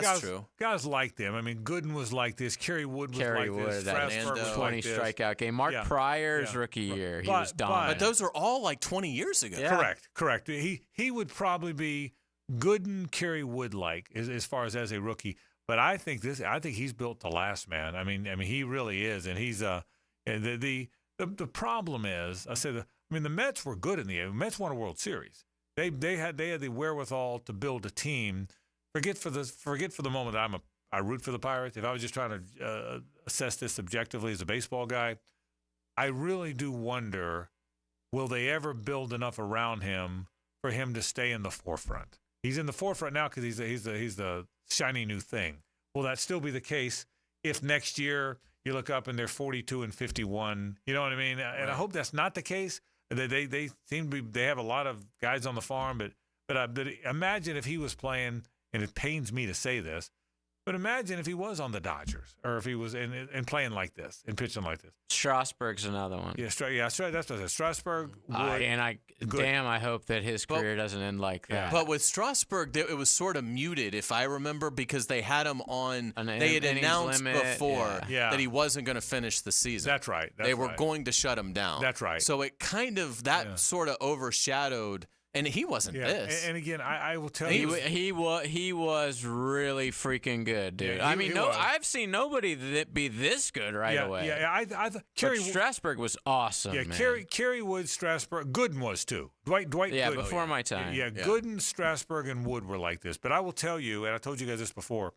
S2: guys like them. I mean, Gooden was like this. Kerry Wood was like this.
S5: That
S2: was
S5: 20
S2: like
S5: strikeout game. Mark Pryor's rookie year, he was dominant.
S3: But those are all like 20 years ago.
S2: Yeah. Correct. He would probably be Gooden, Kerry Wood like as far as a rookie. But I think he's built to last, man. I mean, he really is, and he's the problem is, the Mets were good in the end. The Mets won a World Series. They had the wherewithal to build a team. Forget for the moment that I root for the Pirates. If I was just trying to assess this objectively as a baseball guy, I really do wonder, will they ever build enough around him for him to stay in the forefront? He's in the forefront now because he's the shiny new thing. Will that still be the case if next year you look up and they're 42-51? You know what I mean? And I hope that's not the case. They seem to be. They have a lot of guys on the farm, but imagine if he was playing. And it pains me to say this, but imagine if he was on the Dodgers or if he was and playing like this and pitching like this.
S5: Strasburg's another one.
S2: Yeah, that's what I said. Strasburg.
S5: I hope that his career doesn't end like that.
S3: But with Strasburg, it was sort of muted, if I remember, because they had him on. They had announced before that he wasn't going to finish the season.
S2: That's right.
S3: They were going to shut him down.
S2: That's right.
S3: So it kind of sort of overshadowed. And he wasn't this.
S2: And again, I will tell you,
S5: he was really freaking good, dude.
S2: Yeah,
S5: I've seen nobody be this good away.
S2: Yeah,
S5: Strasburg was awesome.
S2: Yeah,
S5: man.
S2: Kerry Wood, Strasburg, Gooden was too. Dwight.
S5: Yeah,
S2: Gooden.
S5: Before my time.
S2: Yeah, Gooden, Strasburg, and Wood were like this. But I will tell you, and I told you guys this before,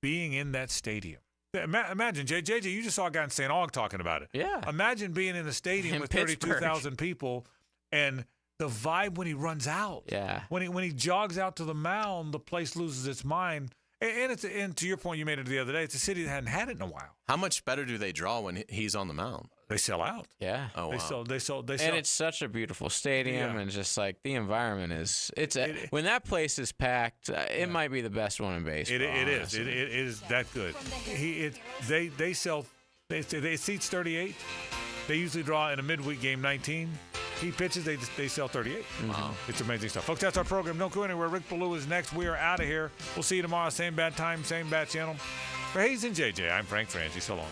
S2: being in that stadium. Imagine, JJ, you just saw a guy in St. Aug talking about it.
S5: Yeah.
S2: Imagine being in a stadium with 32,000 people and the vibe when he runs out.
S5: Yeah.
S2: When he jogs out to the mound, the place loses its mind. And to your point, you made it the other day. It's a city that hadn't had it in a while.
S3: How much better do they draw when he's on the mound?
S2: They sell out.
S5: Yeah.
S3: Oh, wow.
S2: They sell.
S5: And it's such a beautiful stadium, and just like the environment is. When that place is packed, it might be the best one in baseball.
S2: It is. It is that good. They sell. It seats 38. They usually draw in a midweek game 19. He pitches, they sell 38.
S3: Wow.
S2: It's amazing stuff. Folks, that's our program. Don't go anywhere. Rick Ballou is next. We are out of here. We'll see you tomorrow. Same bad time, same bad channel. For Hays and JJ, I'm Frank Frangie. So long.